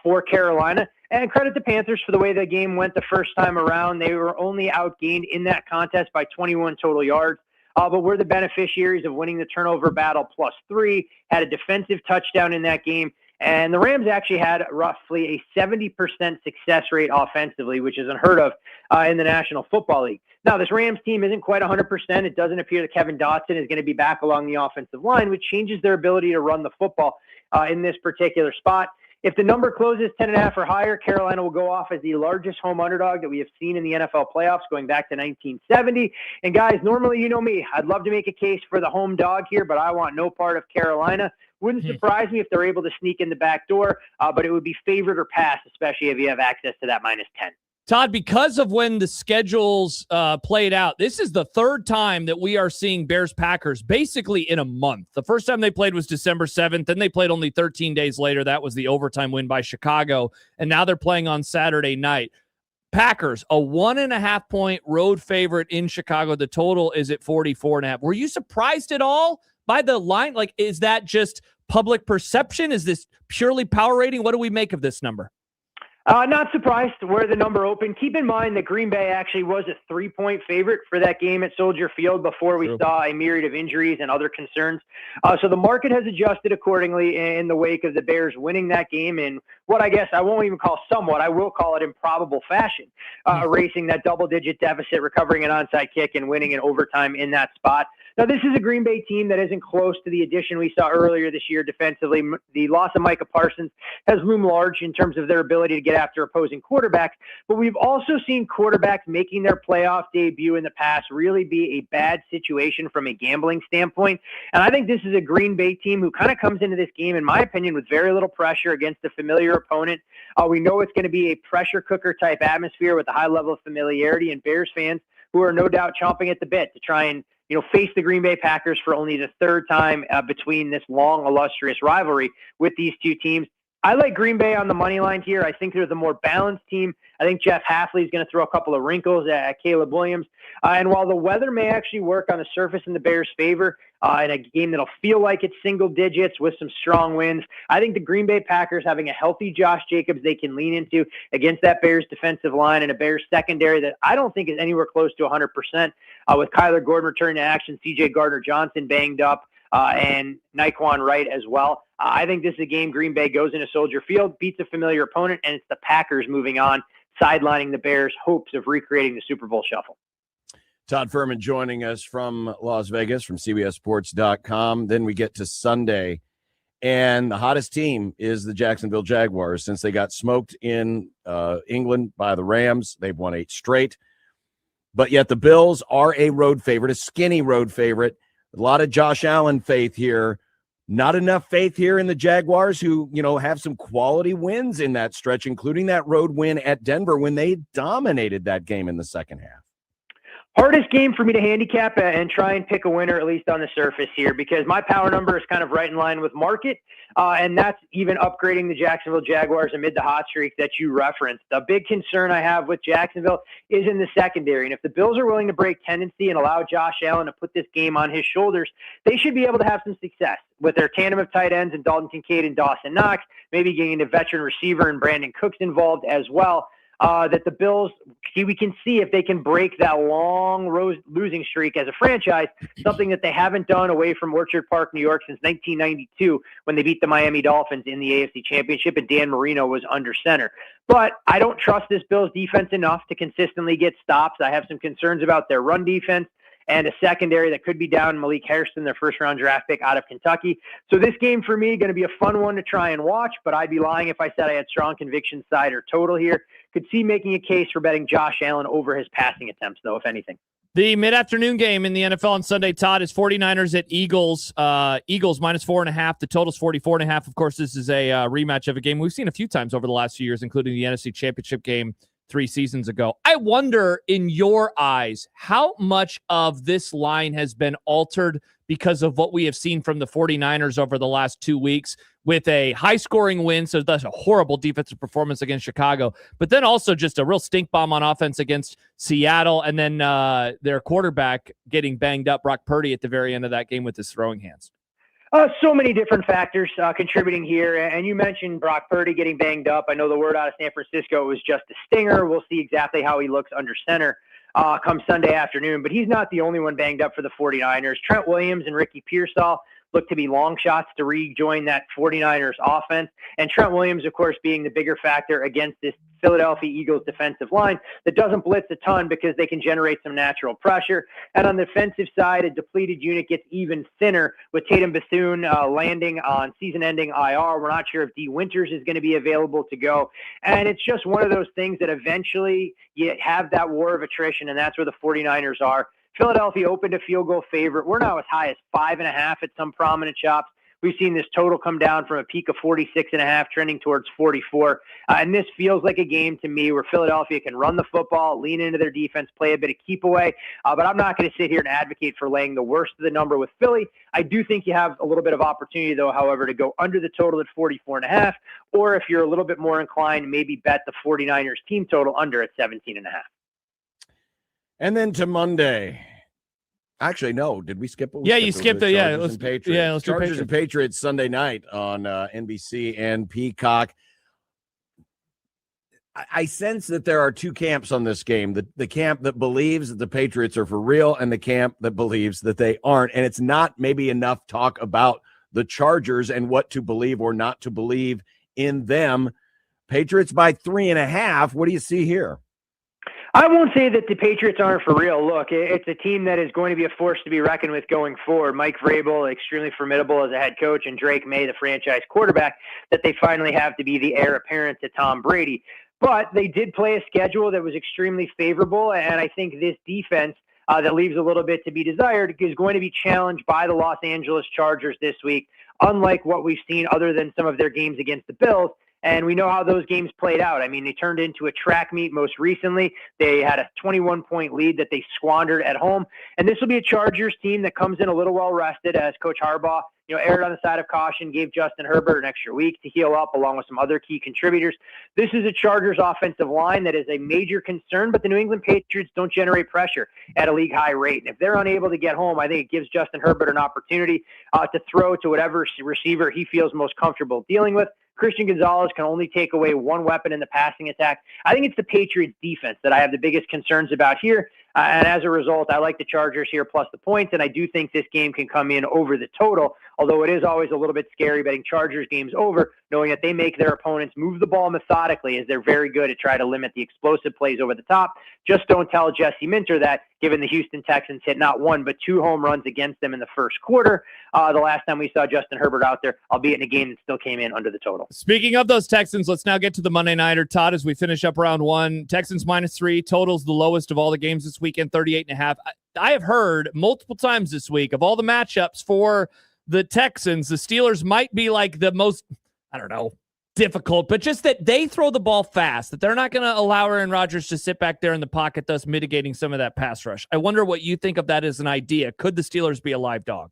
for Carolina. And credit the Panthers for the way the game went the first time around. They were only outgained in that contest by 21 total yards. But we're the beneficiaries of winning the turnover battle +3, had a defensive touchdown in that game. And the Rams actually had roughly a 70% success rate offensively, which is unheard of in the National Football League. Now, this Rams team isn't quite 100%. It doesn't appear that Kevin Dotson is going to be back along the offensive line, which changes their ability to run the football in this particular spot. If the number closes 10.5 or higher, Carolina will go off as the largest home underdog that we have seen in the NFL playoffs going back to 1970. And guys, normally, you know me, I'd love to make a case for the home dog here, but I want no part of Carolina. Wouldn't surprise me if they're able to sneak in the back door, but it would be favored or pass, especially if you have access to that -10. Todd, because of when the schedules played out, this is the third time that we are seeing Bears-Packers basically in a month. The first time they played was December 7th, then they played only 13 days later. That was the overtime win by Chicago, and now they're playing on Saturday night. Packers, a 1.5-point road favorite in Chicago. The total is at 44.5. Were you surprised at all by the line? Like, is that just public perception? Is this purely power rating? What do we make of this number? Not surprised where the number opened. Keep in mind that Green Bay actually was a 3-point favorite for that game at Soldier Field before we saw a myriad of injuries and other concerns. So the market has adjusted accordingly in the wake of the Bears winning that game in what I guess I won't even call somewhat, I will call it improbable fashion, erasing that double-digit deficit, recovering an onside kick, and winning in overtime in that spot. Now, this is a Green Bay team that isn't close to the addition we saw earlier this year defensively. The loss of Micah Parsons has loomed large in terms of their ability to get after opposing quarterbacks, but we've also seen quarterbacks making their playoff debut in the past really be a bad situation from a gambling standpoint. And I think this is a Green Bay team who kind of comes into this game, in my opinion, with very little pressure against a familiar opponent. We know it's going to be a pressure cooker type atmosphere with a high level of familiarity, and Bears fans who are no doubt chomping at the bit to try and face the Green Bay Packers for only the third time between this long, illustrious rivalry with these two teams. I like Green Bay on the money line here. I think they're the more balanced team. I think Jeff Hafley is going to throw a couple of wrinkles at Caleb Williams. And while the weather may actually work on the surface in the Bears' favor in a game that'll feel like it's single digits with some strong wins, I think the Green Bay Packers having a healthy Josh Jacobs they can lean into against that Bears defensive line and a Bears secondary that I don't think is anywhere close to 100%, with Kyler Gordon returning to action, C.J. Gardner-Johnson banged up, and Naquan Wright as well. I think this is a game Green Bay goes into Soldier Field, beats a familiar opponent, and it's the Packers moving on, sidelining the Bears' hopes of recreating the Super Bowl shuffle. Todd Furman joining us from Las Vegas from CBSSports.com. Then we get to Sunday, and the hottest team is the Jacksonville Jaguars. Since they got smoked in England by the Rams, they've won 8 straight. But yet the Bills are a road favorite, a skinny road favorite. A lot of Josh Allen faith here. Not enough faith here in the Jaguars, who, have some quality wins in that stretch, including that road win at Denver when they dominated that game in the second half. Hardest game for me to handicap and try and pick a winner, at least on the surface here, because my power number is kind of right in line with market, and that's even upgrading the Jacksonville Jaguars amid the hot streak that you referenced. The big concern I have with Jacksonville is in the secondary, and if the Bills are willing to break tendency and allow Josh Allen to put this game on his shoulders, they should be able to have some success with their tandem of tight ends and Dalton Kincaid and Dawson Knox, maybe getting a veteran receiver and Brandon Cooks involved as well. That the Bills, we can see if they can break that long losing streak as a franchise, something that they haven't done away from Orchard Park, New York since 1992 when they beat the Miami Dolphins in the AFC Championship and Dan Marino was under center. But I don't trust this Bills defense enough to consistently get stops. I have some concerns about their run defense and a secondary that could be down Malik Hairston, their first-round draft pick out of Kentucky. So this game for me, going to be a fun one to try and watch, but I'd be lying if I said I had strong conviction side or total here. Could see making a case for betting Josh Allen over his passing attempts, though, if anything. The mid-afternoon game in the NFL on Sunday, Todd, is 49ers at Eagles. Eagles minus 4.5. The total's 44.5. Of course, this is a rematch of a game we've seen a few times over the last few years, including the NFC Championship game 3 seasons ago. I wonder, in your eyes, how much of this line has been altered because of what we have seen from the 49ers over the last 2 weeks with a high-scoring win, so that's a horrible defensive performance against Chicago, but then also just a real stink bomb on offense against Seattle, and then their quarterback getting banged up, Brock Purdy, at the very end of that game with his throwing hands. So many different factors contributing here. And you mentioned Brock Purdy getting banged up. I know the word out of San Francisco was just a stinger. We'll see exactly how he looks under center come Sunday afternoon. But he's not the only one banged up for the 49ers. Trent Williams and Ricky Pearsall look to be long shots to rejoin that 49ers offense. And Trent Williams, of course, being the bigger factor against this Philadelphia Eagles defensive line that doesn't blitz a ton because they can generate some natural pressure. And on the defensive side, a depleted unit gets even thinner with Tatum Bethune landing on season-ending IR. We're not sure if D. Winters is going to be available to go. And it's just one of those things that eventually you have that war of attrition, and that's where the 49ers are. Philadelphia opened a field goal favorite. We're now as high as 5.5 at some prominent shops. We've seen this total come down from a peak of 46.5, trending towards 44. And this feels like a game to me where Philadelphia can run the football, lean into their defense, play a bit of keep away. But I'm not going to sit here and advocate for laying the worst of the number with Philly. I do think you have a little bit of opportunity, though, however, to go under the total at 44.5, or if you're a little bit more inclined, maybe bet the 49ers team total under at 17.5. And then to Monday. Actually, no. Did we skip? You skipped it. Yeah, let's do Chargers and Patriots Sunday night on NBC and Peacock. I sense that there are two camps on this game. The camp that believes that the Patriots are for real and the camp that believes that they aren't. And it's not maybe enough talk about the Chargers and what to believe or not to believe in them. Patriots by 3.5. What do you see here? I won't say that the Patriots aren't for real. Look, it's a team that is going to be a force to be reckoned with going forward. Mike Vrabel, extremely formidable as a head coach, and Drake May, the franchise quarterback, that they finally have to be the heir apparent to Tom Brady. But they did play a schedule that was extremely favorable, and I think this defense that leaves a little bit to be desired is going to be challenged by the Los Angeles Chargers this week, unlike what we've seen other than some of their games against the Bills. And we know how those games played out. I mean, they turned into a track meet most recently. They had a 21-point lead that they squandered at home. And this will be a Chargers team that comes in a little well-rested, as Coach Harbaugh, erred on the side of caution, gave Justin Herbert an extra week to heal up along with some other key contributors. This is a Chargers offensive line that is a major concern, but the New England Patriots don't generate pressure at a league high rate. And if they're unable to get home, I think it gives Justin Herbert an opportunity to throw to whatever receiver he feels most comfortable dealing with. Christian Gonzalez can only take away one weapon in the passing attack. I think it's the Patriots defense that I have the biggest concerns about here. And as a result, I like the Chargers here plus the points, and I do think this game can come in over the total, although it is always a little bit scary betting Chargers games over, knowing that they make their opponents move the ball methodically, as they're very good at trying to limit the explosive plays over the top. Just don't tell Jesse Minter that, given the Houston Texans hit not one but two home runs against them in the first quarter, the last time we saw Justin Herbert out there, albeit in a game that still came in under the total. Speaking of those Texans, let's now get to the Monday Nighter. Todd, as we finish up round one, Texans -3, totals the lowest of all the games this weekend, 38.5. I have heard multiple times this week of all the matchups for the Texans, the Steelers might be like the most, I don't know, difficult, but just that they throw the ball fast, that they're not going to allow Aaron Rodgers to sit back there in the pocket, thus mitigating some of that pass rush. I wonder what you think of that as an idea. Could the Steelers be a live dog?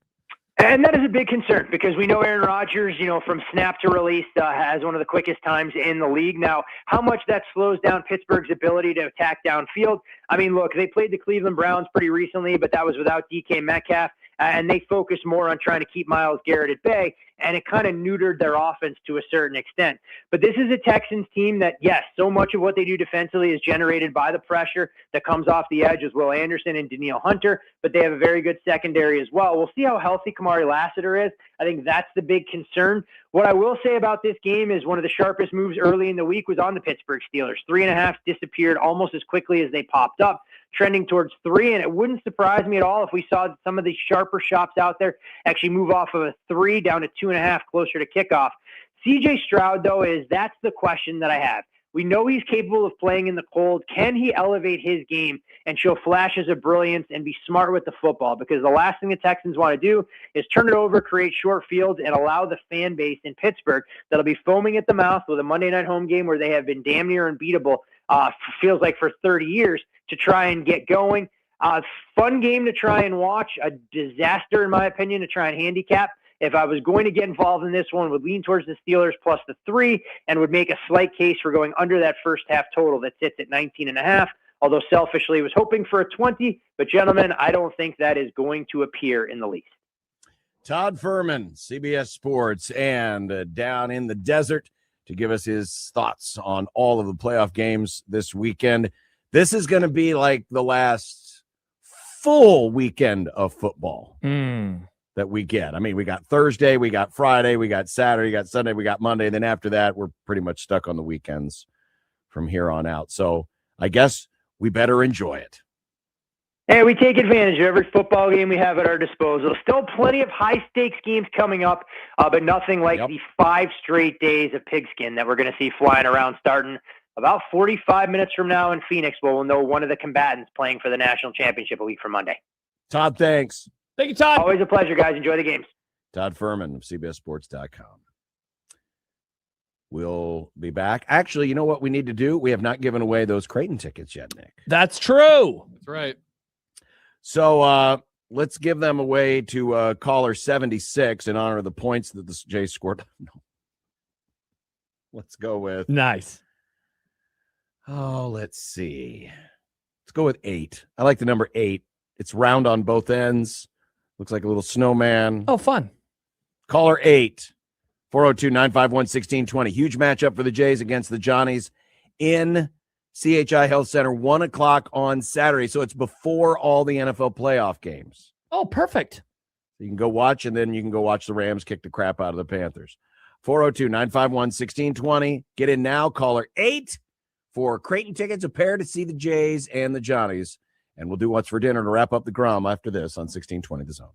And that is a big concern because we know Aaron Rodgers, from snap to release, has one of the quickest times in the league. Now, how much that slows down Pittsburgh's ability to attack downfield? I mean, look, they played the Cleveland Browns pretty recently, but that was without DK Metcalf, and they focused more on trying to keep Myles Garrett at bay, and it kind of neutered their offense to a certain extent. But this is a Texans team that, yes, so much of what they do defensively is generated by the pressure that comes off the edge with Will Anderson and Danielle Hunter, but they have a very good secondary as well. We'll see how healthy Kamari Lassiter is. I think that's the big concern. What I will say about this game is one of the sharpest moves early in the week was on the Pittsburgh Steelers. 3.5 disappeared almost as quickly as they popped up, trending towards 3, and it wouldn't surprise me at all if we saw some of these sharper shops out there actually move off of a 3 down to 2.5 closer to kickoff. CJ Stroud, though, that's the question that I have. We know he's capable of playing in the cold. Can he elevate his game and show flashes of brilliance and be smart with the football? Because the last thing the Texans want to do is turn it over, create short fields, and allow the fan base in Pittsburgh that'll be foaming at the mouth with a Monday night home game where they have been damn near unbeatable, feels like for 30 years, to try and get going. Fun game to try and watch. A disaster, in my opinion, to try and handicap. If I was going to get involved in this one, would lean towards the Steelers plus the 3 and would make a slight case for going under that first half total that sits at 19.5. Although selfishly was hoping for a 20, but gentlemen, I don't think that is going to appear in the least. Todd Furman, CBS Sports, and down in the desert to give us his thoughts on all of the playoff games this weekend. This is going to be like the last full weekend of football that we get. I mean, we got Thursday, we got Friday, we got Saturday, we got Sunday, we got Monday. And then after that, we're pretty much stuck on the weekends from here on out. So I guess we better enjoy it. Hey, we take advantage of every football game we have at our disposal. Still plenty of high-stakes games coming up, but nothing like the 5 straight days of pigskin that we're going to see flying around starting about 45 minutes from now in Phoenix, where we'll know one of the combatants playing for the national championship a week from Monday. Todd, thanks. Thank you, Todd. Always a pleasure, guys. Enjoy the games. Todd Furman of CBSSports.com. We'll be back. Actually, you know what we need to do? We have not given away those Creighton tickets yet, Nick. That's true. That's right. So let's give them away to caller 76 in honor of the points that the Jays scored. No. Let's go with. Nice. Oh, let's see. Let's go with 8. I like the number 8. It's round on both ends. Looks like a little snowman. Oh, fun. Caller 8, 402-951-1620. Huge matchup for the Jays against the Johnnies in CHI Health Center, 1 o'clock on Saturday. So it's before all the NFL playoff games. Oh, perfect. You can go watch, and then you can go watch the Rams kick the crap out of the Panthers. 402-951-1620. Get in now. Caller 8 for Creighton tickets, a pair to see the Jays and the Johnnies. And we'll do what's for dinner to wrap up the Grum after this on 1620 The Zone.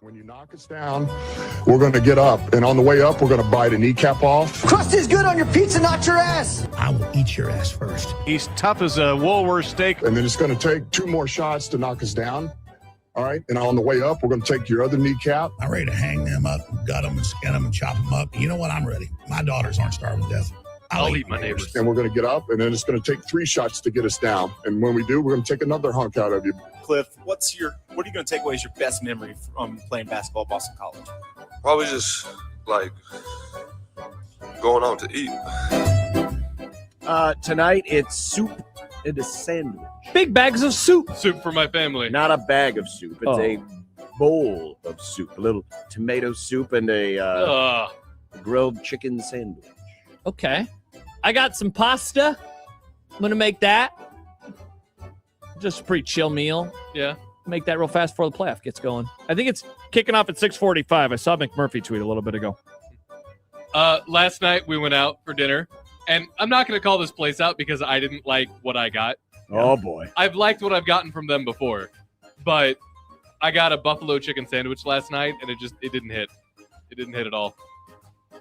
When you knock us down, we're going to get up. And on the way up, we're going to bite a kneecap off. Crust is good on your pizza, not your ass. I will eat your ass first. He's tough as a Woolworth steak. And then it's going to take 2 more shots to knock us down. All right. And on the way up, we're going to take your other kneecap. I'm ready to hang them up, gut them, and skin them, and chop them up. You know what? I'm ready. My daughters aren't starving to death. I'll eat my neighbors. And we're going to get up, and then it's going to take 3 shots to get us down. And when we do, we're going to take another hunk out of you. Cliff, what are you going to take away as your best memory from playing basketball at Boston College? Probably just like going out to eat. Tonight it's soup and a sandwich. Big bags of soup. Soup for my family. Not a bag of soup. It's a bowl of soup. A little tomato soup and a grilled chicken sandwich. Okay. I got some pasta. I'm going to make that. Just a pretty chill meal. Yeah. Make that real fast before the playoff gets going. I think it's kicking off at 6:45. I saw McMurphy tweet a little bit ago. Last night we went out for dinner, and I'm not going to call this place out because I didn't like what I got. Oh, boy. I've liked what I've gotten from them before, but I got a buffalo chicken sandwich last night, and it didn't hit. It didn't hit at all.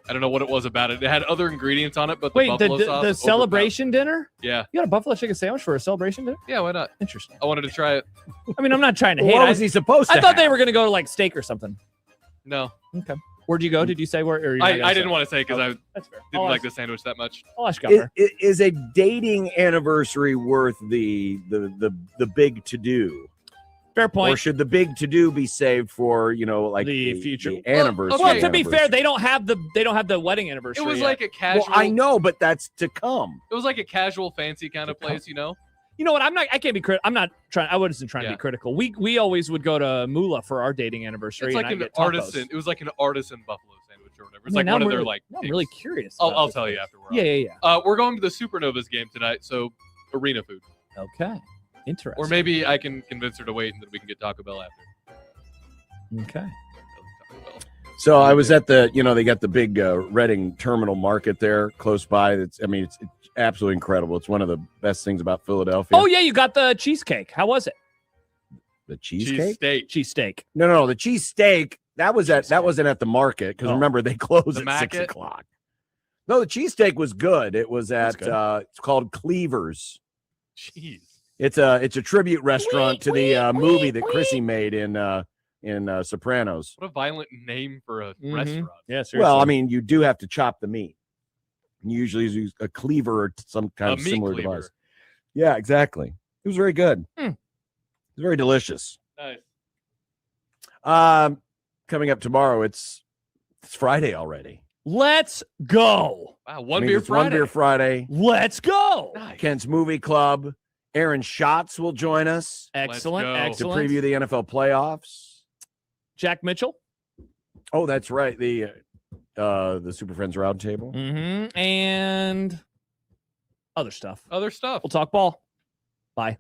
I don't know what it was about it. It had other ingredients on it, but the buffalo sauce. The celebration dinner? Yeah. You got a buffalo chicken sandwich for a celebration dinner? Yeah, why not? Interesting. I wanted to try it. I mean, I'm not trying to hate. What was he supposed to I thought have? they were going to go to like steak or something. No. Okay. Where'd you go? Did you say where? Or I didn't want to say because I That's fair. didn't like the sandwich that much. I'll ask Governor. Is a dating anniversary worth the big to-do? Fair point. Or should the big to-do be saved for, like the future the anniversary? Well, to be fair, they don't have the wedding anniversary. It was yet. like a casual. Well, I know, but that's to come. It was like a casual, fancy kind of place, You know what? I can't be critical. I'm not trying. I wasn't trying to be critical. We always would go to Mula for our dating anniversary. It's like and an artisan. It was like an artisan buffalo sandwich or whatever. It's Man, like one of really, their like. I'm really curious. I'll tell you after we're Yeah. We're going to the Supernovas game tonight, so arena food. Okay. Interesting. Or maybe I can convince her to wait and then we can get Taco Bell after. Okay. So I was at the, they got the big Reading terminal market there close by. It's absolutely incredible. It's one of the best things about Philadelphia. Oh yeah, you got the cheesecake. How was it? The cheesecake? Cheesesteak. No, the cheesesteak. That wasn't at the market because remember they close at 6:00. No, the cheesesteak was good. It was at it's called Cleaver's. Jeez. It's a tribute restaurant to the movie that Chrissy made in Sopranos. What a violent name for a restaurant. Yeah, seriously. Well, I mean, you do have to chop the meat. You usually use a cleaver or some kind of meat similar cleaver. device. Yeah, exactly. It was very good. It was very delicious. Nice. Coming up tomorrow, it's Friday already. Let's go. Wow, One Beer Friday. Let's go. Nice. Kent's Movie Club. Aaron Schatz will join us. Excellent. go. To Excellent. preview the NFL playoffs. Jack Mitchell. Oh, that's right. The Super Friends Roundtable. And other stuff. Other stuff. We'll talk ball. Bye.